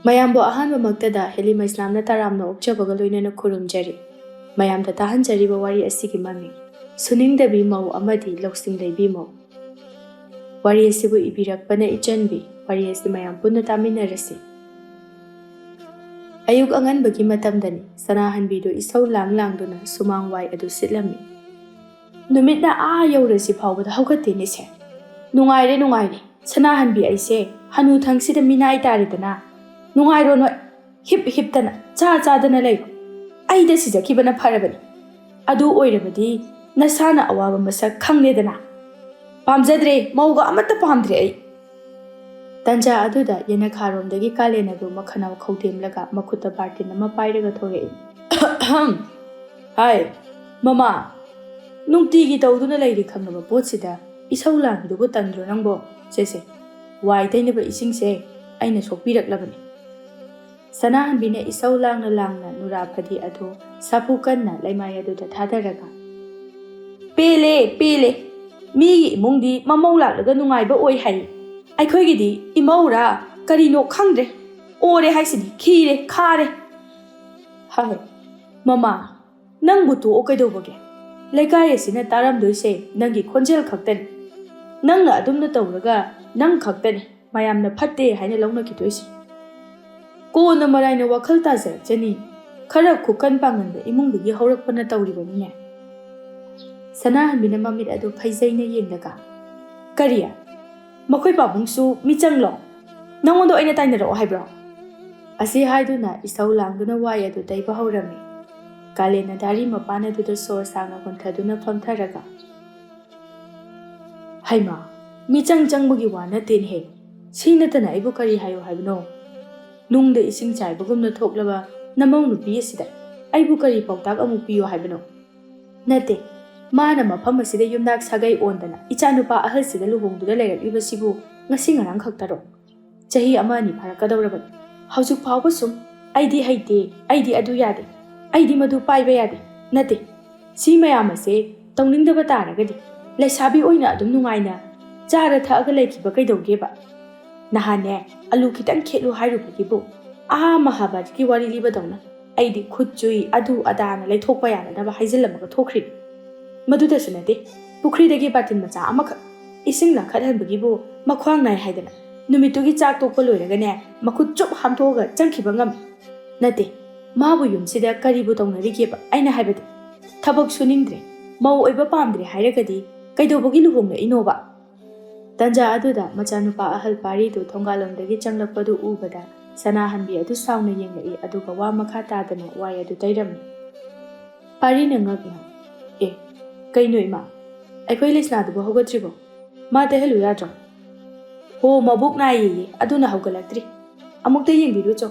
ꯃꯌꯥꯝꯕꯨ ꯑꯍꯥꯟꯕꯃꯛꯇꯗ ꯍꯦꯂꯤꯃ ꯏꯁꯂꯥꯝꯅ ꯇꯔꯥꯝꯅ ꯑꯣꯛꯆꯕꯒ ꯂꯣꯏꯅꯅ ꯈꯨꯔꯨꯝꯖꯔꯤ꯫ ꯃꯌꯥꯝꯗ ꯇꯥꯍꯟꯖꯔꯤꯕ ꯋꯥꯔꯤ ꯑꯁꯤꯒꯤ ꯃꯃꯤꯡ ꯁꯨꯅꯤꯡꯗꯕꯤ ꯃꯧ ꯑꯃꯗꯤ ꯂꯧꯁꯤꯡ ꯂꯩꯕꯤ ꯃꯧ꯫ ꯋꯥꯔꯤ ꯑꯁꯤꯕꯨ ꯏꯕꯤꯔꯛꯄꯅ ꯏꯆꯟꯕꯤ꯫ ꯋꯥꯔꯤ ꯑꯁꯤ ꯃꯌꯥꯝ ꯄꯨꯟꯅ ꯇꯥꯃꯤꯟꯅꯔꯁꯤ꯫ ꯑꯌꯨꯛ ꯑꯉꯟꯕꯒꯤ ꯃꯇꯝꯗꯅꯤ ꯁꯅꯥꯍꯟꯕꯤꯗꯨ ꯏꯁꯧ ꯂꯥꯡꯗꯨꯅ ꯁꯨꯃꯥꯡ ꯋꯥꯏ ꯑꯗꯨ ꯁꯤꯠꯂꯝꯃꯤ꯫ ꯅꯨꯃꯤꯠꯅ ꯌꯧꯔꯁꯤ ꯐꯥꯎꯕꯗ ꯍꯧꯒꯠꯇꯦꯅꯦꯁꯦ꯫ ꯅꯨꯡꯉꯥꯏꯔꯦ ꯁꯅꯥꯍꯟꯕꯤ ꯑꯩꯁꯦ ꯍꯅꯨꯊꯪꯁꯤꯗ ꯃꯤꯅꯥꯏ ꯇꯥꯔꯦꯗꯅ꯫ ꯅꯨꯡꯉꯥꯏꯔꯣ ꯅꯣꯏ ꯍꯤꯞꯇꯅ ꯆꯥꯗꯅ ꯂꯩꯔꯣ꯫ ꯑꯩꯗ ꯁꯤꯖꯈꯤꯕꯅ ꯐꯔꯕꯅꯤ꯫ ꯑꯗꯨ ꯑꯣꯏꯔꯕꯗꯤ ꯅꯁꯥꯅ ꯑꯋꯥꯕ ꯃꯁꯛ ꯈꯪꯂꯦꯗꯅ꯫ ꯄꯥꯝꯖꯗ꯭ꯔꯦ ꯃꯧꯒ ꯑꯃꯠꯇ ꯄꯥꯝꯗ꯭ꯔꯦ ꯑꯩ꯫ ꯇꯟꯖꯥ ꯑꯗꯨꯗ ꯌꯦꯅꯈꯥꯔꯣꯝꯗꯒꯤ ꯀꯥꯂꯦꯅꯗꯨ ꯃꯈꯅꯥꯎ ꯈꯧꯗꯦꯝꯂꯒ ꯃꯈꯨꯠꯇ ꯕꯥꯔꯇꯤꯟ ꯑꯃ ꯄꯥꯏꯔꯒ ꯊꯣꯔꯛꯏ꯫ ꯍꯥꯏ ꯃꯃꯥ, ꯅꯨꯡꯇꯤꯒꯤ ꯇꯧꯗꯨꯅ ꯂꯩꯔꯤ ꯈꯪꯂꯕ ꯄꯣꯠꯁꯤꯗ ꯏꯁꯧ ꯂꯥꯡꯕꯤꯗꯨꯕꯨ ꯇꯟꯗ꯭ꯔꯣ ꯅꯪꯕꯣ? ꯁꯦ ꯋꯥꯏ ꯇꯩꯅꯕ ꯏꯁꯤꯡꯁꯦ ꯑꯩꯅ ꯁꯣꯛꯄꯤꯔꯛꯂꯕꯅꯤ꯫ ꯁꯅꯥꯍꯟꯕꯤꯅ ꯏꯁꯧ ꯂꯥꯡꯅ ꯅꯨꯔꯥ ꯐꯗꯤ ꯑꯗꯨ ꯁꯥꯐꯨ ꯀꯟꯅ ꯂꯩꯃꯥꯏ ꯑꯗꯨꯗ ꯊꯥꯗꯔꯒ ꯄꯦꯜꯂꯦ ꯃꯤꯒꯤ ꯏꯃꯨꯡꯗꯤ ꯃꯃꯧ ꯂꯥꯛꯂꯒ ꯅꯨꯡꯉꯥꯏꯕ ꯑꯣꯏ ꯍꯥꯏꯌꯦ꯫ ꯑꯩꯈꯣꯏꯒꯤꯗꯤ ꯏꯃꯧꯔꯥ ꯀꯔꯤꯅꯣ ꯈꯪꯗ꯭ꯔꯦ꯫ ꯑꯣꯔꯦ ꯍꯥꯏꯁꯤꯅꯤ ꯈꯤꯔꯦ ꯈꯥꯔꯦ꯫ ꯍꯥꯏ ꯃꯃꯥ, ꯅꯪꯕꯨ ꯇꯣꯛꯑꯣ ꯀꯩꯗꯧꯕꯒꯦ? ꯂꯩꯀꯥꯏ ꯑꯁꯤꯅ ꯇꯥꯔꯝꯗꯣꯏꯁꯦ ꯅꯪꯒꯤ ꯈꯣꯟꯖꯦꯜ ꯈꯛꯇꯅꯤ꯫ ꯅꯪꯅ ꯑꯗꯨꯝꯅ ꯇꯧꯔꯒ ꯅꯪ ꯈꯛꯇꯅꯤ ꯃꯌꯥꯝꯅ ꯐꯠꯇꯦ ꯍꯥꯏꯅ ꯂꯧꯅꯈꯤꯗꯣꯏꯁꯤ꯫ ꯀꯣꯟꯅ ꯃꯔꯥꯏꯅ ꯋꯥꯈꯜ ꯇꯥꯖꯔꯛꯆꯅꯤ꯫ ꯈꯔ ꯈꯨꯀꯟ ꯄꯥꯡꯒꯟꯕ ꯏꯃꯨꯡꯗꯒꯤ ꯍꯧꯔꯛꯄꯅ ꯇꯧꯔꯤꯕꯅꯤꯅꯦ꯫ ꯁꯅꯥꯍꯟꯕꯤꯅ ꯃꯃꯤꯠ ꯑꯗꯨ ꯐꯩꯖꯩꯅ ꯌꯦꯡꯂꯒ ꯀꯔꯤ? ꯃꯈꯣꯏ ꯄꯥꯕꯨꯡꯁꯨ ꯃꯤꯆꯪꯂꯣ? ꯅꯪꯉꯣꯟꯗ ꯑꯣꯏꯅ ꯇꯥꯏꯅꯔꯛꯑꯣ ꯍꯥꯏꯕ꯭ꯔꯣ? ꯑꯁꯤ ꯍꯥꯏꯗꯨꯅ ꯏꯁꯧ ꯂꯥꯡꯗꯨꯅ ꯋꯥꯏ ꯑꯗꯨ ꯇꯩꯕ ꯍꯧꯔꯝꯃꯤ꯫ ꯀꯥꯂꯦꯟꯅ ꯗꯥꯔꯤ ꯃꯄꯥꯟ ꯑꯗꯨꯗ ꯁꯣꯔ ꯁꯥꯡꯅ ꯍꯣꯟꯊꯗꯨꯅ ꯐꯝꯊꯔꯒ ꯍꯩꯃꯥ, ꯃꯤꯆꯪ ꯆꯪꯕꯒꯤ ꯋꯥ ꯅꯠꯇꯦꯅꯦꯍꯦ꯫ ꯁꯤ ꯅꯠꯇꯅ ꯑꯩꯕꯨ ꯀꯔꯤ ꯍꯥꯏꯌꯣ ꯍꯥꯏꯕꯅꯣ? ꯅꯨꯡꯗ ꯏꯁꯤꯡ ꯆꯥꯏꯕꯒꯨꯝꯅ ꯊꯣꯛꯂꯕ ꯅꯃꯧ ꯅꯨꯄꯤ ꯑꯁꯤꯗ ꯑꯩꯕꯨ ꯀꯔꯤ ꯄꯥꯎꯇꯥꯛ ꯑꯃꯨꯛ ꯄꯤꯌꯣ ꯍꯥꯏꯕꯅꯣ? ꯅꯠꯇꯦ, ꯃꯥꯅ ꯃꯐꯝ ꯑꯁꯤꯗ ꯌꯨꯝꯅꯥꯛ ꯁꯥꯒꯩ ꯑꯣꯟꯗꯅ ꯏꯆꯥꯅꯨꯄꯥ ꯑꯍꯜꯁꯤꯗ ꯂꯨꯍꯣꯡꯗꯨꯅ ꯂꯩꯔꯛꯂꯤꯕꯁꯤꯕꯨ ꯉꯁꯤ ꯉꯔꯥꯡ ꯈꯛꯇꯔꯣ? ꯆꯍꯤ 1-2 ꯐꯥꯔꯛꯀꯗꯧꯔꯕꯅꯤ꯫ ꯍꯧꯖꯤꯛ ꯐꯥꯎꯕ ꯁꯨꯝ ꯑꯩꯗꯤ ꯍꯩꯇꯦ, ꯑꯩꯗꯤ ꯑꯗꯨ ꯌꯥꯗꯦ, ꯑꯩꯗꯤ ꯃꯗꯨ ꯄꯥꯏꯕ ꯌꯥꯗꯦ꯫ ꯅꯠꯇꯦ, ꯁꯤ ꯃꯌꯥꯝ ꯑꯁꯦ ꯇꯧꯅꯤꯡꯗꯕ ꯇꯥꯔꯒꯗꯤ ꯂꯩꯁꯥꯕꯤ ꯑꯣꯏꯅ ꯑꯗꯨꯝ ꯅꯨꯡꯉꯥꯏꯅ ꯆꯥꯔ ꯊꯛꯑꯒ ꯂꯩꯈꯤꯕ ꯀꯩꯗꯧꯒꯦꯕ? ꯅꯍꯥꯟꯅꯦ ꯑꯂꯨ ꯈꯤꯇꯪ ꯈꯦꯠꯂꯨ ꯍꯥꯏꯔꯨꯕꯒꯤꯕꯨ ꯃꯍꯥꯚꯥꯔꯠꯀꯤ ꯋꯥꯔꯤ ꯂꯤꯕꯗꯧꯅ ꯑꯩꯗꯤ ꯈꯨꯠ ꯆꯨꯏ ꯑꯗꯨ ꯑꯗꯥꯅ ꯂꯩꯊꯣꯛꯄ ꯌꯥꯅꯅꯕ ꯍꯥꯏꯖꯤꯜꯂꯝꯃꯒ ꯊꯣꯛꯈ꯭ꯔꯤ꯫ ꯃꯗꯨꯗꯁꯨ ꯅꯠꯇꯦ, ꯄꯨꯈ꯭ꯔꯤꯗꯒꯤ ꯕꯥꯔꯇꯤꯟ ꯃꯆꯥ ꯑꯃꯈꯛ ꯏꯁꯤꯡ ꯂꯥꯡꯈꯠꯍꯟꯕꯒꯤꯕꯨ ꯃꯈ꯭ꯋꯥꯡ ꯅꯥꯏ ꯍꯥꯏꯗꯅ ꯅꯨꯃꯤꯠꯇꯨꯒꯤ ꯆꯥꯛ ꯇꯣꯛꯄ ꯂꯣꯏꯔꯒꯅꯦ ꯃꯈꯨꯠ ꯆꯨꯞ ꯍꯥꯝꯊꯣꯛꯑꯒ ꯆꯪꯈꯤꯕ ꯉꯝꯃꯤ꯫ ꯅꯠꯇꯦ, ꯃꯥꯕꯨ ꯌꯨꯝꯁꯤꯗ ꯀꯔꯤꯕꯨ ꯇꯧꯅꯔꯤꯒꯦꯕ? ꯑꯩꯅ ꯍꯥꯏꯕꯗꯤ ꯊꯕꯛ ꯁꯨꯅꯤꯡꯗ꯭ꯔꯦ, ꯃꯧ ꯑꯣꯏꯕ ꯄꯥꯝꯗ꯭ꯔꯦ ꯍꯥꯏꯔꯒꯗꯤ ꯀꯩꯗꯧꯕꯒꯤ ꯂꯨꯍꯣꯡꯂꯛꯏꯅꯣꯕ? ꯇꯟꯖꯥ ꯑꯗꯨꯗ ꯃꯆꯥꯅꯨꯄꯥ ꯑꯍꯜ ꯄꯥꯔꯤꯗꯨ ꯊꯣꯡꯒꯥꯜꯂꯣꯝꯗꯒꯤ ꯆꯪꯂꯛꯄꯗꯨ ꯎꯕꯗ ꯁꯅꯥꯍꯟꯕꯤ ꯑꯗꯨ ꯁꯥꯎꯅ ꯌꯦꯡꯂꯛꯏ ꯑꯗꯨꯒ ꯋꯥ ꯃꯈꯥ ꯇꯥꯗꯅ ꯋꯥꯏ ꯑꯗꯨ ꯇꯩꯔꯝꯃꯤ꯫ ꯄꯥꯔꯤꯅ ꯉꯛꯅ ꯀꯩꯅꯣ ꯏꯃꯥ, ꯑꯩꯈꯣꯏ ꯂꯩꯁꯅꯥꯗꯨꯕꯨ ꯍꯧꯒꯠꯇ꯭ꯔꯤꯕꯣ? ꯃꯥ ꯇꯩꯍꯜꯂꯨ ꯌꯥꯗ꯭ꯔꯣ? ꯍꯣ, ꯃꯕꯨꯛ ꯅꯥꯏꯌꯦ ꯑꯗꯨꯅ ꯍꯧꯒꯠꯂꯛꯇ꯭ꯔꯤ꯫ ꯑꯃꯨꯛꯇ ꯌꯦꯡꯕꯤꯔꯨꯆꯣ,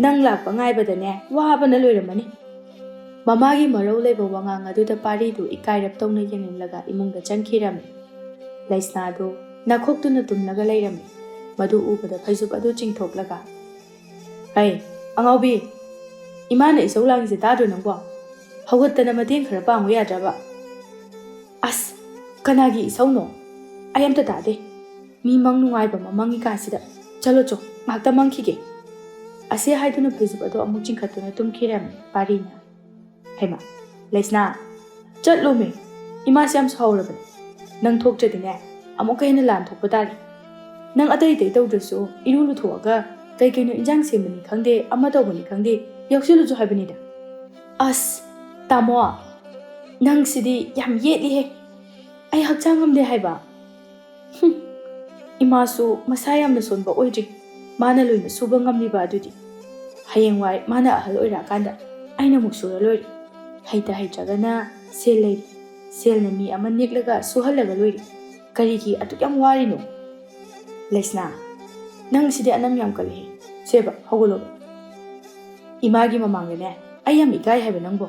ꯅꯪ ꯂꯥꯛꯄ ꯉꯥꯏꯕꯗꯅꯦ ꯋꯥꯕꯅ ꯂꯣꯏꯔꯝꯃꯅꯤ꯫ ꯃꯃꯥꯒꯤ ꯃꯔꯧ ꯂꯩꯕ ꯋꯥꯉꯥꯡ ꯑꯗꯨꯗ ꯄꯥꯔꯤꯗꯨ ꯏꯀꯥꯏꯔꯞ ꯇꯧꯅ ꯌꯦꯡꯂꯒ ꯏꯃꯨꯡꯗ ꯆꯪꯈꯤꯔꯝꯃꯤ꯫ ꯂꯩꯁꯅꯥꯗꯨ ꯅꯥꯈꯣꯛꯇꯨꯅ ꯇꯨꯝꯂꯒ ꯂꯩꯔꯝꯃꯤ꯫ ꯃꯗꯨ ꯎꯕꯗ ꯐꯩꯖꯨꯞ ꯑꯗꯨ ꯆꯤꯡꯊꯣꯛꯂꯒ ꯍꯩ ꯑꯉꯥꯎꯕꯤ, ꯏꯃꯥꯅ ꯏꯁꯧ ꯂꯥꯡꯉꯤꯁꯦ ꯇꯥꯗ꯭ꯔꯣ ꯅꯪꯕꯣ? ꯍꯧꯒꯠꯇꯅ ꯃꯇꯦꯡ ꯈꯔ ꯄꯥꯡꯕ ꯌꯥꯗ꯭ꯔꯕ? ꯑꯁ, ꯀꯅꯥꯒꯤ ꯏꯁꯧꯅꯣ? ꯑꯩ ꯑꯝꯇ ꯇꯥꯗꯦ꯫ ꯃꯤ ꯃꯪ ꯅꯨꯡꯉꯥꯏꯕ ꯃꯃꯪꯉꯤ ꯀꯥꯟꯁꯤꯗ ꯆꯠꯂꯣ ꯉꯥꯛꯇ ꯃꯪꯈꯤꯒꯦ꯫ ꯑꯁꯤ ꯍꯥꯏꯗꯨꯅ ꯐꯩꯖꯨꯞ ꯑꯗꯨ ꯑꯃꯨꯛ ꯆꯤꯡꯈꯠꯇꯨꯅ ꯇꯨꯝꯈꯤꯔꯝꯃꯤ ꯄꯥꯔꯤꯅ꯫ ꯍꯩꯃꯥ, ꯂꯩꯁꯅꯥ ꯆꯠꯂꯣꯃꯦ, ꯏꯃꯥꯁꯦ ꯌꯥꯝ ꯁꯥꯎꯔꯕꯅꯤ꯫ ꯅꯪ ꯊꯣꯛꯇ꯭ꯔꯗꯤꯅꯦ ꯑꯃꯨꯛꯀ ꯍꯦꯟꯅ ꯂꯥꯟ ꯊꯣꯛꯄ ꯇꯥꯔꯦ꯫ ꯅꯪ ꯑꯇꯩ ꯇꯧꯗ꯭ꯔꯁꯨ ꯏꯔꯨ ꯂꯨꯊꯣꯛꯑꯒ ꯀꯩꯅꯣ ꯏꯟꯖꯥꯡ ꯁꯦꯝꯕꯅꯤ ꯈꯪꯗꯦ ꯑꯃ ꯇꯧꯕꯅꯤ ꯈꯪꯗꯦ ꯌꯥꯎꯁꯤꯜꯂꯨꯁꯨ ꯍꯥꯏꯕꯅꯤꯗ꯫ ꯑꯁ ꯇꯥꯃꯣ, ꯅꯪꯁꯤꯗꯤ ꯌꯥꯝ ꯌꯦꯠꯂꯤꯍꯦ꯫ ꯑꯩ ꯍꯛꯆꯥꯡ ꯉꯝꯗꯦ ꯍꯥꯏꯕ꯫ ꯏꯃꯥꯁꯨ ꯃꯁꯥ ꯌꯥꯝꯅ ꯁꯣꯟꯕ ꯑꯣꯏꯗ꯭ꯔꯤ, ꯃꯥꯅ ꯂꯣꯏꯅ ꯁꯨꯕ ꯉꯝꯂꯤꯕ ꯑꯗꯨꯗꯤ꯫ ꯍꯌꯦꯡꯋꯥꯏ ꯃꯥꯅ ꯑꯍꯜ ꯑꯣꯏꯔꯛꯑꯀꯥꯟꯗ ꯑꯩꯅ ꯑꯃꯨꯛ ꯁꯨꯔ ꯂꯣꯏꯔꯦ꯫ ꯍꯩꯇ꯭ꯔꯒꯅ ꯁꯦꯜ ꯂꯩꯔꯤ, ꯁꯦꯜꯅ ꯃꯤ ꯑꯃ ꯅꯦꯛꯂꯒ ꯁꯨꯍꯜꯂꯒ ꯂꯣꯏꯔꯦ꯫ ꯀꯔꯤꯒꯤ ꯑꯗꯨꯛ ꯌꯥꯝ ꯋꯥꯔꯤꯅꯣ? ꯂꯩꯁꯅꯥ, ꯅꯪꯁꯤꯗꯤ ꯑꯅꯝ ꯌꯥꯝ ꯀꯜꯂꯤꯍꯦ꯫ ꯁꯦꯕ ꯍꯧꯒꯠꯂꯣꯕ꯫ ꯏꯃꯥꯒꯤ ꯃꯃꯥꯡꯗꯅꯦ ꯑꯩ ꯌꯥꯝ ꯏꯀꯥꯏ ꯍꯥꯏꯕ ꯅꯪꯕꯣ꯫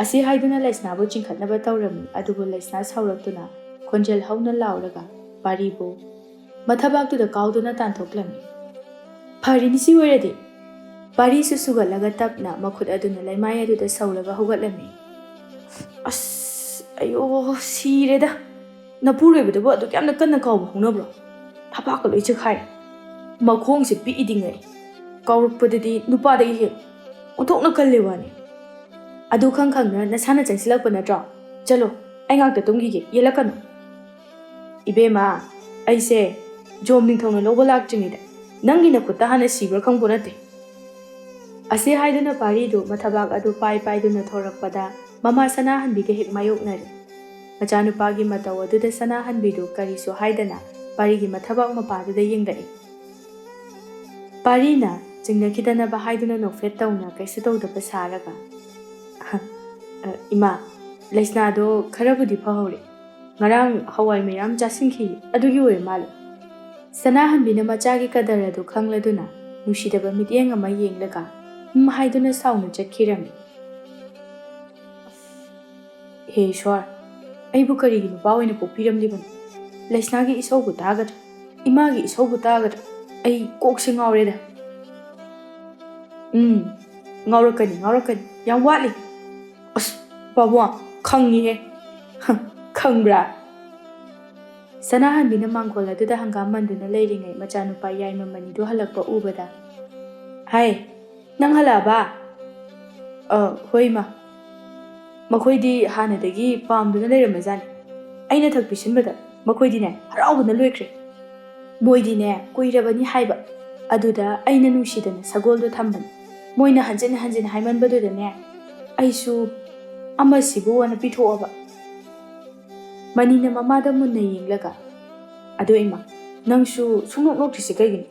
ꯑꯁꯤ ꯍꯥꯏꯗꯨꯅ ꯂꯩꯁꯅꯥꯕꯨ ꯆꯤꯡꯈꯠꯅꯕ ꯇꯧꯔꯝꯃꯤ ꯑꯗꯨꯕꯨ ꯂꯩꯁꯅꯥ ꯁꯥꯎꯔꯛꯇꯨꯅ ꯈꯣꯟꯖꯦꯜ ꯍꯧꯅ ꯂꯥꯎꯔꯒ ꯄꯥꯔꯤꯕꯨ ꯃꯊꯕꯥꯛꯇꯨꯗ ꯀꯥꯎꯗꯨꯅ ꯇꯥꯟꯊꯣꯛꯂꯝꯃꯤ꯫ ꯐꯔꯤꯅꯤ ꯁꯤ ꯑꯣꯏꯔꯗꯤ꯫ ꯄꯥꯔꯤꯁꯨ ꯁꯨꯒꯠꯂꯒ ꯇꯞꯅ ꯃꯈꯨꯠ ꯑꯗꯨꯅ ꯂꯩꯃꯥꯏ ꯑꯗꯨꯗ ꯁꯧꯔꯒ ꯍꯧꯒꯠꯂꯝꯃꯤ꯫ ꯑꯁ ꯑꯌꯣ, ꯁꯤꯔꯦꯗ꯫ ꯅꯄꯨꯔꯣꯏꯕꯗꯨꯕꯨ ꯑꯗꯨꯛ ꯌꯥꯝꯅ ꯀꯟꯅ ꯀꯥꯎꯕ ꯍꯧꯅꯕ꯭ꯔꯣ? ꯊꯕꯥꯛꯀ ꯂꯣꯏ ꯆꯤꯛꯈꯥꯏꯔꯦ꯫ ꯃꯈꯣꯡꯁꯦ ꯄꯤꯛꯏꯗꯤꯉꯩ ꯀꯥꯎꯔꯛꯄꯗꯗꯤ ꯅꯨꯄꯥꯗꯒꯤ ꯍꯦꯛ ꯑꯣꯟꯊꯣꯛꯅ ꯀꯜꯂꯦ ꯋꯥꯅꯤ ꯑꯗꯨ ꯈꯪꯅ ꯅꯁꯥꯅ ꯆꯪꯁꯤꯜꯂꯛꯄ ꯅꯠꯇ꯭ꯔꯣ ꯆꯠꯂꯣ ꯑꯩ ꯉꯥꯛꯇ ꯇꯨꯝꯈꯤꯒꯦ ꯌꯦꯜꯂꯛꯀꯅꯨ ꯏꯕꯦꯝꯃ ꯑꯩꯁꯦ ꯖꯣꯝ ꯅꯤꯡꯊꯧꯅ ꯂꯧꯕ ꯂꯥꯛꯇ꯭ꯔꯤꯉꯩꯗ ꯅꯪꯒꯤ ꯅꯈꯨꯠꯇ ꯍꯥꯟꯅ ꯁꯤꯕ꯭ꯔꯥ ꯈꯪꯕ ꯅꯠꯇꯦ ꯑꯁꯤ ꯍꯥꯏꯗꯨꯅ ꯄꯥꯔꯤꯗꯨ ꯃꯊꯕꯥꯛ ꯑꯗꯨ ꯄꯥꯏꯗꯨꯅ ꯊꯣꯔꯛꯄꯗ ꯃꯃꯥ ꯁꯅꯥꯍꯟꯕꯤꯒ ꯍꯦꯛ ꯃꯥꯌꯣꯛꯅꯔꯦ ꯃꯆꯥꯅꯨꯄꯥꯒꯤ ꯃꯇꯧ ꯑꯗꯨꯗ ꯁꯅꯥꯍꯟꯕꯤꯗꯨ ꯀꯔꯤꯁꯨ ꯍꯥꯏꯗꯅ ꯄꯥꯔꯤꯒꯤ ꯃꯊꯕꯥꯛ ꯃꯄꯥꯗꯨꯗ ꯌꯦꯡꯂꯛꯏ ꯄꯥꯔꯤꯅ ꯆꯤꯡꯅꯈꯤꯗꯅꯕ ꯍꯥꯏꯗꯨꯅ ꯅꯣꯛꯐꯦꯠ ꯇꯧꯅ ꯀꯩꯁꯨ ꯇꯧꯗꯕ ꯁꯥꯔꯒ ꯏꯃꯥ ꯂꯩꯁꯅꯥꯗꯣ ꯈꯔꯕꯨꯗꯤ ꯐꯍꯧꯔꯦ ꯉꯔꯥꯡ ꯍꯋꯥꯏ ꯃꯌꯥꯝ ꯆꯥꯁꯤꯟꯈꯤ ꯑꯗꯨꯒꯤ ꯑꯣꯏꯔ ꯃꯥꯜꯂꯦ ꯁꯅꯥꯍꯟꯕꯤꯅ ꯃꯆꯥꯒꯤ ꯀꯗꯔ ꯑꯗꯨ ꯈꯪꯂꯗꯨꯅ ꯅꯨꯡꯁꯤꯗꯕ ꯃꯤꯠꯌꯦꯡ ꯑꯃ ꯌꯦꯡꯂꯒ ꯍꯥꯏꯗꯨꯅ ꯁꯥꯎꯅ ꯆꯠꯈꯤꯔꯝꯃꯤ ꯍꯦ ꯏꯁ꯭ꯋꯔ ꯑꯩꯕꯨ ꯀꯔꯤꯒꯤ ꯅꯨꯄꯥ ꯑꯣꯏꯅ ꯄꯣꯛꯄꯤꯔꯝꯂꯤꯕꯅꯣ ꯂꯩꯁꯅꯥꯒꯤ ꯏꯁꯧꯕꯨ ꯇꯥꯒꯗ꯭ꯔꯥ ꯏꯃꯥꯒꯤ ꯏꯁꯧꯕꯨ ꯇꯥꯒꯗ꯭ꯔꯥ ꯑꯩ ꯀꯣꯛꯁꯦ ꯉꯥꯎꯔꯦꯗ ꯉꯥꯎꯔꯛꯀꯅꯤ ꯌꯥꯝ ꯋꯥꯠꯂꯤ ꯑꯁ ꯄꯥꯕꯨꯡ ꯈꯪꯉꯤꯍꯦ ꯈꯪꯕ꯭ꯔꯥ ꯁꯅꯥꯍꯟꯕꯤꯅ ꯃꯥꯡꯒꯣꯜ ꯑꯗꯨꯗ ꯍꯪꯒꯥꯝ ꯃꯟꯗꯨꯅ ꯂꯩꯔꯤꯉꯩ ꯃꯆꯥꯅꯨꯄꯥ ꯌꯥꯏꯃ ꯃꯅꯤꯗꯨ ꯍꯜꯂꯛꯄ ꯎꯕꯗ ꯍꯥꯏ ꯅꯪ ꯍꯜꯂꯛꯑꯕ ꯍꯣꯏ ꯏꯃꯥ ꯃꯈꯣꯏꯗꯤ ꯍꯥꯟꯅꯗꯒꯤ ꯄꯥꯝꯗꯨꯅ ꯂꯩꯔꯝꯃꯖꯥꯠꯅꯤ ꯑꯩꯅ ꯊꯛ ꯄꯤꯁꯤꯟꯕꯗ ꯃꯈꯣꯏꯗꯤꯅꯦ ꯍꯔꯥꯎꯕꯅ ꯂꯣꯏꯈ꯭ꯔꯦ ꯃꯣꯏꯗꯤꯅꯦ ꯀꯨꯏꯔꯕꯅꯤ ꯍꯥꯏꯕ ꯑꯗꯨꯗ ꯑꯩꯅ ꯅꯨꯡꯁꯤꯗꯅ ꯁꯒꯣꯜꯗꯣ ꯊꯝꯕꯅꯤ ꯃꯣꯏꯅ ꯍꯟꯖꯤꯟ ꯍꯥꯏꯃꯟꯕꯗꯨꯗꯅꯦ ꯑꯩꯁꯨ ꯑꯃꯁꯤꯕꯨ ꯑꯅ ꯄꯤꯊꯣꯛꯑꯕ ꯃꯅꯤꯅ ꯃꯃꯥꯗ ꯃꯨꯟꯅ ꯌꯦꯡꯂꯒ ꯑꯗꯣ ꯏꯃꯥ ꯅꯪꯁꯨ ꯁꯨꯡꯅꯣꯛ ꯅꯣꯛꯇ꯭ꯔꯤꯁꯤ ꯀꯩꯒꯤꯅꯣ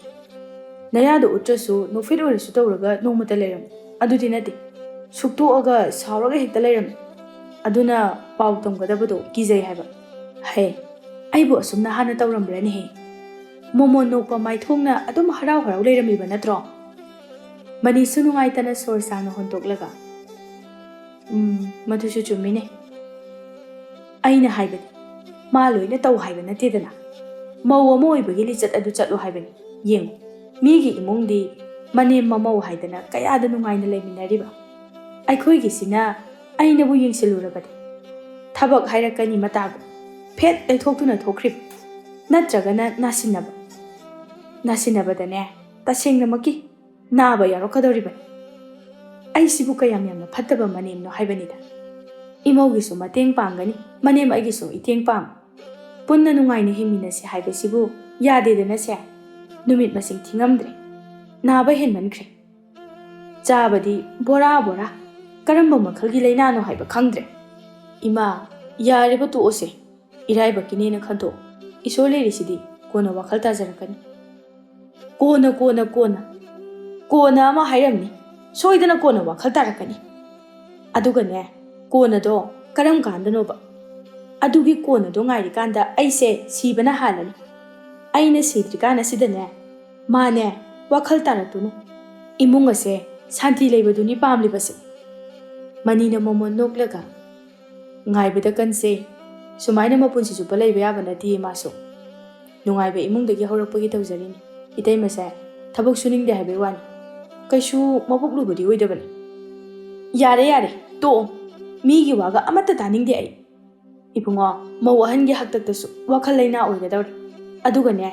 ꯅꯌꯥꯗꯣ ꯎꯠꯇ꯭ꯔꯁꯨ ꯅꯣꯛꯐꯦꯠ ꯑꯣꯏꯔꯁꯨ ꯇꯧꯔꯒ ꯅꯣꯡꯃꯇ ꯂꯩꯔꯝꯃꯤ ꯑꯗꯨꯗꯤ ꯅꯠꯇꯦ ꯁꯨꯛꯇꯣꯛꯑꯒ ꯁꯥꯎꯔꯒ ꯍꯦꯛꯇ ꯂꯩꯔꯝꯃꯤ ꯑꯗꯨꯅ ꯄꯥꯎ ꯇꯝꯒꯗꯕꯗꯣ ꯀꯤꯖꯩ ꯍꯥꯏꯕ ꯍꯦ ꯑꯩꯕꯨ ꯑꯁꯨꯝꯅ ꯍꯥꯟꯅ ꯇꯧꯔꯝꯕ꯭ꯔꯅꯦꯍꯦ ꯃꯣꯃꯣꯟ ꯅꯣꯛꯄ ꯃꯥꯏꯊꯣꯡꯅ ꯑꯗꯨꯝ ꯍꯔꯥꯎ ꯂꯩꯔꯝꯃꯤꯕ ꯅꯠꯇ꯭ꯔꯣ ꯃꯅꯤꯁꯨ ꯅꯨꯡꯉꯥꯏꯇꯅ ꯁꯣꯔ ꯁꯥꯡꯅ ꯍꯣꯟꯇꯣꯛꯂꯒ ꯃꯗꯨꯁꯨ ꯆꯨꯝꯃꯤꯅꯦ ꯑꯩꯅ ꯍꯥꯏꯕꯗꯤ ꯃꯥ ꯂꯣꯏꯅ ꯇꯧ ꯍꯥꯏꯕ ꯅꯠꯇꯦꯗꯅ ꯃꯧ ꯑꯃ ꯑꯣꯏꯕꯒꯤ ꯂꯤꯆꯠ ꯑꯗꯨ ꯆꯠꯂꯨ ꯍꯥꯏꯕꯅꯤ ꯌꯦꯡꯉꯨ ꯃꯤꯒꯤ ꯏꯃꯨꯡꯗꯤ ꯃꯅꯦꯝ ꯃꯃꯧ ꯍꯥꯏꯗꯅ ꯀꯌꯥꯗ ꯅꯨꯡꯉꯥꯏꯅ ꯂꯩꯃꯤꯟꯅꯔꯤꯕ ꯑꯩꯈꯣꯏꯒꯤꯁꯤꯅ ꯑꯩꯅꯕꯨ ꯌꯦꯡꯁꯤꯜꯂꯨꯔꯕꯗꯤ ꯊꯕꯛ ꯍꯥꯏꯔꯛꯀꯅꯤ ꯃꯇꯥꯒ ꯐꯦꯠ ꯂꯩꯊꯣꯛꯇꯨꯅ ꯊꯣꯛꯈ꯭ꯔꯤꯕ ꯅꯠꯇ꯭ꯔꯒꯅ ꯅꯥꯁꯤꯟꯅꯕꯗꯅꯦ ꯇꯁꯦꯡꯅꯃꯛꯀꯤ ꯅꯥꯕ ꯌꯥꯎꯔꯛꯀꯗꯧꯔꯤꯕꯅꯤ ꯑꯩꯁꯤꯕꯨ ꯀꯌꯥꯝ ꯌꯥꯝꯅ ꯐꯠꯇꯕ ꯃꯅꯦꯝꯅꯣ ꯍꯥꯏꯕꯅꯤꯗ ꯏꯃꯧꯒꯤꯁꯨ ꯃꯇꯦꯡ ꯄꯥꯡꯒꯅꯤ ꯃꯅꯦꯝ ꯑꯩꯒꯤꯁꯨ ꯏꯇꯦꯡ ꯄꯥꯡ ꯄꯨꯟꯅ ꯅꯨꯡꯉꯥꯏꯅ ꯍꯤꯡꯃꯤꯟꯅꯁꯤ ꯍꯥꯏꯕꯁꯤꯕꯨ ꯌꯥꯗꯦꯗꯅꯁꯦ ꯅꯨꯃꯤꯠ ꯃꯁꯤꯡ ꯊꯤꯉꯝꯗ꯭ꯔꯦ ꯅꯥꯕ ꯍꯦꯟꯃꯟꯈ꯭ꯔꯦ ꯆꯥꯕꯗꯤ ꯕꯣꯔꯥ ꯀꯔꯝꯕ ꯃꯈꯜꯒꯤ ꯂꯩꯅꯥꯅꯣ ꯍꯥꯏꯕ ꯈꯪꯗ꯭ꯔꯦ ꯏꯃꯥ ꯌꯥꯔꯤꯕ ꯇꯣꯛꯑꯁꯦ ꯏꯔꯥꯏꯕꯛꯀꯤꯅꯦꯅ ꯈꯟꯗꯣꯛ ꯏꯁꯣꯔ ꯂꯩꯔꯤꯁꯤꯗꯤ ꯀꯣꯟꯅ ꯋꯥꯈꯜ ꯇꯥꯖꯔꯛꯀꯅꯤ ꯀꯣꯟꯅ ꯑꯃ ꯍꯥꯏꯔꯝꯅꯤ ꯁꯣꯏꯗꯅ ꯀꯣꯟꯅ ꯋꯥꯈꯜ ꯇꯥꯔꯛꯀꯅꯤ ꯑꯗꯨꯒꯅꯦ ꯀꯣꯟꯅꯗꯣ ꯀꯔꯝ ꯀꯥꯟꯗꯅꯣꯕ ꯑꯗꯨꯒꯤ ꯀꯣꯟꯅꯗꯣ ꯉꯥꯏꯔꯤꯀꯥꯟꯗ ꯑꯩꯁꯦ ꯁꯤꯕꯅ ꯍꯥꯜꯂꯅꯤ ꯑꯩꯅ ꯁꯤꯗ꯭ꯔꯤꯀꯥꯟ ꯑꯁꯤꯗꯅꯦ ꯃꯥꯅꯦ ꯋꯥꯈꯜ ꯇꯥꯔꯛꯇꯨꯅ ꯏꯃꯨꯡ ꯑꯁꯦ ꯁꯥꯟꯇꯤ ꯂꯩꯕꯗꯨꯅꯤ ꯄꯥꯝꯂꯤꯕꯁꯦ ꯃꯅꯤꯅ ꯃꯣꯃꯣꯟ ꯅꯣꯛꯂꯒ ꯉꯥꯏꯕꯗ ꯀꯟꯁꯦ ꯁꯨꯃꯥꯏꯅ ꯃꯄꯨꯟꯁꯤ ꯆꯨꯞꯄ ꯂꯩꯕ ꯌꯥꯕ ꯅꯠꯇꯦ ꯃꯥꯁꯨ ꯅꯨꯡꯉꯥꯏꯕ ꯏꯃꯨꯡꯗꯒꯤ ꯍꯧꯔꯛꯄꯒꯤ ꯇꯧꯖꯔꯤꯅꯤ ꯏꯇꯩꯃꯁꯦ ꯊꯕꯛ ꯁꯨꯅꯤꯡꯗꯦ ꯍꯥꯏꯕꯩ ꯋꯥꯅꯤ ꯀꯩꯁꯨ ꯃꯕꯨꯛ ꯂꯨꯕꯗꯤ ꯑꯣꯏꯗꯕꯅꯤ ꯌꯥꯔꯦ ꯇꯣꯛꯑꯣ ꯃꯤꯒꯤ ꯋꯥꯒ ꯑꯃꯠꯇ ꯇꯥꯅꯤꯡꯗꯦ ꯑꯩ ꯏꯕꯨꯡꯉꯣ ꯃꯧ ꯑꯍꯟꯒꯤ ꯍꯥꯛꯇꯛꯇꯁꯨ ꯋꯥꯈꯜ ꯂꯩꯅꯥ ꯑꯣꯏꯒꯗꯧꯔꯤ ꯑꯗꯨꯒꯅꯦ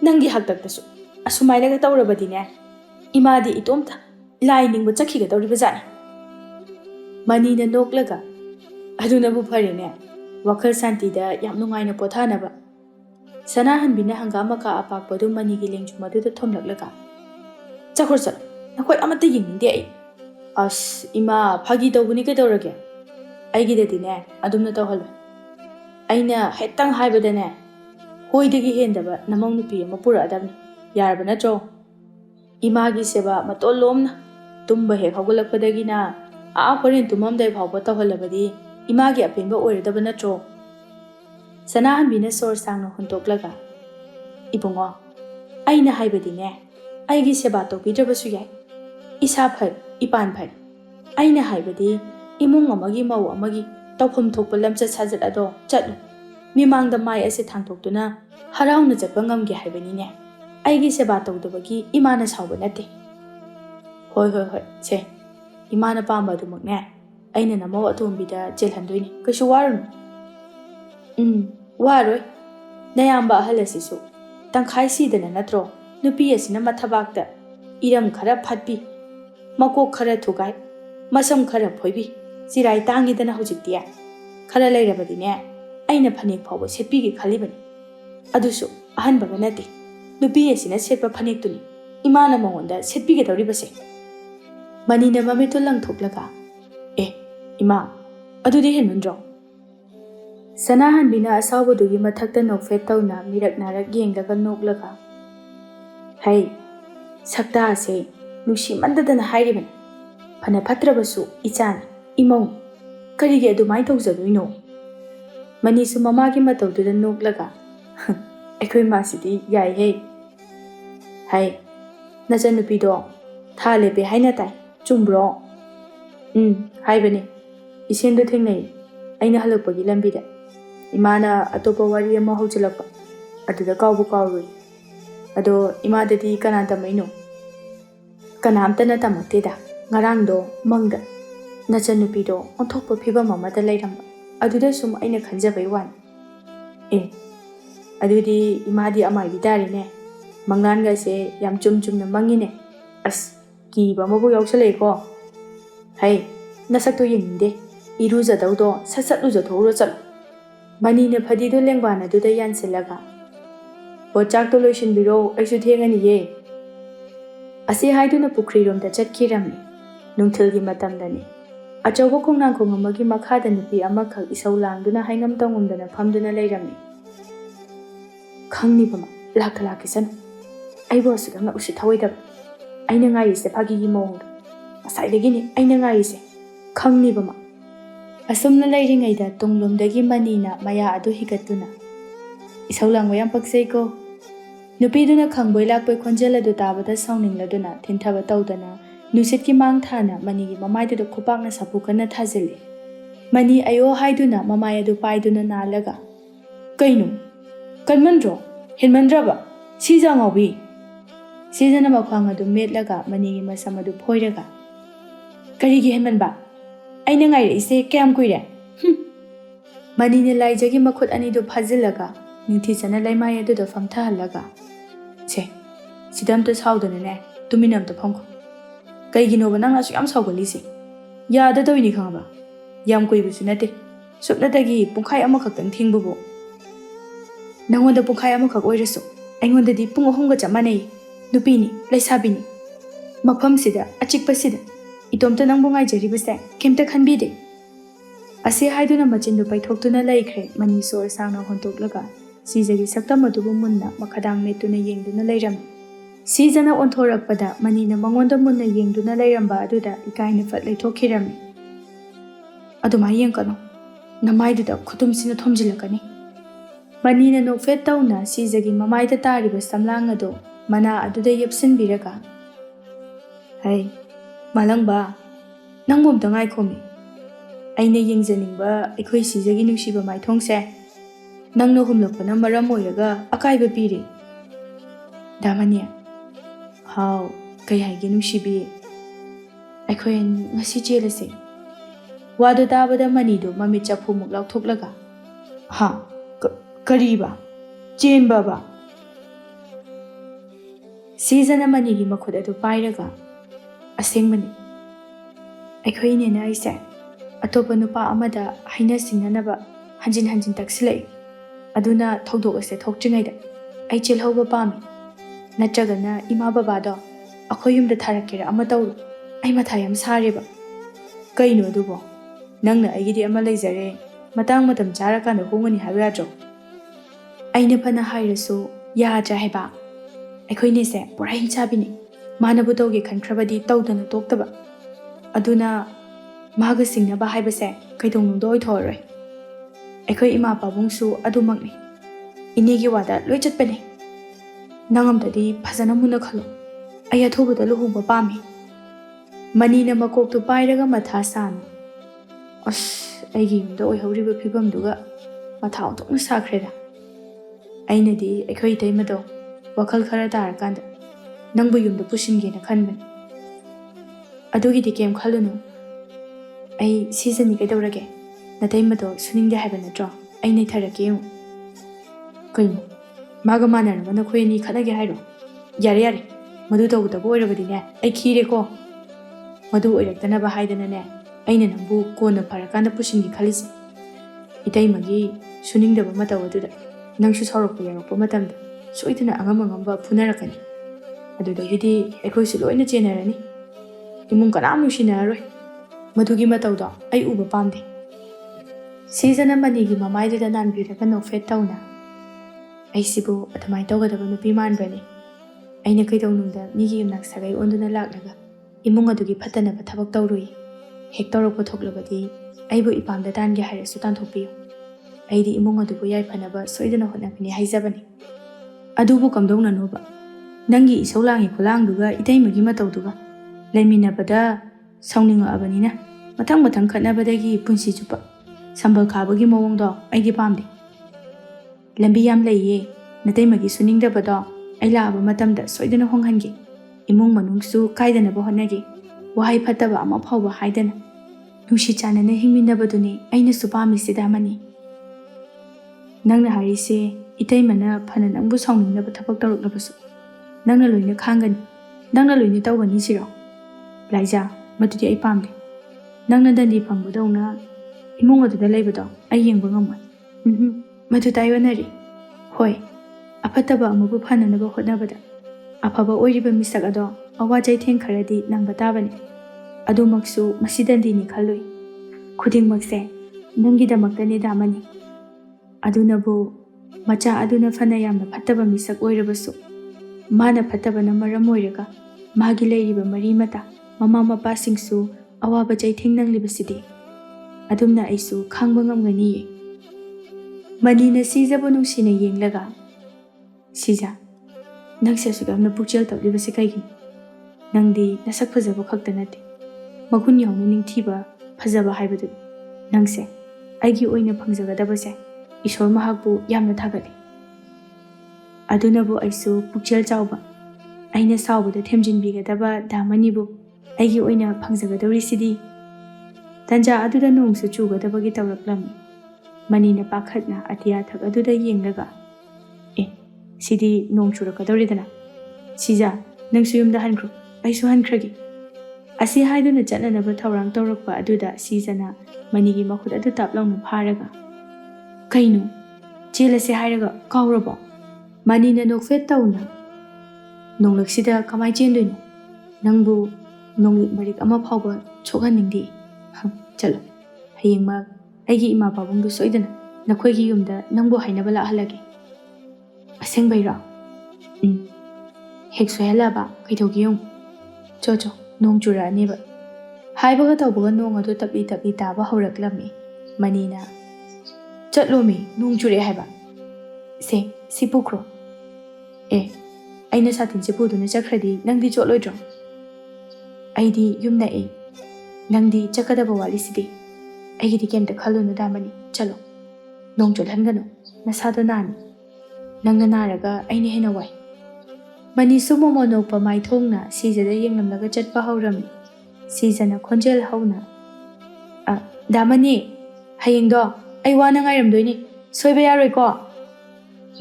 ꯅꯪꯒꯤ ꯍꯥꯛꯇꯛꯇꯁꯨ ꯑꯁꯨꯃꯥꯏꯅꯒ ꯇꯧꯔꯕꯗꯤꯅꯦ ꯏꯃꯥꯗꯤ ꯏꯇꯣꯝꯇ ꯂꯥꯏ ꯅꯤꯡꯕ ꯆꯠꯈꯤꯒꯗꯧꯔꯤꯕꯖꯥꯠꯅꯤ ꯃꯅꯤꯅ ꯅꯣꯛꯂꯒ ꯑꯗꯨꯅꯕꯨ ꯐꯔꯦꯅꯦ ꯋꯥꯈꯜ ꯁꯥꯟꯇꯤꯗ ꯌꯥꯝ ꯅꯨꯡꯉꯥꯏꯅ ꯄꯣꯊꯥꯅꯕ ꯁꯅꯥꯍꯟꯕꯤꯅ ꯍꯪꯒꯥꯝ ꯃꯀꯥ ꯑꯄꯥꯛꯄꯗꯨ ꯃꯅꯤꯒꯤ ꯂꯦꯡꯖꯨꯝ ꯑꯗꯨꯗ ꯊꯣꯝꯂꯛꯂꯒ ꯆꯠꯈ꯭ꯔꯣ ꯅꯈꯣꯏ ꯑꯃꯠꯇ ꯌꯦꯡꯅꯤꯡꯗꯦ ꯑꯩ ꯑꯁ ꯏꯃꯥ ꯐꯥꯒꯤ ꯇꯧꯕꯅꯤ ꯀꯩꯗꯧꯔꯒꯦ ꯑꯩꯒꯤꯗꯗꯤꯅꯦ ꯑꯗꯨꯝꯅ ꯇꯧꯍꯜꯂꯣ ꯑꯩꯅ ꯍꯦꯛꯇꯪ ꯍꯥꯏꯕꯗꯅꯦ ꯍꯣꯏꯗꯒꯤ ꯍꯦꯟꯗꯕ ꯅꯃꯧ ꯅꯨꯄꯤ ꯑꯃ ꯄꯨꯔꯛꯑꯗꯕꯅꯤ ꯌꯥꯔꯕ ꯅꯠꯇ꯭ꯔꯣ ꯏꯃꯥꯒꯤ ꯁꯦꯕꯥ ꯃꯇꯣꯟꯂꯣꯝꯅ ꯇꯨꯝꯕ ꯍꯦꯛ ꯍꯧꯒꯠꯂꯛꯄꯗꯒꯤꯅ ꯍꯣꯔꯦꯟ ꯇꯨꯝꯃꯝꯗꯥꯏ ꯐꯥꯎꯕ ꯇꯧꯍꯜꯂꯕꯗꯤ इमागी अपेंबा ओइरदबा नत्रो सनाहनबीना सोर सांगना हुंतोकलगा इबुंगो आइना हाइबदिने आइगी सेबा तौबीद्रबसु याय इसा फर इपान फर आइना हाइबदी इमुंग अमगी मौ अमगी तौफम थोकप लमचत साजत अदो चटलु मिमांगदा माय असे थांगथोकतुना हराउना चटपा ngamge हाइबनिने आइगी सेबा तौदबगी इमाना साउबा नते होय होय होय से इमाना पांबा दुमकने अइना नमौ अतोंबीदा जेलहंदोइनी कैसु वारुनु वारोय नयाम्बा अहल असिसु तंखाय सीदना नत्रो नुपी असिना मथबाकता iram khara phatpi makok khara thugai masam khara phoibi chirai tangidana hojiktiya khara leirabadine aina phanek phawba setpi gi khalibani adusu ahan baga nate nupi asina setpa phanek tuni imana mongonda setpi ge dawribase manina mamito lang thoklaga ima adudi henmandro Sanahan bina asawa dugi mathakta nokfet tawna mirak narak yenglaga noklaga Hai sakta ase nushi mandadana hairiban phana phatrabasu ichan imau karige adumai tawjadoino Manisu mamagi matawduda noklaga Ekoi masidi yai he Hai nachanupido thalebe haina tai chumbro haibani isendu thengnai aina halakpagi lambida Imana atopa wari ama hojilakpa aduda kawbu kawrui ado imadadi kana tamaino kanamtana tamakteda ngarangdo mangda nachanupido onthokpa phibam amada leiramba aduda sum aina khanjabai wan adudi imadi amai bidarine mangnanga se yam chumna mangine as ki ba mabu yausalei ko hai nasakto yenginde iruja dawdo sasat luja thoro chalo Manina phadido lengbana duda yansilaga Bochak to loishin biro aisu thengani ye Ase haiduna pukri rom da chatkiramni nungthilgi matamdani Achawba kongnang kongamagi makhada nupi amakhak isau langduna haingam tangumdana phamduna leiramni Khangni bama lakala kisan Aibo asuganga usi thawaidab Aina ngai se phagi gi mong Asaidagini aina ngai se Khangni bama Asumna leiringaida tunglumdagi manina maya adu higatuna Isaulang wayam pakseko Nupiduna khangboi lakpoi khonjel adu tabada sauningladuna thinthaba tawdana nusitki mang thana manigi mamaidada khupakna sapukana thajili Mani ayo haiduna mamai adu paiduna nalaga Kainu Kanmandro Hinmandraba Sijangawi Sijana makhwang adu metlaga manigi masam adu phoiraga Karigi hinmanba Aina ngai ise kyam kuire Manina laijagi makhut ani do phajilaga ningthi chana laimai adu do famtha halaga che sidam to saudana ne tuminam to phangko kaigino banang asu yam saugoli se ya da doini khangaba yam koi bu sunate supna dagi pungkhai ama khaktang thingbubo nangonda pungkhai ama khak oirasu aingonda di pung ahumga chamanei nupini laisabini mapham sida achikpa sida Itomta nang bungai jaribase kemta khanbide ase haiduna machindu paithokuna laikhre mani sor sangna hontoklaga sijagi saktam adubu munna makhadang metuna yengduna leiram sijana onthorakpada manina mangonda munna yengduna leiramba aduda ikaina fat leithokhiram aduma yengkano namaiduda khutumsina thomjilakani manina nokfet tawna sijagi mamaida tariba samlang ado mana aduda yepsinbiraga hai Malangba nangbom tangai khomi aina yengjaningba ekhoi sijagi nungsiba maithongse nangno humlokpana maram oiraga akaiba piri damania hau kai haigi nungsibi ekhoi ngasi chelase wadu dabada manido mami chaphu muk lauthoklaga ha kariba chenba ba Sijana manigi makhud adu pairaga Asengmani Aikhoi nena aise atopa nupa amada haina singnanaba hanjin taksilai aduna thogdok ase thokchingaida ai chelhauba pami natragana ima babado akhoi yumda tharakera ama tawru ai matha yam sareba kaino adubo nangna aigidi ama leijare matang matam charakana hongani haiba yadro aina phana hairasu yadra heba aikhoi ne se pura hinchabini Manabu tawge khankrabadi tawdana toktaba aduna maga singnaba haibase kaidongnungdo oithoroi Aikhoi ima pabungsu adumakni inegi wada loi chatpane nangamdadi phajana muna khalo aya thobada luhungba pami manina makoktu pairaga matha sana as aigi yumda oihoriba phibamduga matha ontokna sakreda ainadi aikhoi taimado wakhal khara tarakanda Nangbu yumda pushingena khanbani adugidi kem khalunu ai season ni kaidawrage natai mato suningde haiba natro ai nei tharake mu kaino maga manarama na khoyani khanage hairo yare ꯃꯗꯨ ꯇꯧꯒꯗꯕ ꯑꯣꯏꯔꯕꯗꯤꯅꯦ ꯑꯩ ꯈꯤꯔꯦꯀꯣ ꯃꯗꯨ ꯑꯣꯏꯔꯛꯇꯅꯕ ꯍꯥꯏꯗꯅꯅꯦ ꯑꯩꯅ ꯅꯪꯕꯨ ꯀꯣꯟꯅ ꯐꯔꯀꯥꯟꯗ ꯄꯨꯁꯤꯟꯒꯦ ꯈꯜꯂꯤꯁꯦ ꯏꯇꯩꯃꯒꯤ ꯁꯨꯅꯤꯡꯗꯕ ꯃꯇꯧ ꯑꯗꯨꯗ ꯅꯪꯁꯨ ꯁꯥꯎꯔꯛꯄ ꯌꯥꯎꯔꯛꯄ ꯃꯇꯝꯗ ꯁꯣꯏꯗꯅ ꯑꯉꯝꯕ ꯐꯨꯅꯔꯛꯀꯅꯤ ꯑꯗꯨꯗꯒꯤꯗꯤ ꯑꯩꯈꯣꯏꯁꯨ ꯂꯣꯏꯅ ꯆꯦꯟꯅꯔꯅꯤ ꯏꯃꯨꯡ ꯀꯅꯥꯝ ꯅꯨꯡꯁꯤꯅꯔꯔꯣꯏ ꯃꯗꯨꯒꯤ ꯃꯇꯧꯗꯣ ꯑꯩ ꯎꯕ ꯄꯥꯝꯗꯦ ꯁꯤꯖꯅ ꯃꯅꯤꯒꯤ ꯃꯃꯥꯏꯗꯨꯗ ꯅꯥꯟꯕꯤꯔꯒ ꯅꯣꯛꯐꯦꯠ ꯇꯧꯅ ꯑꯩꯁꯤꯕꯨ ꯑꯗꯨꯃꯥꯏꯅ ꯇꯧꯒꯗꯕ ꯅꯨꯄꯤ ꯃꯥꯟꯕ꯭ꯔꯅꯤ ꯑꯩꯅ ꯀꯩꯗꯧꯅꯨꯡꯗ ꯃꯤꯒꯤ ꯌꯨꯝꯅꯥꯛ ꯁꯥꯒꯩ ꯑꯣꯟꯗꯨꯅ ꯂꯥꯛꯂꯒ ꯏꯃꯨꯡ ꯑꯗꯨꯒꯤ ꯐꯠꯇꯅꯕ ꯊꯕꯛ ꯇꯧꯔꯨꯏ ꯍꯦꯛ ꯇꯧꯔꯛꯄ ꯊꯣꯛꯂꯕꯗꯤ ꯑꯩꯕꯨ ꯏꯄꯥꯝꯗ ꯇꯥꯟꯒꯦ ꯍꯥꯏꯔꯁꯨ ꯇꯥꯟꯊꯣꯛꯄꯤꯌꯨ ꯑꯩꯗꯤ ꯏꯃꯨꯡ ꯑꯗꯨꯕꯨ ꯌꯥꯏꯐꯅꯕ ꯁꯣꯏꯗꯅ ꯍꯣꯠꯅꯒꯅꯤ ꯍꯥꯏꯖꯕꯅꯤ ꯑꯗꯨꯕꯨ ꯀꯝꯗꯧꯅꯅꯣꯕ ꯅꯪꯒꯤ ꯏꯁꯧ ꯂꯥꯡꯉꯤ ꯈꯨꯂꯥꯡꯗꯨꯒ ꯏꯇꯩꯃꯒꯤ ꯃꯇꯧꯗꯨꯒ ꯂꯩꯃꯤꯟꯅꯕꯗ ꯁꯥꯎꯅꯤꯡꯉꯛꯑꯕꯅꯤꯅ ꯃꯊꯪ ꯈꯠꯅꯕꯗꯒꯤ ꯄꯨꯟꯁꯤ ꯆꯨꯞꯄ ꯁꯝꯕꯜ ꯈꯥꯕꯒꯤ ꯃꯑꯣꯡꯗꯣ ꯑꯩꯗꯤ ꯄꯥꯝꯗꯦ ꯂꯝꯕꯤ ꯌꯥꯝ ꯂꯩꯌꯦ ꯅꯇꯩꯃꯒꯤ ꯁꯨꯅꯤꯡꯗꯕꯗꯣ ꯑꯩ ꯂꯥꯛꯑꯕ ꯃꯇꯝꯗ ꯁꯣꯏꯗꯅ ꯍꯣꯡꯍꯟꯒꯦ ꯏꯃꯨꯡ ꯃꯅꯨꯡꯁꯨ ꯀꯥꯏꯗꯅꯕ ꯍꯣꯠꯅꯒꯦ ꯋꯥꯍꯩ ꯐꯠꯇꯕ ꯑꯃ ꯐꯥꯎꯕ ꯍꯥꯏꯗꯅ ꯅꯨꯡꯁꯤ ꯆꯥꯟꯅꯅ ꯍꯤꯡꯃꯤꯟꯅꯕꯗꯨꯅꯤ ꯑꯩꯅꯁꯨ ꯄꯥꯝꯃꯤꯁꯤꯗ ꯑꯃꯅꯤ ꯅꯪꯅ ꯍꯥꯏꯔꯤꯁꯦ ꯏꯇꯩꯃꯅ ꯐꯅ ꯅꯪꯕు ꯁꯥꯎꯅꯤꯡꯅꯕ ꯊꯕꯛ ꯇꯧꯔꯛꯂꯕꯁꯨ ꯅꯪꯅ ꯂꯣꯏꯅ ꯈꯥꯡꯒꯅꯤ ꯅꯪꯅ ꯂꯣꯏꯅ ꯇꯧꯒꯅꯤ ꯁꯤꯔꯣ ꯂꯥꯏꯖꯥ ꯃꯗꯨꯗꯤ ꯑꯩ ꯄꯥꯝꯗꯦ ꯅꯪꯅ ꯗꯟꯗꯤ ꯐꯪꯕꯗꯧꯅ ꯏꯃꯨꯡ ꯑꯗꯨꯗ ꯂꯩꯕꯗꯣ ꯑꯩ ꯌꯦꯡꯕ ꯉꯝꯃꯣꯏ ꯃꯗꯨ ꯇꯥꯏꯌꯣꯟꯅꯔꯤ ꯍꯣꯏ ꯑꯐꯠꯇꯕ ꯑꯃꯕꯨ ꯐꯅꯅꯕ ꯍꯣꯠꯅꯕꯗ ꯑꯐꯕ ꯑꯣꯏꯔꯤꯕ ꯃꯤꯁꯛ ꯑꯗꯣ ꯑꯋꯥ ꯆꯩꯊꯦꯡ ꯈꯔꯗꯤ ꯅꯪꯕ ꯇꯥꯕꯅꯤ ꯑꯗꯨꯃꯛꯁꯨ ꯃꯁꯤ ꯗꯟꯗꯤꯅꯤ ꯈꯜꯂꯨꯏ ꯈꯨꯗꯤꯡꯃꯛꯁꯦ ꯅꯪꯒꯤꯗꯃꯛꯇꯅꯤ ꯗꯥꯃꯅꯤ ꯑꯗꯨꯅꯕꯨ ꯃꯆꯥ ꯑꯗꯨꯅ ꯐꯅ ꯌꯥꯝꯅ ꯐꯠꯇꯕ ꯃꯤꯁꯛ ꯑꯣꯏꯔꯕꯁꯨ ꯃꯥꯅ ꯐꯠꯇꯕꯅ ꯃꯔꯝ ꯑꯣꯏꯔꯒ ꯃꯥꯒꯤ ꯂꯩꯔꯤꯕ ꯃꯔꯤ ꯃꯇꯥ ꯃꯃꯥ ꯃꯄꯥꯁꯤꯡꯁꯨ ꯑꯋꯥꯕ ꯆꯩꯊꯦꯡ ꯅꯪꯂꯤꯕꯁꯤꯗꯤ ꯑꯗꯨꯝꯅ ꯑꯩꯁꯨ ꯈꯥꯡꯕ ꯉꯝꯒꯅꯤꯌꯦ ꯃꯅꯤꯅ ꯁꯤꯖꯕꯨ ꯅꯨꯡꯁꯤꯅ ꯌꯦꯡꯂꯒ ꯁꯤꯖ ꯅꯪꯁꯦ ꯑꯁꯨꯛ ꯌꯥꯝꯅ ꯄꯨꯛꯆꯦꯜ ꯇꯧꯂꯤꯕꯁꯤ ꯀꯩꯒꯤꯅꯣ ꯅꯪꯗꯤ ꯅꯁꯛ ꯐꯖꯕ ꯈꯛꯇ ꯅꯠꯇꯦ ꯃꯒꯨꯟ ꯌꯥꯎꯅ ꯅꯤꯡꯊꯤꯕ ꯐꯖꯕ ꯍꯥꯏꯕꯗꯨꯅꯤ ꯅꯪꯁꯦ ꯑꯩꯒꯤ ꯑꯣꯏꯅ ꯐꯪꯖꯒꯗꯕꯁꯦ ꯏꯁꯣꯔ ꯃꯍꯥꯛꯄꯨ ꯌꯥꯝꯅ ꯊꯥꯒꯠꯂꯤ ꯑꯗꯨꯅꯕꯨ ꯑꯩꯁꯨ ꯄꯨꯛꯆꯦꯜ ꯆꯥꯎꯕ ꯑꯩꯅ ꯁꯥꯎꯕꯗ ꯊꯦꯝꯖꯤꯟꯕꯤꯒꯗꯕ ꯗꯥꯃꯅꯤꯕꯨ ꯑꯩꯒꯤ ꯑꯣꯏꯅ ꯐꯪꯖꯒꯗꯧꯔꯤꯁꯤꯗꯤ ꯇꯟꯖꯥ ꯑꯗꯨꯗ ꯅꯣꯡꯁꯨ ꯆꯨꯒꯗꯕꯒꯤ ꯇꯧꯔꯛꯂꯝꯃꯤ ꯃꯅꯤꯅ ꯄꯥꯈꯠꯅ ꯑꯇꯤꯌꯥꯊꯛ ꯑꯗꯨꯗ ꯌꯦꯡꯂꯒ ꯁꯤꯗꯤ ꯅꯣꯡ ꯆꯨꯔꯛꯀꯗꯧꯔꯤꯗꯅ ꯁꯤꯖꯥ ꯅꯪꯁꯨ ꯌꯨꯝꯗ ꯍꯟꯈ꯭ꯔꯣ ꯑꯩꯁꯨ ꯍꯟꯈ꯭ꯔꯒꯦ ꯑꯁꯤ ꯍꯥꯏꯗꯨꯅ ꯆꯠꯅꯅꯕ ꯊꯧꯔꯥꯡ ꯇꯧꯔꯛꯄ ꯑꯗꯨꯗ ꯁꯤꯖꯅ ꯃꯅꯤꯒꯤ ꯃꯈꯨꯠ ꯑꯗꯨ ꯇꯥꯞꯂꯥꯎꯅ ꯐꯥꯔꯒ ꯀꯩꯅꯣ ꯆꯦꯜꯂꯁꯦ ꯍꯥꯏꯔꯒ ꯀꯥꯎꯔꯕꯣ ꯃꯅꯤꯅ ꯅꯣꯛꯐꯦꯠ ꯇꯧꯅ ꯅꯣꯡꯂꯛꯁꯤꯗ ꯀꯃꯥꯏ ꯆꯦꯟꯗꯣꯏꯅꯣ ꯅꯪꯕꯨ ꯅꯣꯡꯂꯤꯛ ꯃꯔꯤꯛ ꯑꯃ ꯐꯥꯎꯕ ꯁꯣꯛꯍꯟꯅꯤꯡꯗꯦ ꯆꯠꯂꯣ ꯍꯌꯦꯡꯃꯛ ꯑꯩꯒꯤ ꯏꯃꯥ ꯄꯥꯕꯨꯡꯗꯨ ꯁꯣꯏꯗꯅ ꯅꯈꯣꯏꯒꯤ ꯌꯨꯝꯗ ꯅꯪꯕꯨ ꯍꯥꯏꯅꯕ ꯂꯥꯛꯍꯜꯂꯒꯦ ꯑꯁꯦꯡꯕꯩꯔꯣ ꯍꯦꯛ ꯁꯣꯏꯍꯜꯂꯕ ꯀꯩꯗꯧꯒꯦ ꯌꯦꯡꯉꯨ ꯆꯣ ꯅꯣꯡ ꯆꯨꯔꯛꯑꯅꯦꯕ ꯍꯥꯏꯕꯒ ꯇꯧꯕꯒ ꯅꯣꯡ ꯑꯗꯨ ꯇꯞꯂꯤ ꯇꯞꯂꯤ ꯇꯥꯕ ꯍꯧꯔꯛꯂꯝꯃꯤ ꯃꯅꯤꯅ ꯆꯠꯂꯣꯃꯤ ꯅꯣꯡ ꯆꯨꯔꯛꯑꯦ ꯍꯥꯏꯕ ꯁꯤ ꯄꯨꯈ꯭ꯔꯣ ꯑꯩꯅ ꯁꯥꯇꯤꯟꯁꯦ ꯄꯨꯗꯨꯅ ꯆꯠꯈ꯭ꯔꯗꯤ ꯅꯪꯗꯤ ꯆꯣꯠꯂꯣꯏꯗ꯭ꯔꯣ ꯑꯩꯗꯤ ꯌꯨꯝ ꯅꯛꯏ ꯅꯪꯗꯤ ꯆꯠꯀꯗꯕ ꯋꯥꯠꯂꯤꯁꯤꯗꯤ ꯑꯩꯒꯤꯗꯤ ꯀꯩꯝꯇ ꯈꯜꯂꯨꯅꯨ ꯗꯥꯃꯅꯤ ꯆꯠꯂꯣ ꯅꯣꯡ ꯆꯣꯠꯍꯟꯒꯅꯨ ꯅꯁꯥꯗꯣ ꯅꯥꯅꯤ ꯅꯪꯅ ꯅꯥꯔꯒ ꯑꯩꯅ ꯍꯦꯟꯅ ꯋꯥꯏ ꯃꯅꯤꯁꯨ ꯃꯣꯃꯣ ꯅꯣꯛꯄ ꯃꯥꯏꯊꯣꯡꯅ ꯁꯤꯖꯗ ꯌꯦꯡꯂꯝꯂꯒ ꯆꯠꯄ ꯍꯧꯔꯝꯃꯤ ꯁꯤꯖꯅ ꯈꯣꯟꯖꯦꯜ ꯍꯧꯅ ꯗꯥꯃꯅꯤ ꯍꯌꯦꯡꯗꯣ ꯑꯩ ꯋꯥꯅ ꯉꯥꯏꯔꯝꯗꯣꯏꯅꯤ ꯁꯣꯏꯕ ꯌꯥꯔꯣꯏꯀꯣ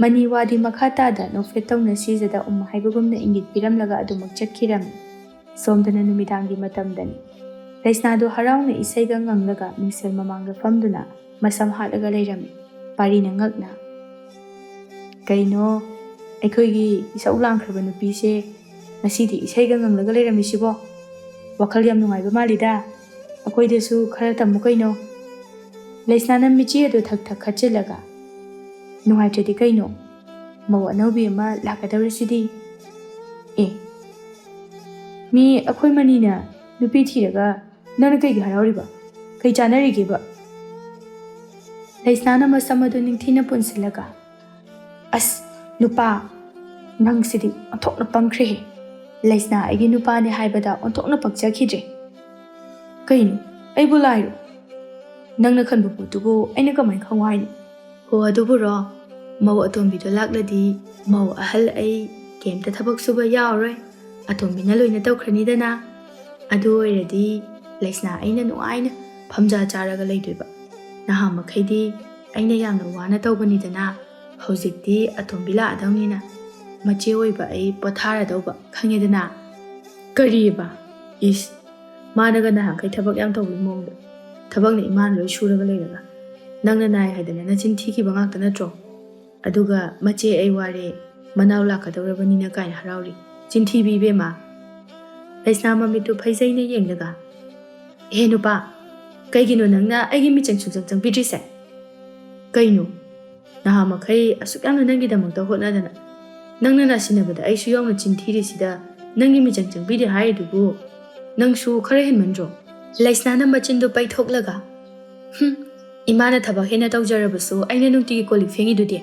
ꯃꯅꯤ ꯋꯥꯗꯤ ꯃꯈꯥ ꯇꯥꯗ ꯅꯣꯛꯐꯦꯠ ꯇꯧꯅ ꯁꯤꯖꯗ ꯍꯥꯏꯕꯒꯨꯝꯅ ꯏꯪꯒꯤꯠ ꯄꯤꯔꯝꯂꯒ ꯑꯗꯨꯃꯛ ꯆꯠꯈꯤꯔꯝꯃꯤ ꯁꯣꯝꯗꯅ ꯅꯨꯃꯤꯗꯥꯡꯒꯤ ꯃꯇꯝꯗꯅꯤ ꯂꯩꯁꯅꯥꯗꯨ ꯍꯔꯥꯎꯅ ꯏꯁꯩꯒ ꯉꯪꯂꯒ ꯃꯤꯡꯁꯦꯜ ꯃꯃꯥꯡꯗ ꯐꯝꯗꯨꯅ ꯃꯁꯝ ꯍꯥꯠꯂꯒ ꯂꯩꯔꯝꯃꯤ ꯄꯥꯔꯤꯅ ꯉꯛꯅ ꯀꯩꯅꯣ ꯑꯩꯈꯣꯏꯒꯤ ꯏꯁꯧ ꯂꯥꯡꯈ꯭ꯔꯕ ꯅꯨꯄꯤꯁꯦ ꯉꯁꯤꯗꯤ ꯏꯁꯩꯒ ꯉꯪꯂꯒ ꯂꯩꯔꯝꯃꯤꯁꯤꯕꯣ ꯋꯥꯈꯜ ꯌꯥꯝ ꯅꯨꯡꯉꯥꯏꯕ ꯃꯥꯜꯂꯤꯗ ꯑꯩꯈꯣꯏꯗꯁꯨ ꯈꯔ ꯇꯝꯃꯨ ꯀꯩꯅꯣ ꯂꯩꯁꯅꯥꯅ ꯃꯤꯆꯤ ꯑꯗꯨ ꯊꯛ ꯈꯠꯆꯤꯜꯂꯒ ꯅꯨꯡꯉꯥꯏꯇ꯭ꯔꯗꯤ ꯀꯩꯅꯣ ꯃꯧ ꯑꯅꯧꯕꯤ ꯑꯃ ꯂꯥꯛꯀꯗꯧꯔꯤꯁꯤꯗꯤ ꯃꯤ ꯑꯩꯈꯣꯏ ꯃꯅꯤꯅ ꯅꯨꯄꯤ ꯊꯤꯔꯒ ꯅꯪꯅ ꯀꯩꯒꯤ ꯍꯔꯥꯎꯔꯤꯕ ꯀꯩ ꯆꯥꯟꯅꯔꯤꯒꯦꯕ ꯂꯩꯁꯅꯥꯅ ꯃꯁꯝ ꯑꯗꯨ ꯅꯤꯡꯊꯤꯅ ꯄꯨꯟꯁꯤꯜꯂꯒ ꯅꯨꯄꯥ ꯅꯪꯁꯤꯗꯤ ꯑꯣꯟꯊꯣꯛꯅ ꯄꯪꯈ꯭ꯔꯦꯍꯦ ꯂꯩꯁꯅꯥ ꯑꯩꯒꯤ ꯅꯨꯄꯥꯅꯦ ꯍꯥꯏꯕꯗ ꯑꯣꯟꯊꯣꯛꯅ ꯄꯛꯆꯈꯤꯗ꯭ꯔꯦ ꯀꯩꯅꯣ ꯑꯩꯕꯨ ꯂꯥꯏꯔꯣ ꯅꯪꯅ ꯈꯟꯕ ꯄꯣꯠꯇꯨꯕꯨ ꯑꯩꯅ ꯀꯃꯥꯏꯅ ꯈꯪꯉꯨ ꯍꯥꯏꯅꯣ ꯍꯣ ꯑꯗꯨꯕꯨꯔꯣ ꯃꯧ ꯑꯇꯣꯝꯕꯤꯗꯣ ꯂꯥꯛꯂꯗꯤ ꯃꯧ ꯑꯍꯜ ꯑꯩ ꯀꯩꯝꯇ ꯊꯕꯛ ꯁꯨꯕ ꯌꯥꯎꯔꯣꯏ ꯑꯇꯣꯝꯕꯤꯅ ꯂꯣꯏꯅ ꯇꯧꯈ꯭ꯔꯅꯤꯗꯅ ꯑꯗꯨ ꯑꯣꯏꯔꯗꯤ ꯂꯩꯁꯅꯥ ꯑꯩꯅ ꯅꯨꯡꯉꯥꯏꯅ ꯐꯝꯖꯥ ꯆꯥꯔꯒ ꯂꯩꯗꯣꯏꯕ ꯅꯍꯥ ꯃꯈꯩꯗꯤ ꯑꯩꯅ ꯌꯥꯝꯅ ꯋꯥꯅ ꯇꯧꯕꯅꯤꯗꯅ ꯍꯧꯖꯤꯛꯇꯤ ꯑꯇꯣꯝꯕꯤ ꯂꯥꯛꯑꯗꯧꯅꯤꯅ ꯃꯆꯦ ꯑꯣꯏꯕ ꯑꯩ ꯄꯣꯊꯥꯔꯗꯧꯕ ꯈꯪꯉꯦꯗꯅ ꯀꯔꯤꯕ ꯏꯁ ꯃꯥꯅꯒ ꯅꯍꯥꯟꯈꯩ ꯊꯕꯛ ꯌꯥꯝ ꯇꯧꯕꯒꯤ ꯃꯑꯣꯡꯗ ꯊꯕꯛꯅ ꯏꯃꯥꯅ ꯂꯣꯏ ꯁꯨꯔꯒ ꯂꯩꯔꯒ ꯅꯪꯅ ꯅꯥꯏ ꯍꯥꯏꯗꯅ ꯅꯆꯤꯟ ꯊꯤꯈꯤꯕ ꯉꯥꯛꯇ ꯅꯠꯇ꯭ꯔꯣ ꯑꯗꯨꯒ ꯃꯆꯦ ꯑꯩ ꯋꯥꯔꯦ ꯃꯅꯥꯎ ꯂꯥꯛꯀꯗꯧꯔꯕꯅꯤꯅ ꯀꯥꯏꯅ ꯍꯔꯥꯎꯔꯤ ꯆꯤꯟꯊꯤꯕꯤ ꯏꯕꯦꯝꯃ ꯂꯩꯁꯅꯥ ꯃꯃꯤꯠꯇꯨ ꯐꯩꯖꯩꯅ ꯌꯦꯡꯂꯒ ꯍꯦ ꯅꯨꯄꯥ ꯀꯩꯒꯤꯅꯣ ꯅꯪꯅ ꯑꯩꯒꯤ ꯃꯤꯆꯪ ꯁꯨꯡꯆꯪ ꯆꯪꯕꯤꯗ꯭ꯔꯤꯁꯦ ꯀꯩꯅꯣ ꯅꯍꯥ ꯃꯈꯩ ꯑꯁꯨꯛ ꯌꯥꯝꯅ ꯅꯪꯒꯤꯗꯃꯛꯇ ꯍꯣꯠꯅꯗꯅ ꯅꯪꯅ ꯅꯥꯁꯤꯟꯅꯕꯗ ꯑꯩꯁꯨ ꯌꯥꯎꯅ ꯆꯤꯟꯊꯤꯔꯤꯁꯤꯗ ꯅꯪꯒꯤ ꯃꯤꯆꯪ ꯆꯪꯕꯤꯗꯦ ꯍꯥꯏꯔꯤꯗꯨꯕꯨ ꯅꯪꯁꯨ ꯈꯔ ꯍꯦꯟꯃꯟꯗ꯭ꯔꯣ ꯂꯩꯁꯅꯥꯅ ꯃꯆꯤꯟꯗꯨ ꯄꯩꯊꯣꯛꯂꯒ ꯏꯃꯥꯅ ꯊꯕꯛ ꯍꯦꯟꯅ ꯇꯧꯖꯔꯕꯁꯨ ꯑꯩꯅ ꯅꯨꯡꯇꯤꯒꯤ ꯀꯣꯜꯂꯤꯛ ꯐꯦꯡꯉꯤꯗꯨꯗꯤ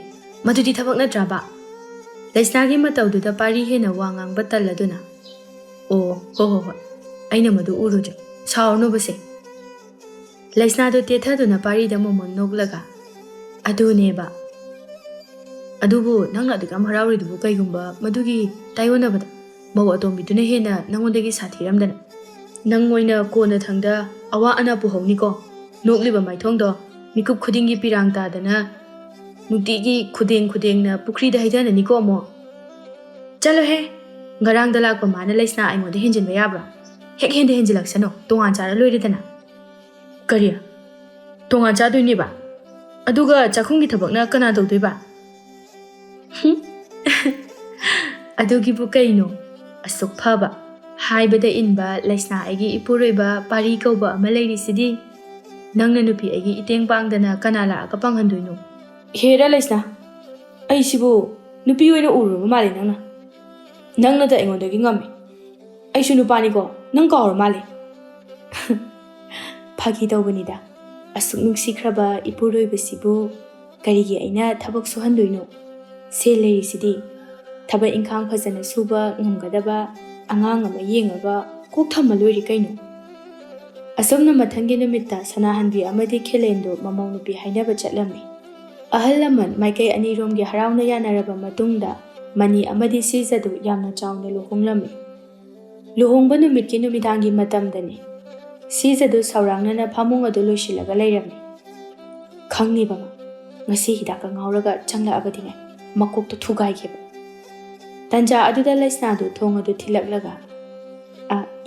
ꯃꯗꯨꯗꯤ ꯊꯕꯛ ꯅꯠꯇ꯭ꯔꯕ ꯂꯩꯁꯅꯥꯒꯤ ꯃꯇꯧꯗꯨꯗ ꯄꯥꯔꯤ ꯍꯦꯟꯅ ꯋꯥ ꯉꯥꯡꯕ ꯇꯜꯂꯗꯨꯅ ꯑꯣ ꯍꯣꯏ ꯑꯩꯅ ꯃꯗꯨ ꯎꯔꯨꯗ꯭ꯔꯦ ꯁꯥꯎꯔꯅꯨꯕꯁꯦ ꯂꯩꯁꯅꯥꯗꯨ ꯇꯦꯊꯗꯨꯅ ꯄꯥꯔꯤꯗ ꯃꯣꯃꯣꯟ ꯅꯣꯛꯂꯒ ꯑꯗꯨꯅꯦꯕ ꯑꯗꯨꯕꯨ ꯅꯪꯅ ꯑꯗꯨꯛ ꯌꯥꯝ ꯍꯔꯥꯎꯔꯤꯗꯨꯕꯨ ꯀꯩꯒꯨꯝꯕ ꯃꯗꯨꯒꯤ ꯇꯥꯏꯌꯣꯟꯅꯕꯗ ꯃꯧ ꯑꯇꯣꯝꯕꯤꯗꯨꯅ ꯍꯦꯟꯅ ꯅꯪꯉꯣꯟꯗꯒꯤ ꯁꯥꯊꯤꯔꯝꯗꯅ ꯅꯪ ꯑꯣꯏꯅ ꯀꯣꯟꯅ ꯊꯪꯗ ꯑꯋꯥ ꯑꯅꯥ ꯄꯨꯍꯧꯅꯤꯀꯣ ꯅꯣꯛꯂꯤꯕ ꯃꯥꯏꯊꯣꯡꯗꯣ ꯃꯤꯀꯨꯞ ꯈꯨꯗꯤꯡꯒꯤ ꯄꯤꯔꯥꯡ ꯇꯥꯗꯅ ꯅꯨꯡꯇꯤꯒꯤ ꯈꯨꯗꯦꯡꯅ ꯄꯨꯈ꯭ꯔꯤꯗ ꯍꯩꯊꯅꯅꯤꯀꯣ ꯑꯃꯨꯛ ꯆꯠꯂꯣꯍꯦ ꯉꯔꯥꯡꯗ ꯂꯥꯛꯄ ꯃꯥꯅ ꯂꯩꯁꯅꯥ ꯑꯩꯉꯣꯟꯗ ꯍꯦꯟꯖꯤꯟꯕ ꯌꯥꯕ꯭ꯔꯥ ꯍꯦꯛ ꯍꯦꯟꯖꯤꯜꯂꯛꯁꯅꯣ ꯇꯣꯉꯥꯟ ꯆꯥꯔ ꯂꯣꯏꯔꯦꯗꯅ ꯀꯔꯤ ꯇꯣꯉꯥꯟ ꯆꯥꯗꯣꯏꯅꯦꯕ ꯑꯗꯨꯒ ꯆꯥꯛꯈꯨꯝꯒꯤ ꯊꯕꯛꯅ ꯀꯅꯥ ꯇꯧꯗꯣꯏꯕ ꯑꯗꯨꯒꯤꯕꯨ ꯀꯩꯅꯣ ꯑꯁꯨꯛ ꯐꯕ ꯍꯥꯏꯕꯗ ꯏꯟꯕ ꯂꯩꯁꯅꯥ ꯑꯩꯒꯤ ꯏꯄꯨꯔꯣꯏꯕ ꯄꯥꯔꯤ ꯀꯧꯕ ꯑꯃ ꯂꯩꯔꯤꯁꯤꯗꯤ ꯅꯪꯅ ꯅꯨꯄꯤ ꯑꯩꯒꯤ ꯏꯇꯦꯡ ꯄꯥꯡꯗꯅ ꯀꯅꯥ ꯂꯥꯛꯑꯒ ꯄꯥꯡꯍꯟꯗꯣꯏꯅꯣ ꯍꯦꯔ ꯂꯩꯁꯅꯥ ꯑꯩꯁꯤꯕꯨ ꯅꯨꯄꯤ ꯑꯣꯏꯅ ꯎꯔꯨꯔꯕ ꯃꯥꯜꯂꯦ ꯅꯪꯅꯗ ꯑꯩꯉꯣꯟꯗꯒꯤ ꯉꯝꯃꯤ ꯑꯩꯁꯨ ꯅꯨꯄꯥꯅꯤꯀꯣ ꯅꯪ ꯀꯥꯎꯔ ꯃꯥꯜꯂꯦ ꯐꯥꯒꯤ ꯇꯧꯕꯅꯤꯗ ꯑꯁꯨꯛ ꯅꯨꯡꯁꯤꯈ꯭ꯔꯕ ꯏꯄꯨꯔꯣꯏꯕꯁꯤꯕꯨ ꯀꯔꯤꯒꯤ ꯑꯩꯅ ꯊꯕꯛ ꯁꯨꯍꯟꯗꯣꯏꯅꯣ ꯁꯦꯜ ꯂꯩꯔꯤꯁꯤꯗꯤ ꯊꯕꯛ ꯏꯪꯈꯥꯡ ꯐꯖꯅ ꯁꯨꯕ ꯉꯝꯒꯗꯕ ꯑꯉꯥꯡ ꯑꯃ ꯌꯦꯡꯉꯒ ꯀꯣꯛ ꯊꯝꯃ ꯂꯣꯏꯔꯤ ꯀꯩꯅꯣ ꯑꯁꯨꯝꯅ ꯃꯊꯪꯒꯤ ꯅꯨꯃꯤꯠꯇ ꯁꯅꯥꯍꯟꯕꯤ ꯑꯃꯗꯤ ꯈꯦꯂꯦꯟꯗꯨ ꯃꯃꯧ ꯅꯨꯄꯤ ꯍꯥꯏꯅꯕ ꯆꯠꯂꯝꯃꯤ ꯑꯍꯜ ꯂꯃꯟ ꯃꯥꯏꯀꯩ ꯑꯅꯤꯔꯣꯝꯒꯤ ꯍꯔꯥꯎꯅ ꯌꯥꯅꯔꯕ ꯃꯇꯨꯡꯗ ꯃꯅꯤ ꯑꯃꯗꯤ ꯁꯤꯖꯗꯨ ꯌꯥꯝꯅ ꯆꯥꯎꯅ ꯂꯨꯍꯣꯡꯂꯝꯃꯤ ꯂꯨꯍꯣꯡꯕ ꯅꯨꯃꯤꯠꯀꯤ ꯅꯨꯃꯤꯗꯥꯡꯒꯤ ꯃꯇꯝꯗꯅꯤ ꯁꯤꯖꯗꯨ ꯁꯧꯔꯥꯡꯅꯅ ꯐꯃꯨꯡ ꯑꯗꯨ ꯂꯣꯏꯁꯤꯜꯂꯒ ꯂꯩꯔꯝꯃꯤ ꯈꯪꯅꯤꯕ ꯉꯁꯤ ꯍꯤꯗꯥꯛꯀ ꯉꯥꯎꯔꯒ ꯆꯪꯂꯛꯑꯕꯗꯤꯉꯥꯏ ꯃꯀꯣꯛꯇꯣ ꯊꯨꯒꯥꯏꯒꯦꯕ ꯇꯟꯖꯥ ꯑꯗꯨꯗ ꯂꯩꯁꯅꯥꯗꯨ ꯊꯣꯡ ꯑꯗꯨ ꯊꯤꯜꯂꯛꯂꯒ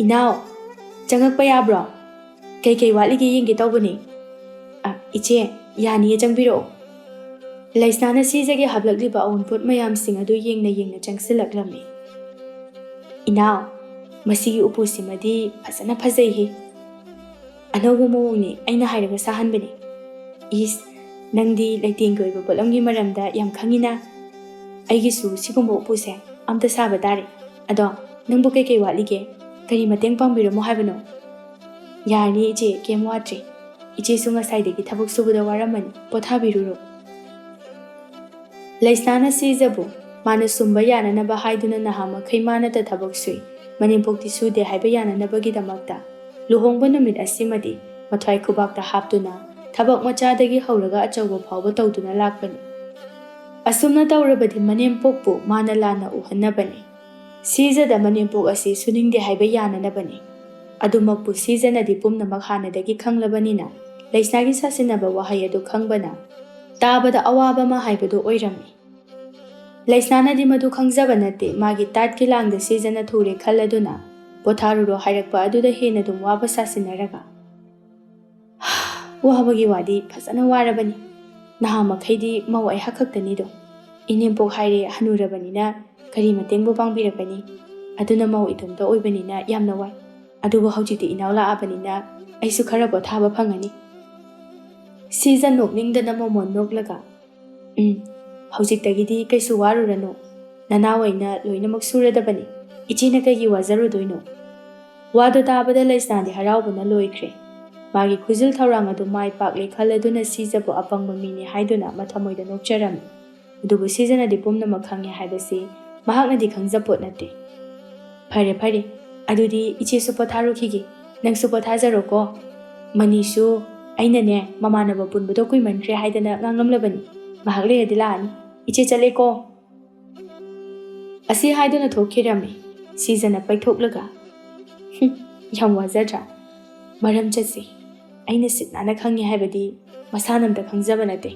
ꯏꯅꯥꯎ ꯆꯪꯉꯛꯄ ꯌꯥꯕ꯭ꯔꯣ ꯀꯩꯀꯩ ꯋꯥꯠꯂꯤꯒꯦ ꯌꯦꯡꯒꯦ ꯇꯧꯕꯅꯤ ꯏꯆꯦ ꯌꯥꯅꯤꯌꯦ ꯆꯪꯕꯤꯔꯛꯑꯣ ꯂꯩꯁꯅꯥꯅ ꯁꯤꯖꯒꯤ ꯍꯥꯞꯂꯛꯂꯤꯕ ꯑꯎꯟꯄꯣꯠ ꯃꯌꯥꯝꯁꯤꯡ ꯑꯗꯨ ꯌꯦꯡꯅ ꯆꯪꯁꯤꯜꯂꯛꯂꯝꯃꯤ ꯏꯅꯥꯎ ꯃꯁꯤꯒꯤ ꯎꯄꯨꯁꯤꯃꯗꯤ ꯐꯖꯅ ꯐꯖꯩꯍꯦ ꯑꯅꯧꯕ ꯃꯑꯣꯡꯅꯤ ꯑꯩꯅ ꯍꯥꯏꯔꯒ ꯁꯥꯍꯟꯕꯅꯤ ꯏꯁ ꯅꯪꯗꯤ ꯂꯩꯇꯦꯡꯒꯤ ꯑꯣꯏꯕ ꯄꯣꯠꯂꯝꯒꯤ ꯃꯔꯝꯗ ꯌꯥꯝ ꯈꯪꯉꯤꯅ ꯑꯩꯒꯤꯁꯨ ꯁꯤꯒꯨꯝꯕ ꯎꯄꯨꯁꯦ ꯑꯝꯇ ꯁꯥꯕ ꯇꯥꯔꯦ ꯑꯗꯣ ꯅꯪꯕꯨ ꯀꯩꯀꯩ ꯋꯥꯠꯂꯤꯒꯦ ꯀꯔꯤ ꯃꯇꯦꯡ ꯄꯥꯡꯕꯤꯔꯝꯃꯣ ꯍꯥꯏꯕꯅꯣ ꯌꯥꯔꯅꯤ ꯏꯆꯦ ꯀꯩꯝ ꯋꯥꯠꯇ꯭ꯔꯤ ꯏꯆꯦꯁꯨ ꯉꯁꯥꯏꯗꯒꯤ ꯊꯕꯛ ꯁꯨꯕꯗ ꯋꯥꯔꯝꯃꯅꯤ ꯄꯣꯊꯥꯕꯤꯔꯨꯔꯣ ꯂꯩꯁꯅꯥꯅ ꯁꯤꯖꯕꯨ ꯃꯥꯅ ꯁꯨꯝꯕ ꯌꯥꯅꯅꯕ ꯍꯥꯏꯗꯨꯅ ꯅꯍꯥ ꯃꯈꯩ ꯃꯥꯅꯇ ꯊꯕꯛ ꯁꯨꯏ ꯃꯅꯦꯝꯄꯣꯛꯇꯤ ꯁꯨꯗꯦ ꯍꯥꯏꯕ ꯌꯥꯅꯅꯕꯒꯤꯗꯃꯛꯇ ꯂꯨꯍꯣꯡꯕ ꯅꯨꯃꯤꯠ ꯑꯁꯤꯃꯗꯤ ꯃꯊ꯭ꯋꯥꯏ ꯈꯨꯕꯥꯛꯇ ꯍꯥꯞꯇꯨꯅ ꯊꯕꯛ ꯃꯆꯥꯗꯒꯤ ꯍꯧꯔꯒ ꯑꯆꯧꯕ ꯐꯥꯎꯕ ꯇꯧꯗꯨꯅ ꯂꯥꯛꯄꯅꯤ ꯑꯁꯨꯝꯅ ꯇꯧꯔꯕꯗꯤ ꯃꯅꯦꯝꯄꯣꯛꯄꯨ ꯃꯥꯅ ꯂꯥꯟꯅ ꯎꯍꯟꯅꯕꯅꯤ ꯁꯤꯖꯗ ꯃꯅꯦꯝꯄꯣꯛ ꯑꯁꯤ ꯁꯨꯅꯤꯡꯗꯦ ꯍꯥꯏꯕ ꯌꯥꯅꯅꯕꯅꯤ ꯑꯗꯨꯃꯛꯄꯨ ꯁꯤꯖꯅꯗꯤ ꯄꯨꯝꯅꯃꯛ ꯍꯥꯟꯅꯗꯒꯤ ꯈꯪꯂꯕꯅꯤꯅ ꯂꯩꯁꯅꯥꯒꯤ ꯁꯥꯁꯤꯟꯅꯕ ꯋꯥꯍꯩ ꯑꯗꯨ ꯈꯪꯕꯅ ꯇꯥꯕꯗ ꯑꯋꯥꯕ ꯑꯃ ꯍꯥꯏꯕꯗꯨ ꯑꯣꯏꯔꯝꯃꯤ ꯂꯩꯁꯅꯥꯅꯗꯤ ꯃꯗꯨ ꯈꯪꯖꯕ ꯅꯠꯇꯦ ꯃꯥꯒꯤ ꯇꯥꯠꯀꯤ ꯂꯥꯡꯗ ꯁꯤꯖꯅ ꯊꯨꯔꯦ ꯈꯜꯂꯗꯨꯅ ꯄꯣꯊꯥꯔꯨꯔꯣ ꯍꯥꯏꯔꯛꯄ ꯑꯗꯨꯗ ꯍꯦꯟꯅ ꯑꯗꯨꯝ ꯋꯥꯕ ꯁꯥꯁꯤꯟꯅꯔꯒ ꯋꯥꯕꯒꯤ ꯋꯥꯗꯤ ꯐꯖꯅ ꯋꯥꯔꯕꯅꯤ ꯅꯍꯥ ꯃꯈꯩꯗꯤ ꯃꯧ ꯑꯩꯍꯥꯛ ꯈꯛꯇꯅꯤꯗꯣ ꯏꯅꯦꯝꯄꯣꯛ ꯍꯥꯏꯔꯦ ꯍꯅꯨꯔꯕꯅꯤꯅ ꯀꯔꯤ ꯃꯇꯦꯡꯕꯨ ꯄꯥꯡꯕꯤꯔꯛꯀꯅꯤ ꯑꯗꯨꯅ ꯃꯧ ꯏꯇꯣꯝꯇ ꯑꯣꯏꯕꯅꯤꯅ ꯌꯥꯝꯅ ꯋꯥꯏ ꯑꯗꯨꯕꯨ ꯍꯧꯖꯤꯛꯇꯤ ꯏꯅꯥꯎ ꯂꯥꯛꯑꯕꯅꯤꯅ ꯑꯩꯁꯨ ꯈꯔ ꯄꯣꯊꯥꯕ ꯐꯪꯉꯅꯤ ꯁꯤꯖ ꯅꯣꯛꯅꯤꯡꯗꯅ ꯃꯣꯃꯣꯟ ꯅꯣꯛꯂꯒ ꯍꯧꯖꯤꯛꯇꯒꯤꯗꯤ ꯀꯩꯁꯨ ꯋꯥꯔꯨꯔꯅꯨ ꯅꯅꯥꯎ ꯑꯣꯏꯅ ꯂꯣꯏꯅꯃꯛ ꯁꯨꯔꯗꯕꯅꯤ ꯏꯆꯦꯅ ꯀꯩꯒꯤ ꯋꯥꯖꯔꯨꯗꯣꯏꯅꯣ ꯋꯥꯗꯨ ꯇꯥꯕꯗ ꯂꯩꯁꯅꯥꯗꯤ ꯍꯔꯥꯎꯕꯅ ꯂꯣꯏꯈ꯭ꯔꯦ ꯃꯥꯒꯤ ꯈꯨꯖꯤꯜ ꯊꯧꯔꯥꯡ ꯑꯗꯨ ꯃꯥꯏ ꯄꯥꯛꯂꯦ ꯈꯜꯂꯗꯨꯅ ꯁꯤꯖꯕꯨ ꯑꯄꯪꯕ ꯃꯤꯅꯤ ꯍꯥꯏꯗꯨꯅ ꯃꯊꯃꯣꯏꯗ ꯅꯣꯛꯆꯔꯝꯃꯤ ꯑꯗꯨꯕꯨ ꯁꯤꯖꯅꯗꯤ ꯄꯨꯝꯅꯃꯛ ꯈꯪꯉꯦ ꯍꯥꯏꯕꯁꯤ ꯃꯍꯥꯛꯅꯗꯤ ꯈꯪꯖꯄꯣꯠ ꯅꯠꯇꯦ ꯐꯔꯦ ꯑꯗꯨꯗꯤ ꯏꯆꯦꯁꯨ ꯄꯣꯊꯥꯔꯨꯈꯤꯒꯦ ꯅꯪꯁꯨ ꯄꯣꯊꯥꯖꯔꯣꯀꯣ ꯃꯅꯤꯁꯨ ꯑꯩꯅꯅꯦ ꯃꯃꯥꯟꯅꯕ ꯄꯨꯟꯕꯗꯣ ꯀꯨꯏꯃꯟꯈ꯭ꯔꯦ ꯍꯥꯏꯗꯅ ꯉꯥꯡꯂꯝꯂꯕꯅꯤ ꯉꯥꯏꯍꯥꯛ ꯂꯩꯔꯗꯤ ꯂꯥꯛꯑꯅꯤ ꯏꯆꯦ ꯆꯠꯂꯦꯀꯣ ꯑꯁꯤ ꯍꯥꯏꯗꯨꯅ ꯊꯣꯛꯈꯤꯔꯝꯃꯤ ꯁꯤꯖꯅ ꯄꯩꯊꯣꯛꯂꯒ ꯌꯥꯝ ꯋꯥꯖꯗ꯭ꯔꯥ ꯃꯔꯝ ꯆꯠꯁꯤ ꯑꯩꯅ ꯁꯤꯠ ꯅꯥꯟꯅ ꯈꯪꯉꯦ ꯍꯥꯏꯕꯗꯤ ꯃꯁꯥꯅ ꯑꯝꯇ ꯈꯪꯖꯕ ꯅꯠꯇꯦ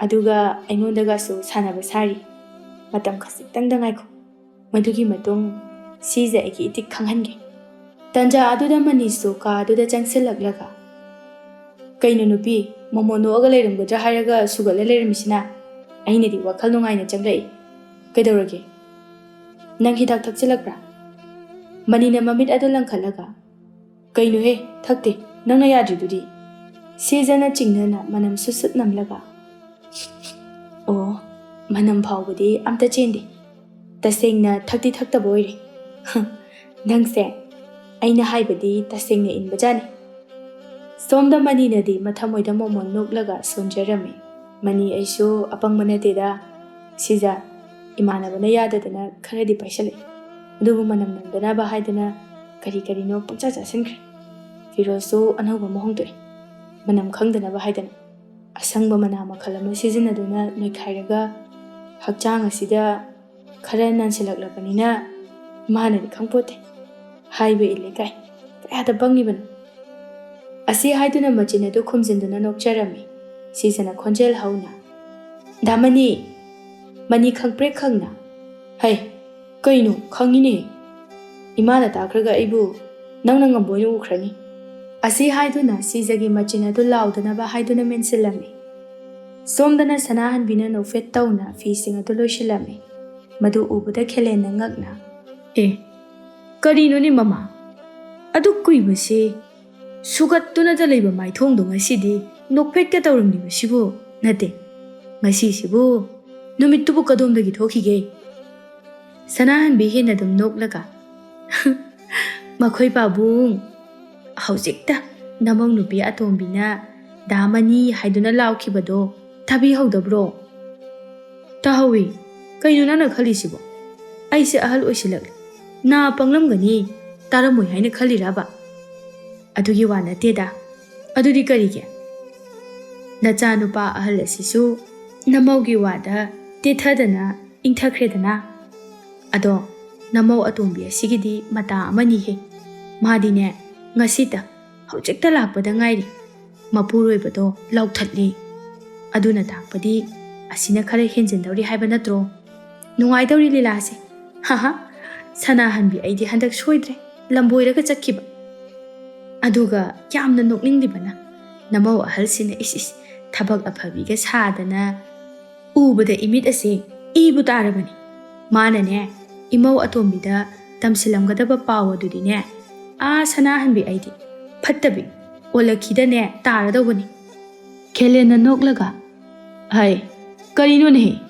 ꯑꯗꯨꯒ ꯑꯩꯉꯣꯟꯗꯒꯁꯨ ꯁꯥꯟꯅꯕ ꯁꯥꯔꯤ Matam khasitangda ngaiko. Madugi matung siza aiki itik khanghange. Tanja aduda manisu ka aduda changsilaklaga. Kaino nupi momono aga leiramgadra haraga sugala leiramisina. Ainadi wakhal nungaina changlai. Kaidawrage. Nang hidak thaksilakra. Manina mamit adu langkhalaga. Kaino he thakte nangna yadridudi. Sizana chingnana manam susut namlaga. Oh, manam phawbadi amta chende. Tasengna thakti thakta boire. Nangse aina haibadi tasengna inbajani. Somda mani nadi mathamoida momon noklaga sonjarame. Mani aisu apang manateda. Siza imanabana yadadana kharadi paisale. Dubu manam nandana bahaidana kari no pangcha chasankre. Firosu anauba mohongtoi. Manam khangdana bahaidana. Asangba mana makhalama sizinaduna noikhairaga hakchang asida khara nansilaklabanina manadi khangpote. Haibe ilekai. Kayada bangiban. Asi haiduna machinadu khumjinduna nokcharami. Sizana khonjel hauna. Damani mani khangpre khangna. Hai, kaino khangine. Imana takraga aibu nangna ngamboy ukhrani. Asi haiduna sizagi machinadu laudana ba haiduna mensilami. Somdana sanahan bina no fet tauna fi singatu loishilami. Madu ubada khelena ngakna. Karino ni mama. Adu kuibasi sugatuna da leiba maithong do ngasidi nokphet ka tawrangni basibu nate. Ngasi sibu numittubu kadomdagi thokige. Sanahan bi hena dum noklaga. Makhoi babung haujikta namong nupi atombina damani haiduna laukhibado tabi haudabro. Tahawi kaino nana khalisibo. Aise ahal oisilak na panglamgani taramoi haina khaliraba. Adugi wana teda. Adudi karige. Nacha nupa ahal asisu namaugi wada tethadana ingthakredana. Ado namau atombi asigidi mata amani he. Madine ngasita haujikta lakpada ngairi. Mapuroibado lauthatli. Aduna takpadi asina khare henjindawri haiba natro. Nungaidawri lilase. Haha. Sanahanbi aidi handak soidre. Lamboiraga chakkiba. Aduga yamna nokninglibana. Namau ahalsina isis thabak aphabiga sadana. Ubada imit ase ibu tarabani. Manane imau atombida tamsilamgadaba pawa dudine. Sanahanbi aidi fattabi olakhidane taradawani. Khelena noklaga. Hai, karino ne?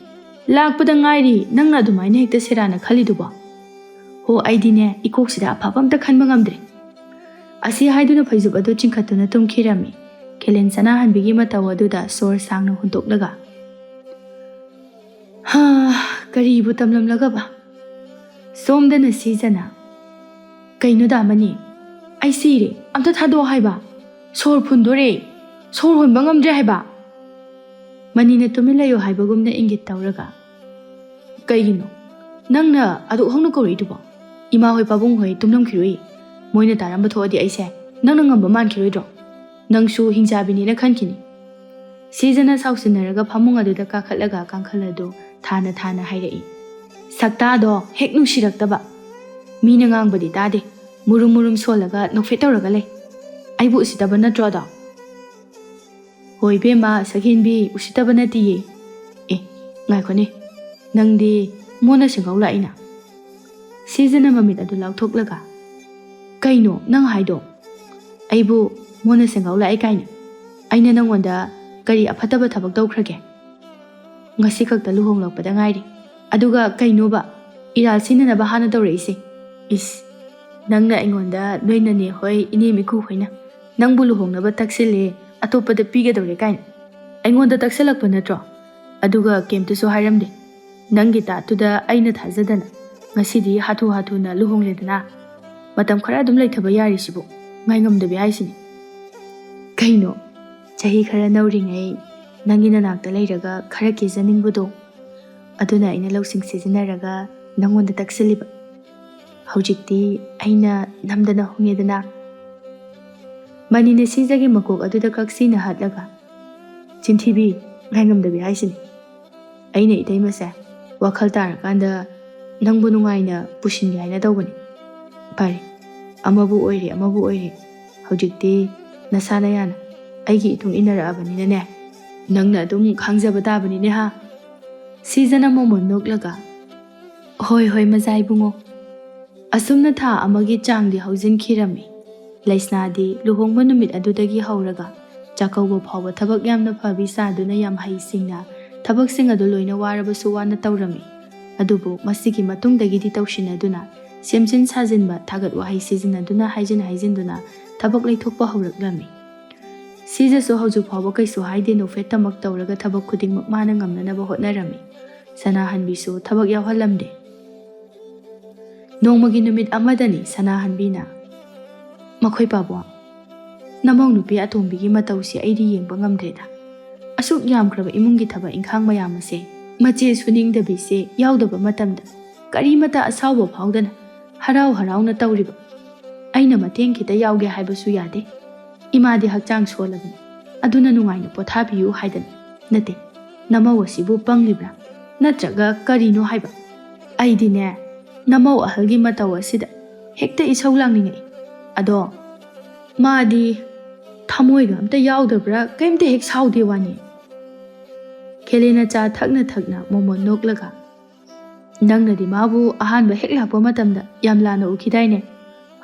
Lakpada ngairi nangna adumaina hekta serana khaliduba. Ho aidine ikoksida aphabamta khanba ngamdre. Asi haiduna faizub adu chingkhatuna tumkhirami. Khelen sanahanbigi mataw aduda sor sangna huntoklaga. Karibu tamlamlaga ba? Somdana sizana. Kaino damani. Ai sire amta thado haiba. Sor phundore. Sor honba ngamdre haiba. Manina tumilayo haibagumna ingit tawraga. Kaigino. Nangna adu hongna koriduba. Ima hoi pabung hoi tumlamkhiroi. Moina taramba thoadi aise nangna ngamba mankiroidro. Nangsu hingjabini khankini. Sizana sausinaraga phamung aduda kakhatlaga kankhaladu thana hairai. Sakta do hek nungsirakdaba. Mina ngangbadi tade. Murum solaga nokfetawraga le. Aibu usitaba natro da. Hoi bema sakhinbi usitaba natiye. Ngaikone. Nangdi mona singawla ina. Sizana mamit adu lauthoklaga. Kaino nang haido. Aibu mona singawla ai kaina. Aina nangwanda kari aphataba thabak tawkhrage. Ngasi khakta luhonglakpada ngairi. Aduga kaino ba iral sinana ba hana tawreise. Nangna ingonda noinane hoi inemiku hoina. Nangbu luhongnaba taksile atopada pigadawre kaina. Aingonda taksalakpa natro. Aduga kemtusu hairamde. Nangi tatuda aina thazadana. Ngasidi hatu na luhongledana. Matam khara adum laithaba yarisibu. Ngai ngamdabi haisini. Kaino chahi khara nauringai nangi nanakta leiraga khara kijaningbudo. Aduna aina lausing sizinaraga nangonda taksaliba. Haujikti aina namdana hongedana. Manina sizagi makok aduda kaksina hatlaga. Chintibi ngai ngamdabi haisini. Aina itaimasa ꯋꯥꯈꯜ ꯇꯥꯔꯀꯥꯟꯗ ꯅꯪꯕꯨ ꯅꯨꯡꯉꯥꯏꯅ ꯄꯨꯁꯤꯟꯒꯦ ꯍꯥꯏꯅ ꯇꯧꯕꯅꯤ. ꯐꯔꯦ, ꯑꯃꯕꯨ ꯑꯣꯏꯔꯦ ꯍꯧꯖꯤꯛꯇꯤ ꯅꯁꯥꯅ ꯌꯥꯅ ꯑꯩꯒꯤ ꯏꯇꯨꯡ ꯏꯟꯅꯔꯛꯑꯕꯅꯤꯅꯅꯦ, ꯅꯪꯅ ꯑꯗꯨꯝ ꯈꯪꯖꯕ ꯇꯥꯕꯅꯤꯅꯦ ꯍꯥ. ꯁꯤꯖꯅ ꯃꯣꯃꯣꯟ ꯅꯣꯛꯂꯒ ꯍꯣꯏ ꯃꯖꯥ ꯏꯕꯨꯡꯉꯣ. ꯑꯁꯨꯝꯅ ꯊꯥ ꯑꯃꯒꯤ ꯆꯥꯡꯗꯤ ꯍꯧꯖꯤꯟꯈꯤꯔꯝꯃꯤ. ꯂꯩꯁꯅꯥꯗꯤ ꯂꯨꯍꯣꯡꯕ ꯅꯨꯃꯤꯠ ꯑꯗꯨꯗꯒꯤ ꯍꯧꯔꯒ ꯆꯥꯛꯀꯧꯕ ꯐꯥꯎꯕ ꯊꯕꯛ ꯌꯥꯝꯅ ꯐꯕꯤ ꯁꯥꯗꯨꯅ ꯌꯥꯝ ꯍꯩꯁꯤꯡꯅ ꯊꯕꯛꯁꯤꯡ ꯑꯗꯨ ꯂꯣꯏꯅ ꯋꯥꯔꯕꯁꯨ ꯋꯥꯅ ꯇꯧꯔꯝꯃꯤ. ꯑꯗꯨꯕꯨ ꯃꯁꯤꯒꯤ ꯃꯇꯨꯡꯗꯒꯤꯗꯤ ꯇꯧꯁꯤꯟꯅꯗꯨꯅ ꯁꯦꯝꯖꯤꯟ ꯁꯥꯖꯤꯟꯕ ꯊꯥꯒꯠ ꯋꯥꯍꯩ ꯁꯤꯖꯤꯟꯅꯗꯨꯅ ꯍꯥꯏꯖꯤꯟꯗꯨꯅ ꯊꯕꯛ ꯂꯩꯊꯣꯛꯄ ꯍꯧꯔꯛꯂꯝꯃꯤ. ꯁꯤꯖꯁꯨ ꯍꯧꯖꯤꯛ ꯐꯥꯎꯕ ꯀꯩꯁꯨ ꯍꯥꯏꯗꯦ ꯅꯣꯛꯐꯦꯠꯇꯃꯛ ꯇꯧꯔꯒ ꯊꯕꯛ ꯈꯨꯗꯤꯡꯃꯛ ꯃꯥꯅ ꯉꯝꯅꯅꯕ ꯍꯣꯠꯅꯔꯝꯃꯤ. ꯁꯅꯥꯍꯟꯕꯤꯁꯨ ꯊꯕꯛ ꯌꯥꯎꯍꯜꯂꯝꯗꯦ. ꯅꯣꯡꯃꯒꯤ ꯅꯨꯃꯤꯠ ꯑꯃꯗꯅꯤ ꯁꯅꯥꯍꯟꯕꯤꯅ ꯃꯈꯣꯏ ꯄꯥꯕꯨꯡ, ꯅꯃꯧ ꯅꯨꯄꯤ ꯑꯇꯣꯝꯕꯤꯒꯤ ꯃꯇꯧꯁꯤ ꯑꯩꯗꯤ ꯌꯦꯡꯕ ꯉꯝꯗ꯭ꯔꯦꯗ. ꯑꯁꯨꯛ ꯌꯥꯝꯈ꯭ꯔꯕ ꯏꯃꯨꯡꯒꯤ ꯊꯕꯛ ꯏꯪꯈꯥꯡ ꯃꯌꯥꯝ ꯑꯁꯦ ꯃꯆꯦ ꯁꯨꯅꯤꯡꯗꯕꯤꯁꯦ ꯌꯥꯎꯗꯕ ꯃꯇꯝꯗ ꯀꯔꯤꯃꯇ ꯑꯁꯥꯎꯕ ꯐꯥꯎꯗꯅ ꯍꯔꯥꯎꯅ ꯇꯧꯔꯤꯕ. ꯑꯩꯅ ꯃꯇꯦꯡ ꯈꯤꯇ ꯌꯥꯎꯒꯦ ꯍꯥꯏꯕꯁꯨ ꯌꯥꯗꯦ. ꯏꯃꯥꯗꯤ ꯍꯛꯆꯥꯡ ꯁꯣꯜꯂꯕꯅꯤ, ꯑꯗꯨꯅ ꯅꯨꯡꯉꯥꯏꯅ ꯄꯣꯊꯥꯕꯤꯌꯨ ꯍꯥꯏꯗꯅ. ꯅꯠꯇꯦ, ꯅꯃꯧ ꯑꯁꯤꯕꯨ ꯄꯪꯂꯤꯕ꯭ꯔꯥ ꯅꯠꯇ꯭ꯔꯒ ꯀꯔꯤꯅꯣ ꯍꯥꯏꯕ. ꯑꯩꯗꯤꯅꯦ ꯅꯃꯧ ꯑꯍꯜꯒꯤ ꯃꯇꯧ ꯑꯁꯤꯗ ꯍꯦꯛꯇ ꯏꯁꯧ ꯂꯥꯡꯅꯤꯡꯉꯛꯏ. ꯑꯗꯣ ꯃꯥꯗꯤ ꯊꯃꯣꯏꯒ ꯑꯝꯇ ꯌꯥꯎꯗꯕ꯭ꯔꯥ ꯀꯩꯝꯇ ꯍꯦꯛ ꯁꯥꯎꯗꯦ ꯋꯥꯅꯤ. ꯈꯦꯂꯦꯅ ꯆꯥ ꯊꯛꯅ ꯃꯣꯃꯣꯟ ꯅꯣꯛꯂꯒ ꯅꯪꯅꯗꯤ ꯃꯥꯕꯨ ꯑꯍꯥꯟꯕ ꯍꯦꯛ ꯂꯥꯛꯄ ꯃꯇꯝꯗ ꯌꯥꯝ ꯂꯥꯟꯅ ꯎꯈꯤꯗꯥꯏꯅꯦ.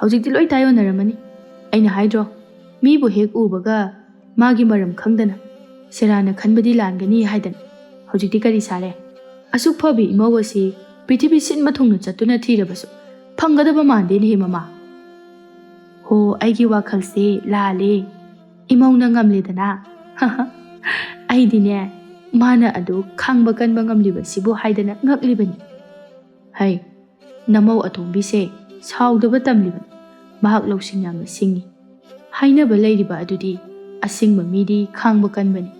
ꯍꯧꯖꯤꯛꯇꯤ ꯂꯣꯏ ꯇꯥꯏꯌꯣꯟꯅꯔꯝꯃꯅꯤ. ꯑꯩꯅ ꯍꯥꯏꯗ꯭ꯔꯣ, ꯃꯤꯕꯨ ꯍꯦꯛ ꯎꯕꯒ ꯃꯥꯒꯤ ꯃꯔꯝ ꯈꯪꯗꯅ ꯁꯦꯔꯥꯟꯅ ꯈꯟꯕꯗꯤ ꯂꯥꯟꯒꯅꯤ ꯍꯥꯏꯗꯅ. ꯍꯧꯖꯤꯛꯇꯤ ꯀꯔꯤ ꯁꯥꯔꯦ? ꯑꯁꯨꯛ ꯐꯕꯤ ꯏꯃꯧ ꯑꯁꯤ ꯄ꯭ꯔꯤꯊꯤꯕꯤ ꯁꯤꯟꯕ ꯊꯨꯡꯅ ꯆꯠꯇꯨꯅ ꯊꯤꯔꯕꯁꯨ ꯐꯪꯒꯗꯕ ꯃꯥꯟꯗꯦꯅꯦꯍꯦ ꯃꯃꯥ. ꯍꯣ, ꯑꯩꯒꯤ ꯋꯥꯈꯜꯁꯦ ꯂꯥꯜꯂꯦ. ꯏꯃꯧꯅ ꯉꯝꯂꯦꯗꯅ. ꯑꯩꯗꯤꯅꯦ ꯃꯥꯅ ꯑꯗꯨ ꯈꯥꯡꯕ ꯀꯟꯕ ꯉꯝꯂꯤꯕꯁꯤꯕꯨ ꯍꯥꯏꯗꯅ ꯉꯛꯂꯤꯕꯅꯤ. ꯍꯩ, ꯅꯃꯧ ꯑꯇꯣꯝꯕꯤꯁꯦ ꯁꯥꯎꯗꯕ ꯇꯝꯂꯤꯕꯅꯤ. ꯃꯍꯥꯛ ꯂꯧꯁꯤꯡ ꯌꯥꯝꯅ ꯁꯤꯡꯉꯤ. ꯍꯥꯏꯅꯕ ꯂꯩꯔꯤꯕ ꯑꯗꯨꯗꯤ ꯑꯁꯤꯡꯕ ꯃꯤꯗꯤ ꯈꯥꯡꯕ ꯀꯟꯕꯅꯤ,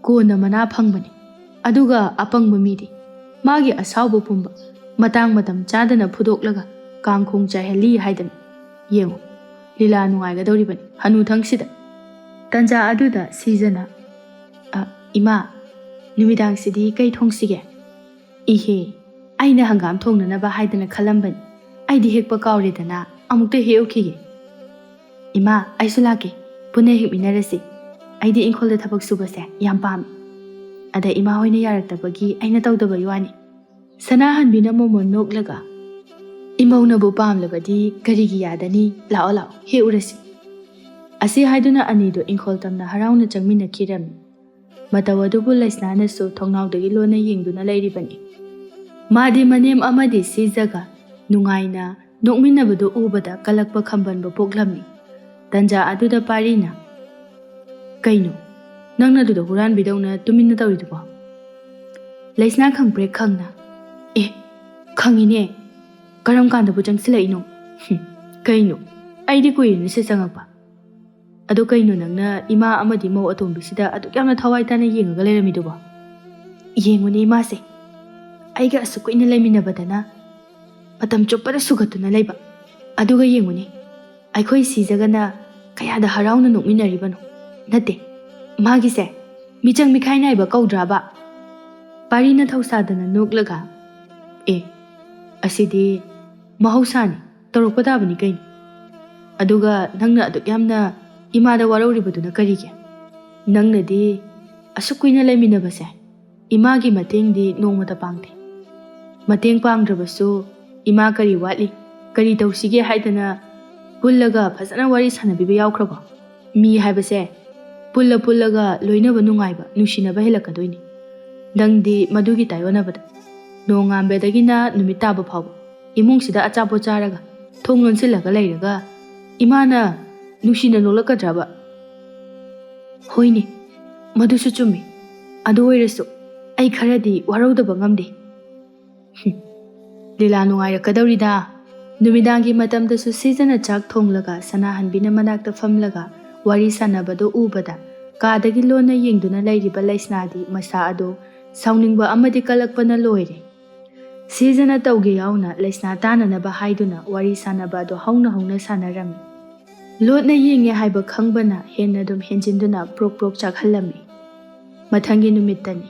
ꯀꯣꯟꯅ ꯃꯅꯥ ꯐꯪꯕꯅꯤ. ꯑꯗꯨꯒ ꯑꯄꯪꯕ ꯃꯤꯗꯤ ꯃꯥꯒꯤ ꯑꯁꯥꯎꯕ ꯄꯨꯝꯕ ꯃꯇꯥꯡ ꯃꯇꯝ ꯆꯥꯗꯅ ꯐꯨꯗꯣꯛꯂꯒ ꯀꯥꯡꯈꯣꯡ ꯆꯥꯏꯍꯜꯂꯤ ꯍꯥꯏꯗꯅ. ꯌꯦꯡꯉꯨ, ꯂꯤꯂꯥ ꯅꯨꯡꯉꯥꯏꯒꯗꯧꯔꯤꯕꯅꯤ ꯍꯅꯨꯊꯪꯁꯤꯗ. ꯇꯟꯖꯥ ꯑꯗꯨꯗ ꯁꯤꯖꯅ ꯏꯃꯥ, ꯅꯨꯃꯤꯗꯥꯡꯁꯤꯗꯤ ꯀꯩ ꯊꯣꯡꯁꯤꯒꯦ? ꯏꯍꯦ, ꯑꯩꯅ ꯍꯪꯒꯥꯝ ꯊꯣꯡꯅꯅꯕ ꯍꯥꯏꯗꯅ ꯈꯜꯂꯝꯕꯅꯤ. ꯑꯩꯗꯤ ꯍꯦꯛꯄ ꯀꯥꯎꯔꯦꯗꯅ, ꯑꯃꯨꯛꯇ ꯍꯦꯛꯎꯈꯤꯒꯦ. ꯏꯃꯥ, ꯑꯩꯁꯨ ꯂꯥꯛꯀꯦ, ꯄꯨꯟꯅ ꯍꯦꯛꯃꯤꯟꯅꯔꯁꯤ. ꯑꯩꯗꯤ ꯏꯪꯈꯣꯜꯗ ꯊꯕꯛ ꯁꯨꯕꯁꯦ ꯌꯥꯝ ꯄꯥꯝꯃꯤ. ꯑꯗ ꯏꯃꯥ ꯍꯣꯏꯅ ꯌꯥꯔꯛꯇꯕꯒꯤ ꯑꯩꯅ ꯇꯧꯗꯕꯩ ꯋꯥꯅꯤ. ꯁꯅꯥꯍꯟꯕꯤꯅ ꯃꯣꯃꯣꯟ ꯅꯣꯛꯂꯒ ꯏꯃꯧꯅꯕꯨ ꯄꯥꯝꯂꯕꯗꯤ ꯀꯔꯤꯒꯤ ꯌꯥꯗꯅꯤ, ꯂꯥꯛꯑꯣ ꯍꯦꯛꯎꯔꯁꯤ. ꯑꯁꯤ ꯍꯥꯏꯗꯨꯅ ꯑꯅꯤꯗꯨ ꯏꯪꯈꯣꯜ ꯇꯝꯅ ꯍꯔꯥꯎꯅ ꯆꯪꯃꯤꯟꯅꯈꯤꯔꯝꯃꯤ. ꯃꯇꯧ ꯑꯗꯨꯕꯨ ꯂꯩꯁꯅꯥꯅꯁꯨ ꯊꯣꯡꯅꯥꯎꯗꯒꯤ ꯂꯣꯟꯅ ꯌꯦꯡꯗꯨꯅ ꯂꯩꯔꯤꯕꯅꯤ. ꯃꯥꯗꯤ ꯃꯅꯦꯝ ꯑꯃꯗꯤ ꯁꯤꯖꯒ ꯅꯨꯡꯉꯥꯏꯅ ꯅꯣꯛꯃꯤꯟꯅꯕꯗꯨ ꯎꯕꯗ ꯀꯂꯛꯄ ꯈꯝꯕꯟꯕ ꯄꯣꯛꯂꯝꯃꯤ. ꯇꯟꯖꯥ ꯑꯗꯨꯗ ꯄꯥꯔꯤꯅ ꯀꯩꯅꯣ, ꯅꯪꯅ ꯑꯗꯨꯗ ꯍꯨꯔꯥꯟꯕꯤꯗꯧꯅ ꯇꯨꯃꯤꯟꯅ ꯇꯧꯔꯤꯗꯨꯕꯣ? ꯂꯩꯁꯅꯥ ꯈꯪꯄ꯭ꯔꯦꯛ ꯈꯪꯅ ꯈꯪꯉꯤꯅꯦ, ꯀꯔꯝ ꯀꯥꯟꯗꯕꯨ ꯆꯪꯁꯤꯜꯂꯛꯏꯅꯣ? ꯀꯩꯅꯣ, ꯑꯩꯗꯤ ꯀꯨꯏꯔꯦꯅꯁꯦ ꯆꯪꯉꯛꯄ. ꯑꯗꯣ ꯀꯩꯅꯣ ꯅꯪꯅ ꯏꯃꯥ ꯑꯃꯗꯤ ꯃꯧ ꯑꯇꯣꯝꯕꯤꯁꯤꯗ ꯑꯗꯨꯛ ꯌꯥꯝꯅ ꯊꯋꯥꯏ ꯇꯥꯅ ꯌꯦꯡꯉꯒ ꯂꯩꯔꯝꯃꯤꯗꯨꯕꯣ? ꯌꯦꯡꯉꯨꯅꯦ ꯏꯃꯥꯁꯦ, ꯑꯩꯒ ꯑꯁꯨꯛ ꯀꯨꯏꯅ ꯂꯩꯃꯤꯟꯅꯕꯗꯅ ꯃꯇꯝ ꯆꯨꯞꯄꯗ ꯁꯨꯒꯠꯇꯨꯅ ꯂꯩꯕ. ꯑꯗꯨꯒ ꯌꯦꯡꯉꯨꯅꯦ, ꯑꯩꯈꯣꯏ ꯁꯤꯖꯒꯅ ꯀꯌꯥꯗ ꯍꯔꯥꯎꯅ ꯅꯣꯛꯃꯤꯟꯅꯔꯤꯕꯅꯣ. ꯅꯠꯇꯦ, ꯃꯥꯒꯤꯁꯦ ꯃꯤꯆꯪ ꯃꯤꯈꯥꯏ ꯅꯥꯏꯕ ꯀꯧꯗ꯭ꯔꯥꯕ? ꯄꯥꯔꯤꯅ ꯊꯧꯁꯥꯗꯅ ꯅꯣꯛꯂꯒ ꯑꯁꯤꯗꯤ ꯃꯍꯧꯁꯥꯅꯤ, ꯇꯧꯔꯛꯄ ꯇꯥꯕꯅꯤ ꯀꯩꯅꯣ. ꯑꯗꯨꯒ ꯅꯪꯅ ꯑꯗꯨꯛ ꯌꯥꯝꯅ ꯏꯃꯥꯗ ꯋꯥꯔꯧꯔꯤꯕꯗꯨꯅ ꯀꯔꯤꯒꯤ? ꯅꯪꯅꯗꯤ ꯑꯁꯨꯛ ꯀꯨꯏꯅ ꯂꯩꯃꯤꯟꯅꯕꯁꯦ ꯏꯃꯥꯒꯤ ꯃꯇꯦꯡꯗꯤ ꯅꯣꯡꯃꯇ ꯄꯥꯡꯗꯦ. ꯃꯇꯦꯡ ꯄꯥꯡꯗ꯭ꯔꯕꯁꯨ ꯏꯃꯥ ꯀꯔꯤ ꯋꯥꯠꯂꯤ, ꯀꯔꯤ ꯇꯧꯁꯤꯒꯦ ꯍꯥꯏꯗꯅ ꯄꯨꯜꯂꯒ ꯐꯖꯅ ꯋꯥꯔꯤ ꯁꯥꯟꯅꯕꯤꯕ ꯌꯥꯎꯈ꯭ꯔꯕꯣ? ꯃꯤ ꯍꯥꯏꯕꯁꯦ ꯄꯨꯜꯂꯒ ꯂꯣꯏꯅꯕ ꯅꯨꯡꯉꯥꯏꯕ, ꯅꯨꯡꯁꯤꯅꯕ ꯍꯦꯜꯂꯛꯀꯗꯣꯏꯅꯤ. ꯅꯪꯗꯤ ꯃꯗꯨꯒꯤ ꯇꯥꯏꯌꯣꯟꯅꯕꯗ ꯅꯣꯡꯉꯥꯟꯕꯗꯒꯤꯅ ꯅꯨꯃꯤꯠ ꯇꯥꯕ ꯐꯥꯎꯕ ꯏꯃꯨꯡꯁꯤꯗ ꯑꯆꯥꯄꯣꯠ ꯆꯥꯔꯒ ꯊꯣꯡ ꯂꯣꯟꯁꯤꯜꯂꯒ ꯂꯩꯔꯒ ꯏꯃꯥꯅ ꯅꯨꯡꯁꯤꯅ ꯅꯣꯛꯂꯛꯀꯗ꯭ꯔꯕ? ꯍꯣꯏꯅꯦ, ꯃꯗꯨꯁꯨ ꯆꯨꯝꯃꯤ. ꯑꯗꯨ ꯑꯣꯏꯔꯁꯨ ꯑꯩ ꯈꯔꯗꯤ ꯋꯥꯔꯧꯗꯕ ꯉꯝꯗꯦ. ꯂꯤꯂꯥ ꯅꯨꯡꯉꯥꯏꯔꯛꯀꯗꯧꯔꯤꯗ. ꯅꯨꯃꯤꯗꯥꯡꯒꯤ ꯃꯇꯝꯗꯁꯨ ꯁꯤꯖꯅ ꯆꯥꯛ ꯊꯣꯡꯂꯒ ꯁꯅꯥꯍꯟꯕꯤꯅ ꯃꯅꯥꯛꯇ ꯐꯝꯂꯒ ꯋꯥꯔꯤ ꯁꯥꯟꯅꯕꯗꯨ ꯎꯕꯗ ꯀꯥꯗꯒꯤ ꯂꯣꯟꯅ ꯌꯦꯡꯗꯨꯅ ꯂꯩꯔꯤꯕ ꯂꯩꯁꯅꯥꯗꯤ ꯃꯁꯥ ꯑꯗꯨ ꯁꯥꯎꯅꯤꯡꯕ ꯑꯃꯗꯤ ꯀꯂꯛꯄꯅ ꯂꯣꯏꯔꯦ. ꯁꯤꯖꯅ ꯇꯧꯒꯦ ꯌꯥꯎꯅ ꯂꯩꯁꯅꯥ ꯇꯥꯅꯅꯕ ꯍꯥꯏꯗꯨꯅ ꯋꯥꯔꯤ ꯁꯥꯟꯅꯕ ꯑꯗꯨ ꯍꯧꯅ ꯁꯥꯟꯅꯔꯝꯃꯤ. ꯂꯣꯠꯅ ꯌꯦꯡꯉꯦ ꯍꯥꯏꯕ ꯈꯪꯕꯅ ꯍꯦꯟꯅ ꯑꯗꯨꯝ ꯍꯦꯟꯖꯤꯟꯗꯨꯅ ꯄ꯭ꯔꯣꯛ ꯆꯥꯛꯍꯜꯂꯝꯃꯤ. ꯃꯊꯪꯒꯤ ꯅꯨꯃꯤꯠꯇꯅꯤ.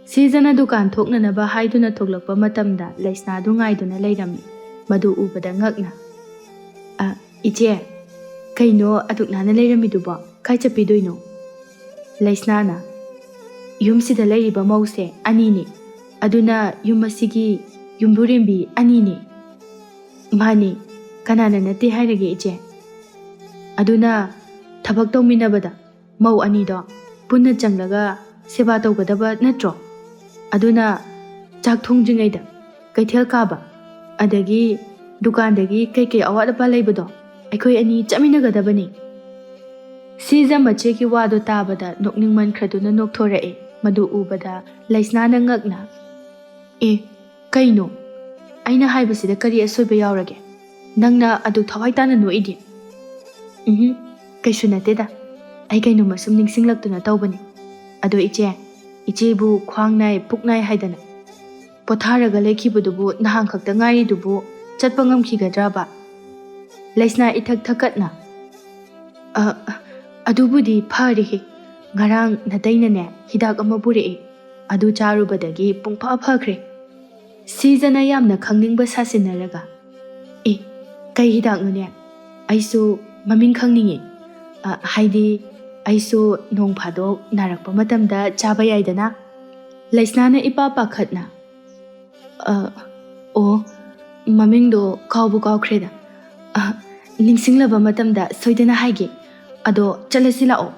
ꯁꯤꯖꯅ ꯗꯨꯀꯥꯟ ꯊꯣꯛꯅꯅꯕ ꯍꯥꯏꯗꯨꯅ ꯊꯣꯛꯂꯛꯄ ꯃꯇꯝꯗ ꯂꯩꯁꯅꯥꯗꯨ ꯉꯥꯏꯗꯨꯅ ꯂꯩꯔꯝꯃꯤ꯫ ꯃꯗꯨ ꯎꯕꯗ ꯉꯛꯅ "ꯏꯆꯦ, ꯀꯩꯅꯣ ꯑꯗꯨꯛ ꯅꯥꯟꯅ ꯂꯩꯔꯝꯃꯤꯗꯨꯕꯣ? ꯀꯥꯏ ꯆꯠꯄꯤꯗꯣꯏꯅꯣ?" ꯂꯩꯁꯅꯥꯅ "ꯌꯨꯝꯁꯤꯗ ꯂꯩꯔꯤꯕ ꯃꯧꯁꯦ ꯑꯅꯤꯅꯤ, ꯑꯗꯨꯅ ꯌꯨꯝ ꯑꯁꯤꯒꯤ ꯌꯨꯝꯕꯨꯔꯦꯝꯕꯤ ꯑꯅꯤꯅꯤ." "ꯃꯥꯅꯤ, ꯀꯅꯥꯅ ꯅꯠꯇꯦ ꯍꯥꯏꯔꯒꯦ ꯏꯆꯦ? ꯑꯗꯨꯅ ꯊꯕꯛ ꯇꯧꯃꯤꯟꯅꯕꯗ ꯃꯧ ꯑꯅꯤꯗꯣ ꯄꯨꯟꯅ ꯆꯪꯂꯒ ꯁꯦꯕꯥ ꯇꯧꯒꯗꯕ ꯅꯠꯇ꯭ꯔꯣ? ꯑꯗꯨꯅ ꯆꯥꯛ ꯊꯣꯡꯗ꯭ꯔꯤꯉꯩꯗ ꯀꯩꯊꯦꯜ ꯀꯥꯕ, ꯑꯗꯒꯤ ꯗꯨꯀꯥꯟꯗꯒꯤ ꯀꯩꯀꯩ ꯑꯋꯥꯠ ꯑꯄꯥ ꯂꯩꯕꯗꯣ ꯑꯩꯈꯣꯏ ꯑꯅꯤ ꯆꯠꯃꯤꯟꯅꯒꯗꯕꯅꯤ." ꯁꯤꯖ ꯃꯆꯦꯒꯤ ꯋꯥꯗꯣ ꯇꯥꯕꯗ ꯅꯣꯛꯅꯤꯡꯃꯟꯈ꯭ꯔꯗꯨꯅ ꯅꯣꯛꯊꯣꯔꯛꯑꯦ꯫ ꯃꯗꯨ ꯎꯕꯗ ꯂꯩꯁꯅꯥꯅ ꯉꯛꯅ "ꯑꯦ, ꯀꯩꯅꯣ? ꯑꯩꯅ ꯍꯥꯏꯕꯁꯤꯗ ꯀꯔꯤ ꯑꯁꯣꯏꯕ ꯌꯥꯎꯔꯒꯦ? ꯅꯪꯅ ꯑꯗꯨꯛ ꯊꯋꯥꯏ ꯇꯥꯅ ꯅꯣꯛꯏꯗꯤ?" "ꯀꯩꯁꯨ ꯅꯠꯇꯦꯗ. ꯑꯩ ꯀꯩꯅꯣꯝꯃ ꯁꯨꯝ ꯅꯤꯡꯁꯤꯡꯂꯛꯇꯨꯅ ꯇꯧꯕꯅꯤ. ꯑꯗꯣ ꯏꯆꯦꯕꯨ ꯈ꯭ꯋꯥꯡ ꯅꯥꯏ ꯄꯨꯛ ꯅꯥꯏ ꯍꯥꯏꯗꯅ ꯄꯣꯊꯥꯔꯒ ꯂꯩꯈꯤꯕꯗꯨꯕꯨ ꯅꯍꯥꯟ ꯈꯛꯇ ꯉꯥꯏꯔꯤꯗꯨꯕꯨ ꯆꯠꯄ ꯉꯝꯈꯤꯒꯗ꯭ꯔꯕ?" ꯂꯩꯁꯅꯥ ꯏꯊꯛ ꯊꯛꯀꯠꯅ "ꯑꯗꯨꯕꯨꯗꯤ ꯐꯔꯦꯍꯦ. ꯉꯔꯥꯡ ꯅꯇꯩꯅꯅꯦ ꯍꯤꯗꯥꯛ ꯑꯃ ꯄꯨꯔꯛꯑꯦ. ꯑꯗꯨ ꯆꯥꯔꯨꯕꯗꯒꯤ ꯄꯨꯡꯐ ꯐꯈ꯭ꯔꯦ." ꯁꯤꯖꯅ ꯌꯥꯝꯅ ꯈꯪꯅꯤꯡꯕ ꯁꯥꯁꯤꯟꯅꯔꯒ "ꯑꯦ, ꯀꯩ ꯍꯤꯗꯥꯛꯅꯣꯅꯦ? ꯑꯩꯁꯨ ꯃꯃꯤꯡ ꯈꯪꯅꯤꯡꯉꯦ. ꯍꯥꯏꯗꯤ ꯑꯩꯁꯨ ꯅꯣꯡ ꯐꯥꯗꯣꯛ ꯅꯥꯔꯛꯄ ꯃꯇꯝꯗ ꯆꯥꯕ ꯌꯥꯏꯗꯅ." ꯂꯩꯁꯅꯥꯅ ꯏꯄꯥ ꯄꯥꯈꯠꯅ "ꯑꯣ, ꯃꯃꯤꯡꯗꯣ ꯀꯥꯎꯕꯨ ꯀꯥꯎꯈ꯭ꯔꯦꯗ. ꯅꯤꯡꯁꯤꯡꯂꯕ ꯃꯇꯝꯗ ꯁꯣꯏꯗꯅ ꯍꯥꯏꯒꯦ. ꯑꯗꯣ ꯆꯠꯂꯁꯤ ꯂꯥꯛꯑꯣ."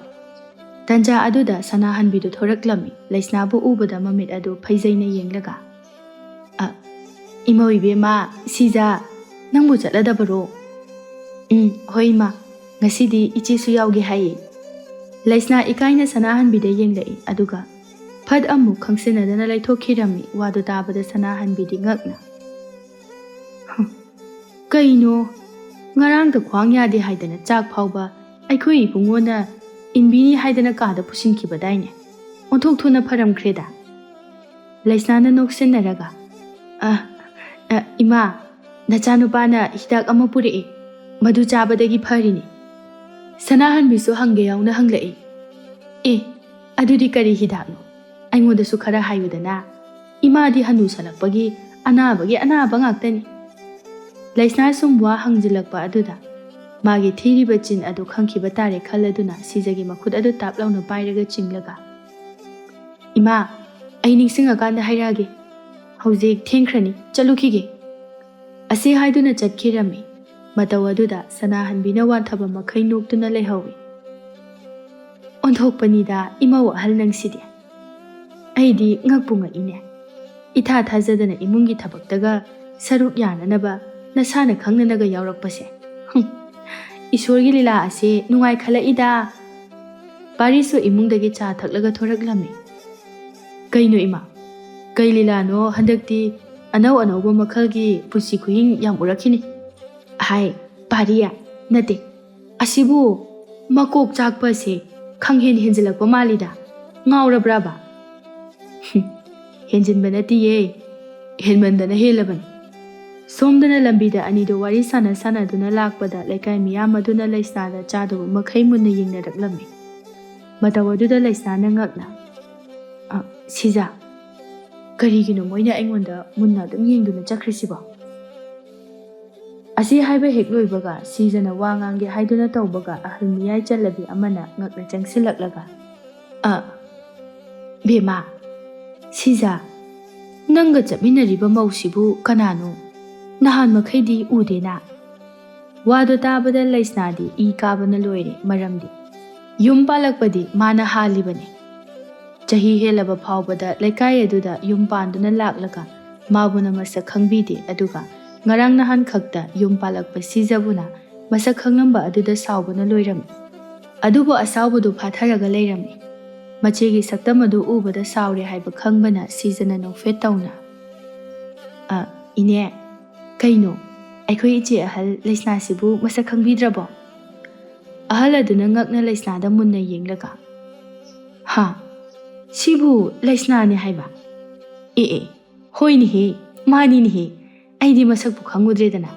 ꯇꯟꯖꯥ ꯑꯗꯨꯗ ꯁꯅꯥꯍꯟꯕꯤꯗꯨ ꯊꯣꯔꯛꯂꯝꯃꯤ꯫ ꯂꯩꯁꯅꯥꯕꯨ ꯎꯕꯗ ꯃꯃꯤꯠ ꯑꯗꯨ ꯐꯩꯖꯩꯅ ꯌꯦꯡꯂꯒ "ꯏꯃꯧ ꯏꯕꯦꯝꯃ, ꯁꯤꯖ, ꯅꯪꯕꯨ ꯆꯠꯂꯗꯕꯔꯣ?" "ꯍꯣꯏ ꯏꯃꯥ, ꯉꯁꯤꯗꯤ ꯏꯆꯦꯁꯨ ꯌꯥꯎꯒꯦ ꯍꯥꯏꯌꯦ." ꯂꯩꯁꯅꯥ ꯏꯀꯥꯏꯅ ꯁꯅꯥꯍꯟꯕꯤꯗ ꯌꯦꯡꯂꯛꯏ, ꯑꯗꯨꯒ ꯐꯠ ꯑꯃꯨꯛ ꯈꯪꯁꯤꯟꯅꯗꯅ ꯂꯩꯊꯣꯛꯈꯤꯔꯝꯃꯤ꯫ ꯋꯥꯗꯨ ꯇꯥꯕꯗ ꯁꯅꯥꯍꯟꯕꯤꯗꯤ ꯉꯛꯅ "ꯀꯩꯅꯣ? ꯉꯔꯥꯡꯗ ꯈ꯭ꯋꯥꯡ ꯌꯥꯗꯦ ꯍꯥꯏꯗꯅ ꯆꯥꯛ ꯐꯥꯎꯕ ꯑꯩꯈꯣꯏ ꯏꯕꯨꯡꯉꯣꯅ ꯏꯟꯕꯤꯅꯤ ꯍꯥꯏꯗꯅ ꯀꯥꯗ ꯄꯨꯁꯤꯟꯈꯤꯕꯗꯥꯏꯅꯦ? ꯑꯣꯟꯊꯣꯛ ꯊꯨꯅ ꯐꯔꯝꯈ꯭ꯔꯦꯗ." ꯂꯩꯁꯅꯥꯅ ꯅꯣꯛꯁꯤꯟꯅꯔꯒ "ꯏꯃꯥ, ꯅꯆꯥꯅꯨꯄꯥꯅ ꯍꯤꯗꯥꯛ ꯑꯃ ꯄꯨꯔꯛꯑꯦ. ꯃꯗꯨ ꯆꯥꯕꯗꯒꯤ ꯐꯔꯤꯅꯤ." ꯁꯅꯥꯍꯟꯕꯤꯁꯨ ꯍꯪꯒꯦ ꯌꯥꯎꯅ ꯍꯪꯂꯛꯏ꯫ "ꯑꯦ, ꯑꯗꯨꯗꯤ ꯀꯔꯤ ꯍꯤꯗꯥꯛꯅꯣ? ꯑꯩꯉꯣꯟꯗꯁꯨ ꯈꯔ ꯍꯥꯏꯌꯨꯗꯅ. ꯏꯃꯥꯗꯤ ꯍꯅꯨꯁꯜꯂꯛꯄꯒꯤ ꯑꯅꯥꯕ ꯉꯥꯛꯇꯅꯤ." ꯂꯩꯁꯅꯥ ꯁꯨꯝ ꯋꯥ ꯍꯪꯖꯤꯜꯂꯛꯄ ꯑꯗꯨꯗ ꯃꯥꯒꯤ ꯊꯤꯔꯤꯕ ꯆꯤꯟ ꯑꯗꯨ ꯈꯪꯈꯤꯕ ꯇꯥꯔꯦ ꯈꯜꯂꯗꯨꯅ ꯁꯤꯖꯒꯤ ꯃꯈꯨꯠ ꯑꯗꯨ ꯇꯥꯞ ꯂꯥꯎꯅ ꯄꯥꯏꯔꯒ ꯆꯤꯡꯂꯒ "ꯏꯃꯥ, ꯑꯩ ꯅꯤꯡꯁꯤꯡꯉꯀꯥꯟꯗ ꯍꯥꯏꯔꯛꯑꯒꯦ. ꯍꯧꯖꯤꯛ ꯊꯦꯡꯈ꯭ꯔꯅꯤ, ꯆꯠꯂꯨꯈꯤꯒꯦ." ꯑꯁꯤ ꯍꯥꯏꯗꯨꯅ ꯆꯠꯈꯤꯔꯝꯃꯤ꯫ ꯃꯇꯧ ꯑꯗꯨꯗ ꯁꯅꯥꯍꯟꯕꯤꯅ ꯋꯥꯟꯊꯕ ꯃꯈꯩ ꯅꯣꯛꯇꯨꯅ ꯂꯩꯍꯧꯏ꯫ "ꯑꯣꯟꯊꯣꯛꯄꯅꯤꯗ ꯏꯃꯧ ꯑꯍꯜ ꯅꯪꯁꯤꯗꯤ. ꯑꯩꯗꯤ ꯉꯛꯄꯨ ꯉꯛꯏꯅꯦ. ꯏꯊꯥ ꯊꯥꯖꯗꯅ ꯏꯃꯨꯡꯒꯤ ꯊꯕꯛꯇꯒ ꯁꯔꯨꯛ ꯌꯥꯅꯅꯕ ꯅꯁꯥꯅ ꯈꯪꯅꯅꯒ ꯌꯥꯎꯔꯛꯄꯁꯦ. ꯏꯁꯣꯔꯒꯤ ꯂꯤꯂꯥ ꯑꯁꯤ ꯅꯨꯡꯉꯥꯏꯈꯠꯂꯛꯏꯗ." ꯄꯥꯔꯤꯁꯨ ꯏꯃꯨꯡꯗꯒꯤ ꯆꯥ ꯊꯛꯂꯒ ꯊꯣꯔꯛꯂꯝꯃꯤ꯫ "ꯀꯩꯅꯣ ꯏꯃꯥ? ꯀꯩ ꯂꯤꯂꯥꯅꯣ? ꯍꯟꯗꯛꯇꯤ ꯑꯅꯧ ꯑꯅꯧꯕ ꯃꯈꯜꯒꯤ ꯄꯨꯟꯁꯤ ꯈꯨꯍꯤꯡ ꯌꯥꯝ ꯎꯔꯛꯈꯤꯅꯤ." "ꯍꯥꯏ ꯄꯥꯔꯤꯌꯥ, ꯅꯠꯇꯦ. ꯑꯁꯤꯕꯨ ꯃꯀꯣꯛ ꯆꯥꯛꯄꯁꯦ ꯈꯪꯍꯦꯟ ꯍꯦꯟꯖꯤꯜꯂꯛꯄ ꯃꯥꯜꯂꯤꯗ. ꯉꯥꯎꯔꯕ꯭ꯔꯕ?" "ꯍꯦꯟꯖꯤꯟꯕ ꯅꯠꯇꯤꯌꯦ, ꯍꯦꯟꯃꯟꯗꯅ ꯍꯦꯜꯂꯕꯅꯤ." ꯁꯣꯝꯗꯅ ꯂꯝꯕꯤꯗ ꯑꯅꯤꯗꯨ ꯋꯥꯔꯤ ꯁꯥꯟꯅꯗꯨꯅ ꯂꯥꯛꯄꯗ ꯂꯩꯀꯥꯏ ꯃꯤꯌꯥꯝ ꯑꯗꯨꯅ ꯂꯩꯁꯅꯥꯗ ꯆꯥꯗꯧꯕ ꯃꯈꯩ ꯃꯨꯟꯅ ꯌꯦꯡꯅꯔꯛꯂꯝꯃꯤ꯫ ꯃꯇꯧ ꯑꯗꯨꯗ ꯂꯩꯁꯅꯥꯅ ꯉꯛꯅ "ꯁꯤꯖ, ꯀꯔꯤꯒꯤꯅꯣ ꯃꯣꯏꯅ ꯑꯩꯉꯣꯟꯗ ꯃꯨꯟꯅ ꯑꯗꯨꯝ ꯌꯦꯡꯗꯨꯅ ꯆꯠꯈ꯭ꯔꯤꯁꯤꯕꯣ?" ꯑꯁꯤ ꯍꯥꯏꯕ ꯍꯦꯛ ꯂꯣꯏꯕꯒ ꯁꯤꯖꯅ ꯋꯥ ꯉꯥꯡꯒꯦ ꯍꯥꯏꯗꯨꯅ ꯇꯧꯕꯒ ꯑꯍꯜ ꯃꯤꯌꯥꯏ ꯆꯜꯂꯕꯤ ꯑꯃꯅ ꯉꯛꯅ ꯆꯪꯁꯤꯜꯂꯛꯂꯒ "ꯕꯦꯝꯃ, ꯁꯤꯖ, ꯅꯪꯒ ꯆꯠꯃꯤꯟꯅꯔꯤꯕ ꯃꯧꯁꯤꯕꯨ ꯀꯅꯥꯅꯣ? ꯅꯍꯥꯟ ꯃꯈꯩꯗꯤ ꯎꯗꯦꯅ." ꯋꯥꯗꯨ ꯇꯥꯕꯗ ꯂꯩꯁꯅꯥꯗꯤ ꯏ ꯀꯥꯕꯅ ꯂꯣꯏꯔꯦ꯫ ꯃꯔꯝꯗꯤ ꯌꯨꯝ ꯄꯥꯜꯂꯛꯄꯗꯤ ꯃꯥꯅ ꯍꯥꯜꯂꯤꯕꯅꯤ꯫ ꯆꯍꯤ ꯍꯦꯜꯂꯕ ꯐꯥꯎꯕꯗ ꯂꯩꯀꯥꯏ ꯑꯗꯨꯗ ꯌꯨꯝ ꯄꯥꯟꯗꯨꯅ ꯂꯥꯛꯂꯒ ꯃꯥꯕꯨꯅ ꯃꯁꯛ ꯈꯪꯕꯤꯗꯦ, ꯑꯗꯨꯒ ꯉꯔꯥꯡ ꯅꯍꯥꯟ ꯈꯛꯇ ꯌꯨꯝ ꯄꯥꯜꯂꯛꯄ ꯁꯤꯖꯕꯨꯅ ꯃꯁꯛ ꯈꯪꯂꯝꯕ ꯑꯗꯨꯗ ꯁꯥꯎꯕꯅ ꯂꯣꯏꯔꯝꯃꯤ꯫ ꯑꯗꯨꯕꯨ ꯑꯁꯥꯎꯕꯗꯨ ꯐꯥꯊꯔꯒ ꯂꯩꯔꯝꯃꯤ꯫ ꯃꯆꯦꯒꯤ ꯁꯛꯇꯝ ꯑꯗꯨ ꯎꯕꯗ ꯁꯥꯎꯔꯦ ꯍꯥꯏꯕ ꯈꯪꯕꯅ ꯁꯤꯖꯅ ꯅꯣꯛꯐꯦꯠ ꯇꯧꯅ "ꯏꯅꯦ, ꯀꯩꯅꯣ? ꯑꯩꯈꯣꯏ ꯏꯆꯦ ꯑꯍꯜ ꯂꯩꯁꯅꯥꯁꯤꯕꯨ ꯃꯁꯛ ꯈꯪꯕꯤꯗ꯭ꯔꯕꯣ?" ꯑꯍꯜ ꯑꯗꯨꯅ ꯉꯛꯅ ꯂꯩꯁꯅꯥꯗ ꯃꯨꯟꯅ ꯌꯦꯡꯂꯒ "ꯍꯥ, ꯁꯤꯕꯨ ꯂꯩꯁꯅꯥꯅꯦ ꯍꯥꯏꯕ? ꯑꯦ, ꯍꯣꯏꯅꯦꯍꯦ, ꯃꯥꯅꯤꯅꯦꯍꯦ. ꯑꯩꯗꯤ ꯃꯁꯛꯄꯨ ꯈꯪꯉꯨꯗ꯭ꯔꯦꯗꯅ.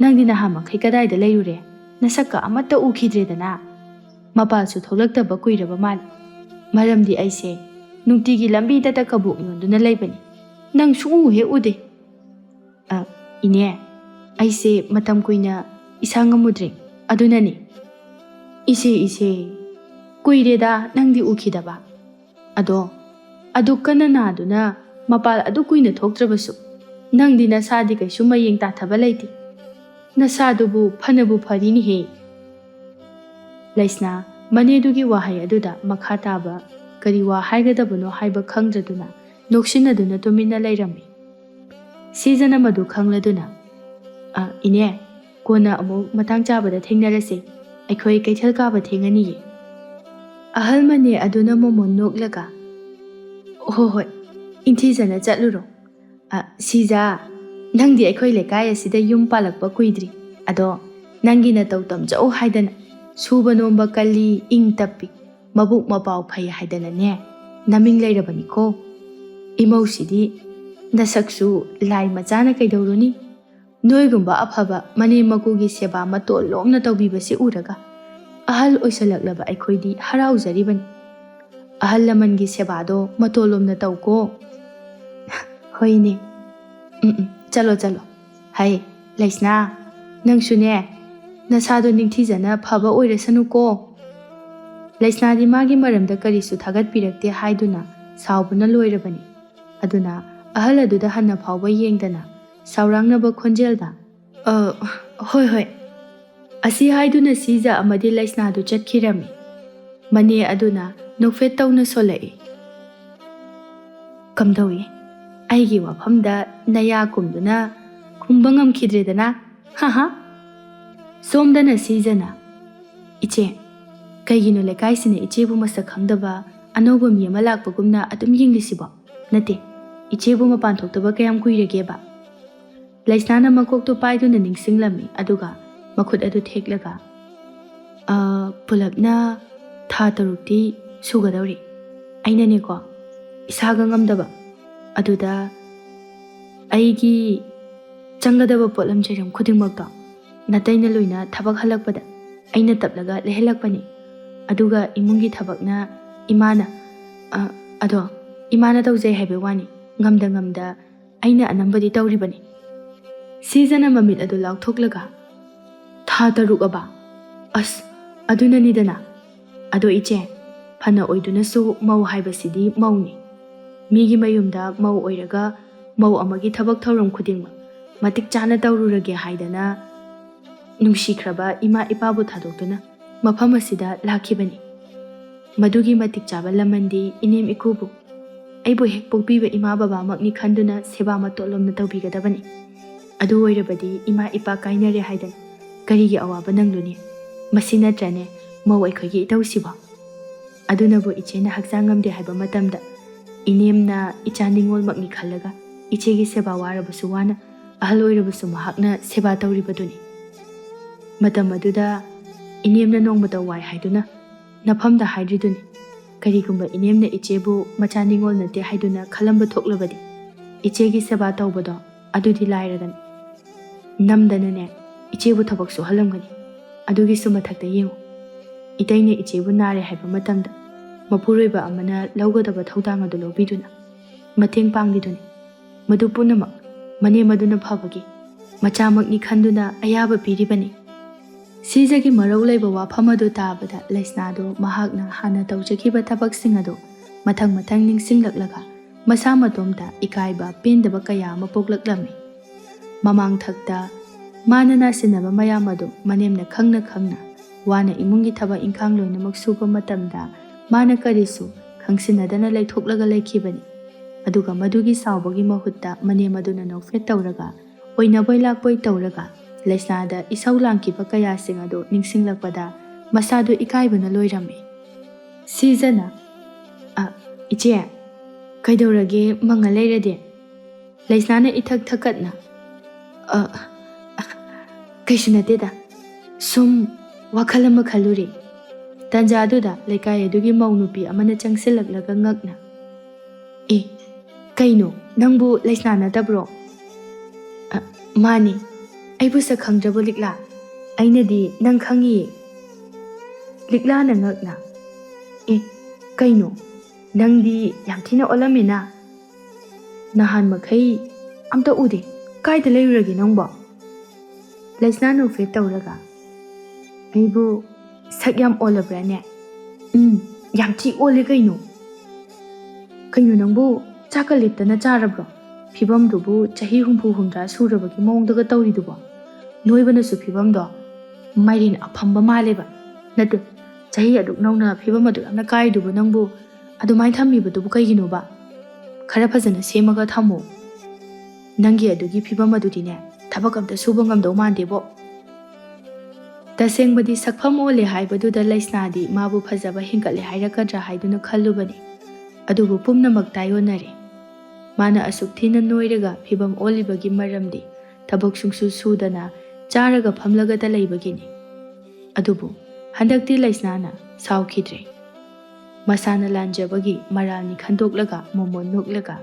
ꯅꯪꯗꯤ ꯅꯍꯥꯟ ꯃꯈꯩ ꯀꯗꯥꯏꯗ ꯂꯩꯔꯨꯔꯦ? ꯅꯁꯛꯀ ꯑꯃꯠꯇ ꯎꯈꯤꯗ꯭ꯔꯦꯗꯅ. ꯃꯄꯥꯜꯁꯨ ꯊꯣꯛꯂꯛꯇꯕ ꯀꯨꯏꯔꯕ ꯃꯥꯜꯂꯤ. ꯃꯔꯝꯗꯤ ꯑꯩꯁꯦ ꯅꯨꯡꯇꯤꯒꯤ ꯂꯝꯕꯤꯗ ꯀꯕꯣꯛ ꯌꯣꯟꯗꯨꯅ ꯂꯩꯕꯅꯤ. ꯅꯪ ꯁꯨꯡꯎ ꯍꯦꯛ ꯎꯗꯦ. ꯏꯅꯦ, ꯑꯩꯁꯦ ꯃꯇꯝ ꯀꯨꯏꯅ ꯏꯁꯥ ꯉꯝꯃꯨꯗ꯭ꯔꯦ. ꯑꯗꯨꯅꯅꯤ. ꯏꯆꯦ, ꯀꯨꯏꯔꯦꯗ ꯅꯪꯗꯤ ꯎꯈꯤꯗꯕ. ꯑꯗꯨ ꯀꯟꯅ ꯅꯥꯗꯨꯅ ꯃꯄꯥꯜ ꯑꯗꯨ ꯀꯨꯏꯅ ꯊꯣꯛꯇ꯭ꯔꯕꯁꯨ ꯅꯪꯗꯤ ꯅꯁꯥꯗꯤ ꯀꯩꯁꯨ ꯃꯌꯦꯡ ꯇꯥꯊꯕ ꯂꯩꯇꯦ. ꯅꯁꯥꯗꯨꯕꯨ ꯐꯅꯕꯨ ꯐꯔꯤꯅꯤꯍꯦ. ꯂꯩꯁꯅꯥ ꯃꯅꯦꯗꯨꯒꯤ ꯋꯥꯍꯩ ꯑꯗꯨꯗ ꯃꯈꯥ ꯇꯥꯕ ꯀꯔꯤ ꯋꯥ ꯍꯥꯏꯒꯗꯕꯅꯣ ꯍꯥꯏꯕ ꯈꯪꯗ꯭ꯔꯗꯨꯅ ꯅꯣꯛꯁꯤꯟꯅꯗꯨꯅ ꯇꯨꯃꯤꯟꯅ ꯂꯩꯔꯝꯃꯤ. ꯁꯤꯖꯅ ꯃꯗꯨ ꯈꯪꯂꯗꯨꯅ, ꯏꯅꯦ, ꯀꯣꯟꯅ ꯑꯃꯨꯛ ꯃꯇꯥꯡ ꯆꯥꯕꯗ ꯊꯦꯡꯅꯔꯁꯦ. ꯑꯩꯈꯣꯏ ꯀꯩꯊꯦꯜ ꯀꯥꯕ ꯊꯦꯡꯉꯅꯤꯌꯦ. ꯑꯍꯜ ꯃꯅꯦ ꯑꯗꯨꯅ ꯃꯣꯃꯣꯟ ꯅꯣꯛꯂꯒ, ꯍꯣꯏ, ꯏꯪꯊꯤꯖꯅ ꯆꯠꯂꯨꯔꯣ. ꯁꯤꯖꯥ, ꯅꯪꯗꯤ ꯑꯩꯈꯣꯏ ꯂꯩꯀꯥꯏ ꯑꯁꯤꯗ ꯌꯨꯝ ꯄꯥꯜꯂꯛꯄ ꯀꯨꯏꯗ꯭ꯔꯤ. ꯑꯗꯣ ꯅꯪꯒꯤ ꯅꯇꯧ ꯇꯝꯖꯧ ꯍꯥꯏꯗꯅ ꯁꯨꯕ ꯅꯣꯝꯕ ꯀꯜꯂꯤ, ꯏꯪ ꯇꯞꯄꯤ, ꯃꯕꯨꯛ ꯃꯄꯥꯎ ꯐꯩ ꯍꯥꯏꯗꯅꯅꯦ ꯅꯃꯤꯡ ꯂꯩꯔꯕꯅꯤꯀꯣ. ꯏꯃꯧꯁꯤꯗꯤ ꯅꯁꯛꯁꯨ ꯂꯥꯏ ꯃꯆꯥꯅ ꯀꯩꯗꯧꯔꯨꯅꯤ. ꯅꯣꯏꯒꯨꯝꯕ ꯑꯐꯕ ꯃꯅꯦ ꯃꯀꯨꯒꯤ ꯁꯦꯕꯥ ꯃꯇꯣꯜ ꯂꯣꯝꯅ ꯇꯧꯕꯤꯕꯁꯤ ꯎꯔꯒ ꯑꯍꯜ ꯑꯣꯏꯁꯜꯂꯛꯂꯕ ꯑꯩꯈꯣꯏꯗꯤ ꯍꯔꯥꯎꯖꯔꯤꯕꯅꯤ. ꯑꯍꯜ ꯂꯃꯟꯒꯤ ꯁꯦꯕꯥꯗꯣ ꯃꯇꯣꯜ ꯂꯣꯝꯅ ꯇꯧꯀꯣ. ꯍꯣꯏꯅꯦ. ꯆꯠꯂꯣ. ꯍꯩ, ꯂꯩꯁꯅꯥ, ꯅꯪꯁꯨꯅꯦ ꯅꯁꯥꯗꯣ ꯅꯤꯡꯊꯤꯖꯅ ꯐꯕ ꯑꯣꯏꯔꯁꯅꯨꯀꯣ. ꯂꯩꯁꯅꯥꯗꯤ ꯃꯥꯒꯤ ꯃꯔꯝꯗ ꯀꯔꯤꯁꯨ ꯊꯥꯒꯠꯄꯤꯔꯛꯇꯦ ꯍꯥꯏꯗꯨꯅ ꯁꯥꯎꯕꯅ ꯂꯣꯏꯔꯕꯅꯤ. ꯑꯗꯨꯅ ꯑꯍꯜ ꯑꯗꯨꯗ ꯍꯟꯅ ꯐꯥꯎꯕ ꯌꯦꯡꯗꯅ ꯁꯥꯎꯔꯥꯡꯅꯕ ꯈꯣꯟꯖꯦꯜꯗ, ꯍꯣꯏ, ꯑꯁꯤ ꯍꯥꯏꯗꯨꯅ ꯁꯤꯖ ꯑꯃꯗꯤ ꯂꯩꯁꯅꯥꯗꯨ ꯆꯠꯈꯤꯔꯝꯃꯤ. ꯃꯅꯦ ꯑꯗꯨꯅ ꯅꯣꯛꯐꯦꯠ ꯇꯧꯅ ꯁꯣꯜꯂꯛꯏ. ꯀꯝꯗꯧꯏ? ꯑꯩꯒꯤ ꯋꯥꯐꯝꯗ ꯅꯌꯥ ꯀꯨꯝꯗꯨꯅ ꯈꯨꯝꯕ ꯉꯝꯈꯤꯗ꯭ꯔꯦꯗꯅ? ꯁꯣꯝꯗꯅ ꯁꯤꯖꯅ, ꯏꯆꯦ, ꯀꯩꯒꯤꯅꯣ ꯂꯩꯀꯥꯏꯁꯤꯅ ꯏꯆꯦꯕꯨ ꯃꯁꯛ ꯈꯪꯗꯕ ꯑꯅꯧꯕ ꯃꯤ ꯑꯃ ꯂꯥꯛꯄꯒꯨꯝꯅ ꯑꯗꯨꯝ ꯌꯦꯡꯂꯤꯁꯤꯕꯣ? ꯅꯠꯇꯦ, ꯏꯆꯦꯕꯨ ꯃꯄꯥꯟ ꯊꯣꯛꯇꯕ ꯀꯌꯥꯝ ꯀꯨꯏꯔꯒꯦꯕ? ꯂꯩꯁꯅꯥꯅ ꯃꯀꯣꯛꯇꯨ ꯄꯥꯏꯗꯨꯅ ꯅꯤꯡꯁꯤꯡꯂꯝꯃꯤ. ꯑꯗꯨꯒ ꯃꯈꯨꯠ ꯑꯗꯨ ꯊꯦꯛꯂꯒ, ꯄꯨꯂꯞꯅ ꯊꯥ 3ꯇꯤ ꯁꯨꯒꯗꯧꯔꯤ. ꯑꯩꯅꯅꯦꯀꯣ ꯏꯁꯥꯒ ꯉꯝꯗꯕ. ꯑꯗꯨꯗ ꯑꯩꯒꯤ ꯆꯪꯒꯗꯕ ꯄꯣꯠꯂꯝ ꯆꯩꯔꯝ ꯈꯨꯗꯤꯡꯃꯛꯇꯣ ꯅꯥꯇꯩꯅ ꯂꯣꯏꯅ ꯊꯕꯛ ꯍꯜꯂꯛꯄꯗ ꯑꯩꯅ ꯇꯞꯂꯒ ꯂꯩꯍꯜꯂꯛꯄꯅꯤ. ꯑꯗꯨꯒ ꯏꯃꯨꯡꯒꯤ ꯊꯕꯛꯅ ꯏꯃꯥꯅ, ꯏꯃꯥꯅ ꯇꯧꯖꯩ ꯍꯥꯏꯕ ꯋꯥꯅꯤ. ꯉꯝꯗ ꯑꯩꯅ ꯑꯅꯝꯕꯗꯤ ꯇꯧꯔꯤꯕꯅꯤ. ꯁꯤꯖꯅ ꯃꯃꯤꯠ ꯑꯗꯨ ꯂꯥꯎꯊꯣꯛꯂꯒ, ꯊꯥ 3 ꯑꯁ, ꯑꯗꯨꯅꯅꯤꯗꯅ. ꯑꯗꯣ ꯏꯆꯦ, ꯐꯅ ꯑꯣꯏꯗꯨꯅꯁꯨ ꯃꯧ ꯍꯥꯏꯕꯁꯤꯗꯤ ꯃꯧꯅꯤ. ꯃꯤꯒꯤ ꯃꯌꯨꯝꯗ ꯃꯧ ꯑꯣꯏꯔꯒ ꯃꯧ ꯑꯃꯒꯤ ꯊꯕꯛ ꯊꯧꯔꯝ ꯈꯨꯗꯤꯡꯃꯛ ꯃꯇꯤꯛ ꯆꯥꯅ ꯇꯧꯔꯨꯔꯒꯦ ꯍꯥꯏꯗꯅ ꯅꯨꯡꯁꯤꯈ꯭ꯔꯕ ꯏꯃꯥ ꯏꯄꯥꯕꯨ ꯊꯥꯗꯣꯛꯇꯨꯅ ꯃꯐꯝ ꯑꯁꯤꯗ ꯂꯥꯛꯈꯤꯕꯅꯤ. ꯃꯗꯨꯒꯤ ꯃꯇꯤꯛ ꯆꯥꯕ ꯂꯃꯟꯗꯤ ꯏꯅꯦꯝ ꯏꯀꯨꯕꯨ, ꯑꯩꯕꯨ ꯍꯦꯛ ꯄꯣꯛꯄꯤꯕ ꯏꯃꯥ ꯕꯕꯥꯃꯛꯅꯤ ꯈꯟꯗꯨꯅ ꯁꯦꯕꯥ ꯃꯇꯣꯜꯂꯣꯝꯅ ꯇꯧꯕꯤꯒꯗꯕꯅꯤ. ꯑꯗꯨ ꯑꯣꯏꯔꯕꯗꯤ ꯏꯃꯥ ꯏꯄꯥ ꯀꯥꯏꯅꯔꯦ ꯍꯥꯏꯗꯅ ꯀꯔꯤꯒꯤ ꯑꯋꯥꯕ ꯅꯪꯂꯨꯅꯤ? ꯃꯁꯤ ꯅꯠꯇ꯭ꯔꯅꯦ ꯃꯧ ꯑꯩꯈꯣꯏꯒꯤ ꯏꯇꯧꯁꯤꯕꯣ? ꯑꯗꯨꯅꯕꯨ ꯏꯆꯦꯅ ꯍꯛꯆꯥꯡ ꯉꯝꯗꯦ ꯍꯥꯏꯕ ꯃꯇꯝꯗ ꯏꯅꯦꯝꯅ ꯏꯆꯥ ꯅꯤꯡꯉꯣꯜꯃꯛꯅꯤ ꯈꯜꯂꯒ ꯏꯆꯦꯒꯤ ꯁꯦꯕꯥ ꯋꯥꯔꯕꯁꯨ ꯋꯥꯅ, ꯑꯍꯜ ꯑꯣꯏꯔꯕꯁꯨ ꯃꯍꯥꯛꯅ ꯁꯦꯕꯥ ꯇꯧꯔꯤꯕꯗꯨꯅꯤ. ꯃꯇꯝ ꯑꯗꯨꯗ ꯏꯅꯦꯝꯅ ꯅꯣꯡꯃꯇ ꯋꯥꯏ ꯍꯥꯏꯗꯨꯅ ꯅꯐꯝꯗ ꯍꯥꯏꯗ꯭ꯔꯤꯗꯨꯅꯤ. ꯀꯔꯤꯒꯨꯝꯕ ꯏꯅꯦꯝꯅ ꯏꯆꯦꯕꯨ ꯃꯆꯥ ꯅꯤꯡꯉꯣꯜ ꯅꯠꯇꯦ ꯍꯥꯏꯗꯨꯅ ꯈꯜꯂꯝꯕ ꯊꯣꯛꯂꯕꯗꯤ ꯏꯆꯦꯒꯤ ꯁꯦꯕꯥ ꯇꯧꯕꯗꯣ ꯑꯗꯨꯗꯤ ꯂꯥꯏꯔꯗꯅꯤ. ꯅꯝꯗꯅꯅꯦ ꯏꯆꯦꯕꯨ ꯊꯕꯛ ꯁꯨꯍꯜꯂꯝꯒꯅꯤ. ꯑꯗꯨꯒꯤꯁꯨ ꯃꯊꯛꯇ ꯌꯦꯡꯉꯨ, ꯏꯇꯩꯅ ꯏꯆꯦꯕꯨ ꯅꯥꯔꯦ ꯍꯥꯏꯕ ꯃꯇꯝꯗ ꯃꯄꯨꯔꯣꯏꯕ ꯑꯃꯅ ꯂꯧꯒꯗꯕ ꯊꯧꯗꯥꯡ ꯑꯗꯨ ꯂꯧꯕꯤꯗꯨꯅ ꯃꯇꯦꯡ ꯄꯥꯡꯂꯤꯗꯨꯅꯤ. ꯃꯗꯨ ꯄꯨꯝꯅꯃꯛ ꯃꯅꯦ ꯃꯗꯨꯅ ꯐꯕꯒꯤ, ꯃꯆꯥꯃꯛꯅꯤ ꯈꯟꯗꯨꯅ ꯑꯌꯥꯕ ꯄꯤꯔꯤꯕꯅꯤ. ꯁꯤꯖꯒꯤ ꯃꯔꯧ ꯂꯩꯕ ꯋꯥꯐꯝ ꯑꯗꯨ ꯇꯥꯕꯗ ꯂꯩꯁꯅꯥꯗꯨ ꯃꯍꯥꯛꯅ ꯍꯥꯟꯅ ꯇꯧꯖꯈꯤꯕ ꯊꯕꯛꯁꯤꯡ ꯑꯗꯨ ꯃꯊꯪ ꯅꯤꯡꯁꯤꯡꯂꯛꯂꯒ ꯃꯁꯥ ꯃꯇꯣꯝꯇ ꯏꯀꯥꯏꯕ ꯄꯦꯟꯗꯕ ꯀꯌꯥ ꯑꯃ ꯄꯣꯛꯂꯛꯂꯝꯃꯤ. ꯃꯃꯥꯡꯊꯛꯇ ꯃꯥꯅ ꯅꯥꯁꯤꯟꯅꯕ ꯃꯌꯥꯝ ꯑꯗꯨ ꯃꯅꯦꯝꯅ ꯈꯪꯅ ꯋꯥꯅ ꯏꯃꯨꯡꯒꯤ ꯊꯕꯛ ꯏꯪꯈꯥꯡ ꯂꯣꯏꯅꯃꯛ ꯁꯨꯕ ꯃꯇꯝꯗ ꯃꯥꯅ ꯀꯔꯤꯁꯨ ꯈꯪꯁꯤꯟꯅꯗꯅ ꯂꯩꯊꯣꯛꯂꯒ ꯂꯩꯈꯤꯕꯅꯤ. ꯑꯗꯨꯒ ꯃꯗꯨꯒꯤ ꯁꯥꯎꯕꯒꯤ ꯃꯍꯨꯠꯇ ꯃꯅꯦꯝ ꯑꯗꯨꯅ ꯅꯣꯛꯐꯦꯠ ꯇꯧꯔꯒ ꯑꯣꯏꯅꯕꯣꯏ ꯂꯥꯛꯄꯣꯏ ꯇꯧꯔꯒ ꯂꯩꯁꯅꯥꯗ ꯏꯁꯧ ꯂꯥꯡꯈꯤꯕ ꯀꯌꯥꯁꯤꯡ ꯑꯗꯨ ꯅꯤꯡꯁꯤꯡꯂꯛꯄꯗ ꯃꯁꯥꯗꯨ ꯏꯀꯥꯏꯕꯅ ꯂꯣꯏꯔꯝꯃꯤ. ꯁꯤꯖꯅ, ꯏꯆꯦ, ꯀꯩꯗꯧꯔꯒꯦ ꯃꯪꯉ ꯂꯩꯔꯗꯤ? ꯂꯩꯁꯅꯥꯅ ꯏꯊꯛ ꯊꯛꯀꯠꯅ, ꯀꯩꯁꯨ ꯅꯠꯇꯦꯗ, ꯁꯨꯝ ꯋꯥꯈꯜ ꯑꯃ ꯈꯜꯂꯨꯔꯤ. ꯇꯥꯟꯖꯥꯗꯨꯗ ꯂꯩꯀꯥꯏ ꯑꯗꯨꯒꯤ ꯃꯧ ꯅꯨꯄꯤ ꯑꯃꯅ ꯆꯪꯁꯤꯜꯂꯛꯂꯒ ꯉꯛꯅ, ꯀꯩꯅꯣ, ꯅꯪꯕꯨ ꯂꯩꯁꯅꯥ ꯅꯠꯇꯕ꯭ꯔꯣ? ꯃꯥꯅꯤ, ꯑꯩꯕꯨ ꯁꯛ ꯈꯪꯗ꯭ꯔꯕꯣ ꯂꯤꯛꯂꯥ? ꯑꯩꯅꯗꯤ ꯅꯪ ꯈꯪꯏꯌꯦ. ꯂꯤꯛꯂꯥꯅ ꯉꯛꯅ, ꯀꯩꯅꯣ, ꯅꯪꯗꯤ ꯌꯥꯝ ꯊꯤꯅ ꯑꯣꯜꯂꯝꯃꯤꯅ. ꯅꯍꯥꯟ ꯃꯈꯩ ꯑꯝꯇ ꯎꯗꯦ. ꯀꯥꯏꯗ ꯂꯩꯔꯨꯔꯒꯦ ꯅꯪꯕꯣ? ꯂꯩꯁꯅꯥ ꯅꯣꯛꯐꯦꯠ ꯇꯧꯔꯒ, ꯑꯩꯕꯨ ꯁꯛ ꯌꯥꯝ ꯑꯣꯜꯂꯕ꯭ꯔꯥꯅꯦ? ꯌꯥꯝ ꯊꯤ ꯑꯣꯜꯂꯦ ꯀꯩꯅꯣ. ꯀꯩꯅꯣ ꯅꯪꯕꯨ ꯆꯥꯛꯀ ꯂꯦꯞꯇꯅ ꯆꯥꯔꯕ꯭ꯔꯣ? ꯐꯤꯕꯝꯗꯨꯕꯨ ꯆꯍꯤ 60-60 ꯁꯨꯔꯕꯒꯤ ꯃꯑꯣꯡꯗꯒ ꯇꯧꯔꯤꯗꯨꯕꯣ. ꯅꯣꯏꯕꯅꯁꯨ ꯐꯤꯕꯝꯗꯣ ꯃꯥꯏꯔꯦꯟ ꯑꯐꯝꯕ ꯃꯥꯜꯂꯦꯕ. ꯅꯠꯇꯦ, ꯆꯍꯤ ꯑꯗꯨꯛ ꯅꯧꯅ ꯐꯤꯕꯝ ꯑꯗꯨꯛ ꯌꯥꯝꯅ ꯀꯥꯏꯗꯨꯕꯨ ꯅꯪꯕꯨ ꯑꯗꯨꯃꯥꯏꯅ ꯊꯝꯃꯤꯕꯗꯨꯕꯨ ꯀꯩꯒꯤꯅꯣꯕ? ꯈꯔ ꯐꯖꯅ ꯁꯦꯝꯃꯒ ꯊꯝꯃꯣ. ꯅꯪꯒꯤ ꯑꯗꯨꯒꯤ ꯐꯤꯕꯝ ꯑꯗꯨꯗꯤꯅꯦ ꯊꯕꯛ ꯑꯝꯇ ꯁꯨꯕ ꯉꯝꯗꯧ ꯃꯥꯟꯗꯦꯕꯣ. ꯇꯁꯦꯡꯕꯗꯤ ꯁꯛꯐꯝ ꯑꯣꯜꯂꯦ ꯍꯥꯏꯕꯗꯨꯗ ꯂꯩꯁꯅꯥꯗꯤ ꯃꯥꯕꯨ ꯐꯖꯕ ꯍꯦꯟꯒꯠꯂꯦ ꯍꯥꯏꯔꯛꯀꯗ꯭ꯔꯥ ꯍꯥꯏꯗꯨꯅ ꯈꯜꯂꯨꯕꯅꯤ. ꯑꯗꯨꯕꯨ ꯄꯨꯝꯅꯃꯛ ꯇꯥꯏꯑꯣꯟꯅꯔꯦ. ꯃꯥꯅ ꯑꯁꯨꯛ ꯊꯤꯅ ꯅꯣꯏꯔꯒ ꯐꯤꯕꯝ ꯑꯣꯜꯂꯤꯕꯒꯤ ꯃꯔꯝꯗꯤ ꯊꯕꯛ ꯁꯨꯡꯁꯨ ꯁꯨꯗꯅ ꯆꯥꯔꯒ ꯐꯝꯂꯒꯇ ꯂꯩꯕꯒꯤꯅꯤ. ꯑꯗꯨꯕꯨ ꯍꯟꯗꯛꯇꯤ ꯂꯩꯁꯅꯥꯅ ꯁꯥꯎꯈꯤꯗ꯭ꯔꯦ. ꯃꯁꯥꯅ ꯂꯥꯟꯖꯕꯒꯤ ꯃꯔꯥꯜꯅꯤ ꯈꯟꯗꯣꯛꯂꯒ ꯃꯣꯃꯣꯟ ꯅꯣꯛꯂꯒ,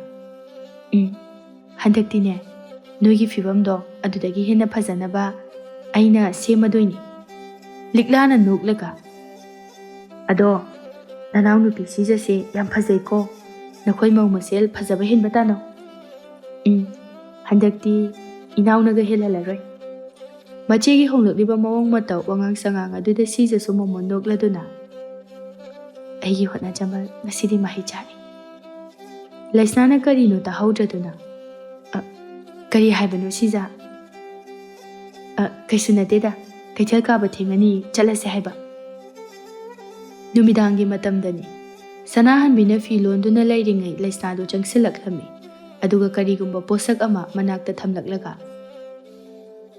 ꯍꯟꯗꯛꯇꯤꯅꯦ ꯅꯣꯏꯒꯤ ꯐꯤꯕꯝꯗꯣ ꯑꯗꯨꯗꯒꯤ ꯍꯦꯟꯅ ꯐꯖꯅꯕ ꯑꯩꯅ ꯁꯦꯝꯃꯗꯣꯏꯅꯤ. ꯂꯤꯛꯂꯥꯅ ꯅꯣꯛꯂꯒ, ꯑꯗꯣ ꯅꯅꯥꯎ ꯅꯨꯄꯤ ꯁꯤꯖꯁꯦ ꯌꯥꯝ ꯐꯖꯩꯀꯣ. ꯅꯈꯣꯏ ꯃꯧ ꯃꯁꯦꯜ ꯐꯖꯕ ꯍꯦꯟꯕ ꯇꯥꯅꯧ. ꯍꯟꯗꯛꯇꯤ ꯏꯅꯥꯎꯅꯒ ꯍꯦꯜꯍꯜꯂꯔꯣꯏ. ꯃꯆꯦꯒꯤ ꯍꯣꯡꯂꯛꯂꯤꯕ ꯃꯑꯣꯡ ꯃꯇꯧ ꯋꯥꯉꯥꯡ ꯁꯉꯥꯡ ꯑꯗꯨꯗ ꯁꯤꯖꯁꯨ ꯃꯣꯃꯣꯟ ꯅꯣꯛꯂꯗꯨꯅ, ꯑꯩꯒꯤ ꯍꯣꯠꯅꯖꯃꯜ ꯉꯁꯤꯗꯤ ꯃꯍꯩ ꯆꯥꯔꯦ. ꯂꯩꯁꯅꯥꯅ ꯀꯔꯤꯅꯣ ꯇꯥꯍꯧꯗ꯭ꯔꯗꯨꯅ, ꯀꯔꯤ ꯍꯥꯏꯕꯅꯣ ꯁꯤꯖ? ꯀꯩꯁꯨ ꯅꯠꯇꯦꯗ, ꯀꯩꯊꯦꯜ ꯀꯥꯕ ꯊꯦꯡꯉꯅꯤ, ꯆꯠꯂꯁꯦ ꯍꯥꯏꯕ. ꯅꯨꯃꯤꯗꯥꯡꯒꯤ ꯃꯇꯝꯗꯅꯤ. ꯁꯅꯥꯍꯟꯕꯤꯅ ꯐꯤ ꯂꯣꯟꯗꯨꯅ ꯂꯩꯔꯤꯉꯩ ꯂꯩꯁꯅꯥꯗꯨ ꯆꯪꯁꯤꯜꯂꯛꯂꯝꯃꯤ. ꯑꯗꯨꯒ ꯀꯔꯤꯒꯨꯝꯕ ꯄꯣꯠꯁꯛ ꯑꯃ ꯃꯅꯥꯛꯇ ꯊꯝꯂꯛꯂꯒ,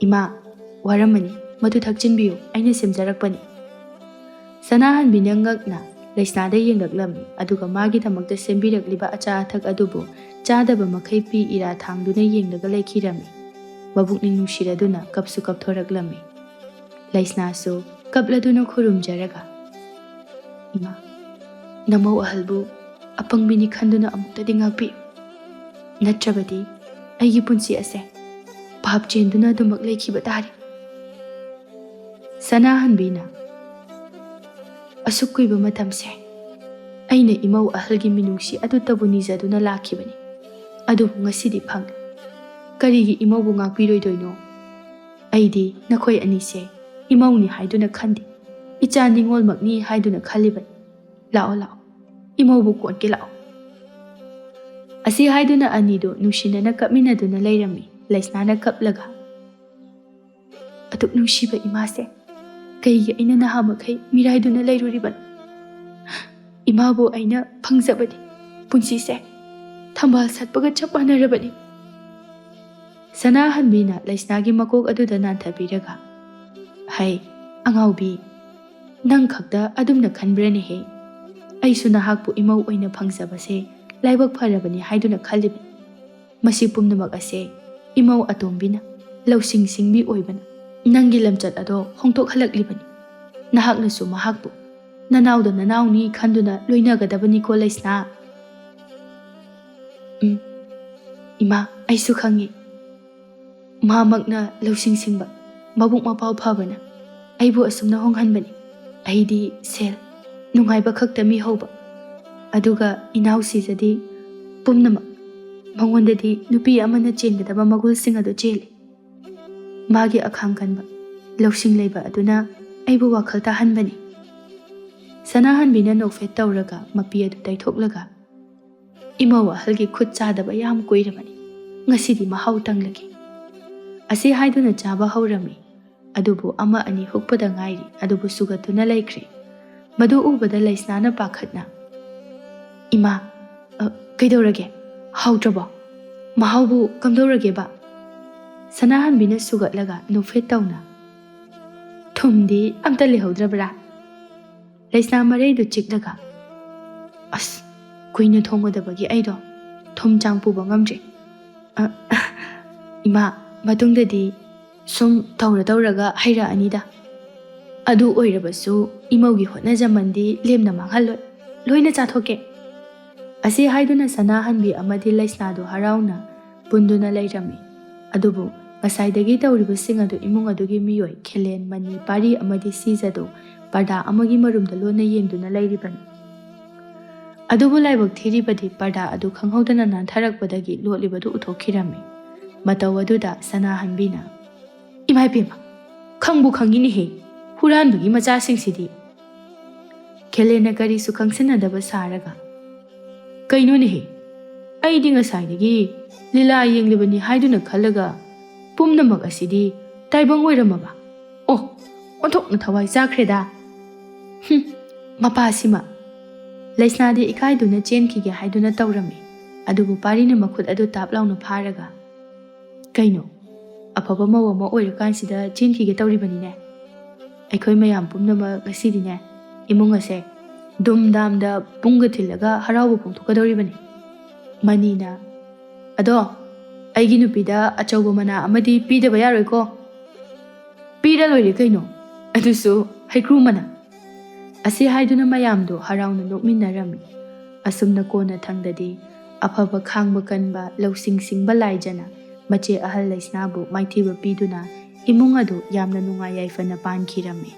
ꯏꯃꯥ, ꯋꯥꯔꯝꯃꯅꯤ, ꯃꯗꯨ ꯊꯛꯆꯤꯟꯕꯤꯌꯨ, ꯑꯩꯅ ꯁꯦꯝꯖꯔꯛꯄꯅꯤ. ꯁꯅꯥꯍꯟꯕꯤꯅ ꯉꯛꯅ ꯂꯩꯁꯅꯥꯗ ꯌꯦꯡꯂꯛꯂꯝꯃꯤ. ꯑꯗꯨꯒ ꯃꯥꯒꯤꯗꯃꯛꯇ ꯁꯦꯝꯕꯤꯔꯛꯂꯤꯕ ꯑꯆꯥ ꯑꯊꯛ ꯑꯗꯨꯕꯨ ꯆꯥꯗꯕ ꯃꯈꯩ ꯄꯤ ꯏꯔꯥ ꯊꯥꯡꯗꯨꯅ ꯌꯦꯡꯂꯒ ꯂꯩꯈꯤꯔꯝꯃꯤ. ꯃꯕꯨꯛꯅꯤꯡ ꯅꯨꯡꯁꯤꯔꯗꯨꯅ ꯀꯞꯁꯨ ꯀꯞꯊꯣꯔꯛꯂꯝꯃꯤ. ꯂꯩꯁꯅꯥꯁꯨ ꯀꯞꯂꯗꯨꯅ ꯈꯨꯔꯨꯝꯖꯔꯒ, ꯏꯃꯥ, ꯅꯃꯧ ꯑꯍꯜꯕꯨ ꯑꯄꯪꯕꯤꯅꯤ ꯈꯟꯗꯨꯅ ꯑꯃꯨꯛꯇꯗꯤ ꯉꯥꯛꯄꯤꯌꯨ. ꯅꯠꯇ꯭ꯔꯕꯗꯤ ꯑꯩꯒꯤ ꯄꯨꯟꯁꯤ ꯑꯁꯦ ꯚꯥꯞ ꯆꯦꯟꯗꯨꯅ ꯑꯗꯨꯃꯛ ꯂꯩꯈꯤꯕ ꯇꯥꯔꯦ. ꯁꯅꯥꯍꯟꯕꯤꯅ, ꯑꯁꯨꯛ ꯀꯨꯏꯕ ꯃꯇꯝꯁꯦ ꯑꯩꯅ ꯏꯃꯧ ꯑꯍꯜꯒꯤ ꯃꯤꯅꯨꯡꯁꯤ ꯑꯗꯨꯇꯕꯨ ꯅꯤꯖꯗꯨꯅ ꯂꯥꯛꯈꯤꯕꯅꯤ. ꯑꯗꯨꯕꯨ ꯉꯁꯤꯗꯤ ꯐꯪꯂꯦ. ꯀꯔꯤꯒꯤ ꯏꯃꯧꯕꯨ ꯉꯥꯛꯄꯤꯔꯣꯏꯗꯣꯏꯅꯣ? ꯑꯩꯗꯤ ꯅꯈꯣꯏ ꯑꯅꯤꯁꯦ ꯏꯃꯧꯅꯤ ꯍꯥꯏꯗꯨꯅ ꯈꯟꯗꯦ, ꯏꯆꯥ ꯅꯤꯉꯣꯜꯃꯛꯅꯤ ꯍꯥꯏꯗꯨꯅ ꯈꯜꯂꯤꯕꯅꯤ. ꯂꯥꯛꯑꯣ ꯂꯥꯛꯑꯣ, ꯏꯃꯧꯕꯨ ꯀꯣꯠꯀꯦ ꯂꯥꯛꯑꯣ. ꯑꯁꯤ ꯍꯥꯏꯗꯨꯅ ꯑꯅꯤꯗꯨ ꯅꯨꯡꯁꯤꯅꯅ ꯀꯞꯃꯤꯟꯅꯗꯨꯅ ꯂꯩꯔꯝꯃꯤ. ꯂꯩꯁꯅꯥꯅ ꯀꯞꯂꯒ, ꯑꯗꯨꯛ ꯅꯨꯡꯁꯤꯕ ꯏꯃꯥꯁꯦ ꯀꯩꯒꯤ ꯑꯩꯅ ꯅꯍꯥꯃꯈꯩ ꯃꯤꯔꯥꯏꯗꯨꯅ ꯂꯩꯔꯨꯔꯤꯕꯅꯣ? ꯏꯃꯥꯕꯨ ꯑꯩꯅ ꯐꯪꯖꯕꯗꯤ ꯄꯨꯟꯁꯤꯁꯦ ꯊꯝꯕꯥꯜ ꯁꯥꯠꯄꯒ ꯆꯞ ꯃꯥꯟꯅꯔꯕꯅꯤ. ꯁꯅꯥꯍꯟꯕꯤꯅ ꯂꯩꯁꯅꯥꯒꯤ ꯃꯀꯣꯛ ꯑꯗꯨꯗ ꯅꯥꯟꯊꯕꯤꯔꯒ, ꯍꯩ ꯑꯉꯥꯎꯕꯤ, ꯅꯪ ꯈꯛꯇ ꯑꯗꯨꯝꯅ ꯈꯟꯕ꯭ꯔꯅꯦꯍꯦ? ꯑꯩꯁꯨ ꯅꯍꯥꯛꯄꯨ ꯏꯃꯧ ꯑꯣꯏꯅ ꯐꯪꯖꯕꯁꯦ ꯂꯥꯏꯕꯛ ꯐꯔꯕꯅꯤ ꯍꯥꯏꯗꯨꯅ ꯈꯜꯂꯤꯕꯅꯤ. ꯃꯁꯤ ꯄꯨꯝꯅꯃꯛ ꯑꯁꯦ ꯏꯃꯧ ꯑꯇꯣꯝꯕꯤꯅ, ꯂꯧꯁꯤꯡ ꯁꯤꯡꯕꯤ ꯑꯣꯏꯕꯅ ꯅꯪꯒꯤ ꯂꯝꯆꯠ ꯑꯗꯣ ꯍꯣꯡꯗꯣꯛꯍꯜꯂꯛꯂꯤꯕꯅꯤ. ꯅꯍꯥꯛꯅꯁꯨ ꯃꯍꯥꯛꯄꯨ ꯅꯅꯥꯎꯗ ꯅꯅꯥꯎꯅꯤ ꯈꯟꯗꯨꯅ ꯂꯣꯏꯅꯒꯗꯕꯅꯤꯀꯣ ꯂꯩꯁꯅꯥ. ꯏꯃꯥ, ꯑꯩꯁꯨ ꯈꯪꯉꯤ. ꯃꯥꯃꯛꯅ ꯂꯧꯁꯤꯡ ꯁꯤꯡꯕ, ꯃꯕꯨꯛ ꯃꯄꯥꯎ ꯐꯕꯅ ꯑꯩꯕꯨ ꯑꯁꯨꯝꯅ ꯍꯣꯡꯍꯟꯕꯅꯤ. ꯑꯩꯗꯤ ꯁꯦꯜ, ꯅꯨꯡꯉꯥꯏꯕ ꯈꯛꯇ ꯃꯤꯍꯧꯕ. ꯑꯗꯨꯒ ꯏꯅꯥꯎꯁꯤꯖꯗꯤ ꯄꯨꯝꯅꯃꯛ, ꯃꯉꯣꯟꯗꯗꯤ ꯅꯨꯄꯤ ꯑꯃꯅ ꯆꯦꯟꯒꯗꯕ ꯃꯒꯨꯜꯁꯤꯡ ꯑꯗꯨ ꯆꯦꯜꯂꯤ. ꯃꯥꯒꯤ ꯑꯈꯥꯡ ꯀꯟꯕ, ꯂꯧꯁꯤꯡ ꯂꯩꯕ ꯑꯗꯨꯅ ꯑꯩꯕꯨ ꯋꯥꯈꯜ ꯇꯥꯍꯟꯕꯅꯤ. ꯁꯅꯥꯍꯟꯕꯤꯅ ꯅꯣꯛꯐꯦꯠ ꯇꯧꯔꯒ ꯃꯄꯤ ꯑꯗꯨ ꯇꯩꯊꯣꯛꯂꯒ, ꯏꯃꯧ ꯑꯍꯜꯒꯤ ꯈꯨꯠ ꯆꯥꯗꯕ ꯌꯥꯝ ꯀꯨꯏꯔꯕꯅꯤ, ꯉꯁꯤꯗꯤ ꯃꯍꯥꯎ ꯇꯪꯂꯒꯦ. ꯑꯁꯤ ꯍꯥꯏꯗꯨꯅ ꯆꯥꯕ ꯍꯧꯔꯝꯃꯤ. ꯑꯗꯨꯕꯨ ꯑꯃ ꯑꯅꯤ ꯍꯨꯛꯄꯗ ꯉꯥꯏꯔꯤ. ꯑꯗꯨꯕꯨ ꯁꯨꯒꯠꯇꯨꯅ ꯂꯩꯈ꯭ꯔꯦ. ꯃꯗꯨ ꯎꯕꯗ ꯂꯩꯁꯅꯥꯅ ꯄꯥꯈꯠꯅ, ꯏꯃꯥ, ꯀꯩꯗꯧꯔꯒꯦ? ꯍꯥꯎꯇ꯭ꯔꯕꯣ? ꯃꯍꯥꯎꯕꯨ ꯀꯝꯗꯧꯔꯒꯦꯕ? ꯁꯅꯥꯍꯟꯕꯤꯅ ꯁꯨꯒꯠꯂꯒ ꯅꯣꯛꯐꯦꯠ ꯇꯧꯅ, ꯊꯨꯝꯗꯤ ꯑꯝꯇ ꯂꯩꯍꯧꯗ꯭ꯔꯕ꯭ꯔꯥ? ꯂꯩꯁꯅꯥ ꯃꯔꯩꯗꯨ ꯆꯤꯛꯂꯒ, ꯑꯁ, ꯀꯨꯏꯅ ꯊꯣꯡꯒꯗꯕꯒꯤ ꯑꯩꯗꯣ ꯊꯨꯝ ꯆꯥꯡ ꯄꯨꯕ ꯉꯝꯗ꯭ꯔꯦ. ꯏꯃꯥ, ꯃꯇꯨꯡꯗꯗꯤ ꯁꯨꯝ ꯇꯧꯔꯒ ꯍꯩꯔꯛꯑꯅꯤꯗ. ꯑꯗꯨ ꯑꯣꯏꯔꯕꯁꯨ ꯏꯃꯧꯒꯤ ꯍꯣꯠꯅꯖꯃꯟꯗꯤ ꯂꯦꯝꯅ ꯃꯥꯡꯍꯜꯂꯣꯏ, ꯂꯣꯏꯅ ꯆꯥꯊꯣꯛꯀꯦ. ꯑꯁꯤ ꯍꯥꯏꯗꯨꯅ ꯁꯅꯥꯍꯟꯕꯤ ꯑꯃꯗꯤ ꯂꯩꯁꯅꯥꯗꯨ ꯍꯔꯥꯎꯅ ꯄꯨꯟꯗꯨꯅ ꯂꯩꯔꯝꯃꯤ. ꯑꯗꯨꯕꯨ ꯉꯁꯥꯏꯗꯒꯤ ꯇꯧꯔꯤꯕꯁꯤꯡ ꯑꯗꯨ ꯏꯃꯨꯡ ꯑꯗꯨꯒꯤ ꯃꯤꯑꯣꯏ ꯈꯦꯂꯦꯟ, ꯃꯅꯤ, ꯄꯥꯔꯤ ꯑꯃꯗꯤ ꯁꯤꯖꯗꯨ ꯄꯔꯗꯥ ꯑꯃꯒꯤ ꯃꯔꯨꯝꯗ ꯂꯣꯟꯅ ꯌꯦꯡꯗꯨꯅ ꯂꯩꯔꯤꯕꯅꯤ꯫ ꯑꯗꯨꯕꯨ ꯂꯥꯏꯕꯛ ꯊꯤꯔꯤꯕꯗꯤ ꯄꯔꯗꯥ ꯑꯗꯨ ꯈꯪꯍꯧꯗꯅ ꯅꯥꯟꯊꯔꯛꯄꯗꯒꯤ ꯂꯣꯠꯂꯤꯕꯗꯨ ꯎꯠꯊꯣꯛꯈꯤꯔꯝꯃꯤ꯫ ꯃꯇꯧ ꯑꯗꯨꯗ ꯁꯅꯥꯍꯟꯕꯤꯅ "ꯏꯃꯥꯏꯄꯦꯝꯃ, ꯈꯪꯕꯨ ꯈꯪꯉꯤꯅꯦꯍꯦ, ꯍꯨꯔꯥꯟꯕꯒꯤ ꯃꯆꯥꯁꯤꯡꯁꯤꯗꯤ"꯫ ꯈꯦꯂꯦꯟꯅ ꯀꯔꯤꯁꯨ ꯈꯪꯁꯤꯟꯅꯗꯕ ꯁꯥꯔꯒ "ꯀꯩꯅꯣꯅꯦꯍꯦ, ꯑꯩꯗꯤ ꯉꯁꯥꯏꯗꯒꯤ ꯂꯤꯂꯥ ꯌꯦꯡꯂꯤꯕꯅꯤ ꯍꯥꯏꯗꯨꯅ ꯈꯜꯂꯒ ꯄꯨꯝꯅꯃꯛ ꯑꯁꯤꯗꯤ ꯇꯥꯏꯕꯪ ꯑꯣꯏꯔꯝꯃꯕ? ꯑꯣ, ꯑꯣꯟꯊꯣꯛꯅ ꯊꯋꯥꯏ ꯆꯥꯈ꯭ꯔꯦꯗ! ꯃꯄꯥꯁꯤꯃ"꯫ ꯂꯩꯁꯅꯥꯗꯤ ꯏꯀꯥꯏꯗꯨꯅ ꯆꯦꯟꯈꯤꯒꯦ ꯍꯥꯏꯗꯨꯅ ꯇꯧꯔꯝꯃꯤ꯫ ꯑꯗꯨꯕꯨ ꯄꯥꯔꯤꯅ ꯃꯈꯨꯠ ꯑꯗꯨ ꯇꯥꯞ ꯂꯥꯎꯅ ꯐꯥꯔꯒ "ꯀꯩꯅꯣ, ꯑꯐꯕ ꯃꯧ ꯑꯃ ꯑꯣꯏꯔꯀꯥꯟꯁꯤꯗ ꯆꯦꯟꯈꯤꯒꯦ ꯇꯧꯔꯤꯕꯅꯤꯅꯦ? ꯑꯩꯈꯣꯏ ꯃꯌꯥꯝ ꯄꯨꯝꯅꯃꯛ ꯉꯁꯤꯗꯤꯅꯦ ꯏꯃꯨꯡ ꯑꯁꯦ ꯙꯨꯝꯙꯥꯝꯗ ꯄꯨꯡꯒ ꯊꯤꯜꯂꯒ ꯍꯔꯥꯎꯕ ꯐꯣꯡꯗꯣꯛꯀꯗꯧꯔꯤꯕꯅꯤ"꯫ ꯃꯅꯤꯅ "ꯑꯗꯣ ꯑꯩꯒꯤ ꯅꯨꯄꯤꯗ ꯑꯆꯧꯕ ꯃꯅꯥ ꯑꯃꯗꯤ ꯄꯤꯗꯕ ꯌꯥꯔꯣꯏꯀꯣ"꯫ "ꯄꯤꯔ ꯂꯣꯏꯔꯦ ꯀꯩꯅꯣ, ꯑꯗꯨꯁꯨ ꯍꯩꯀ꯭ꯔꯨ ꯃꯅꯥ"꯫ ꯑꯁꯤ ꯍꯥꯏꯗꯨꯅ ꯃꯌꯥꯝꯗꯣ ꯍꯔꯥꯎꯅ ꯅꯣꯛꯃꯤꯟꯅꯔꯝꯃꯤ꯫ ꯑꯁꯨꯝꯅ ꯀꯣꯟꯅ ꯊꯪꯗꯗꯤ ꯑꯐꯕ ꯈꯥꯡꯕ ꯀꯟꯕ ꯂꯧꯁꯤꯡ ꯁꯤꯡꯕ ꯂꯥꯏꯖꯅ ꯃꯆꯦ ꯑꯍꯜ ꯂꯩꯁꯅꯥꯕꯨ ꯃꯥꯏꯊꯤꯕ ꯄꯤꯗꯨꯅ ꯏꯃꯨꯡ ꯑꯗꯨ ꯌꯥꯝꯅ ꯅꯨꯡꯉꯥꯏ ꯌꯥꯏꯐꯅ ꯄꯥꯟꯈꯤꯔꯝꯃꯤ꯫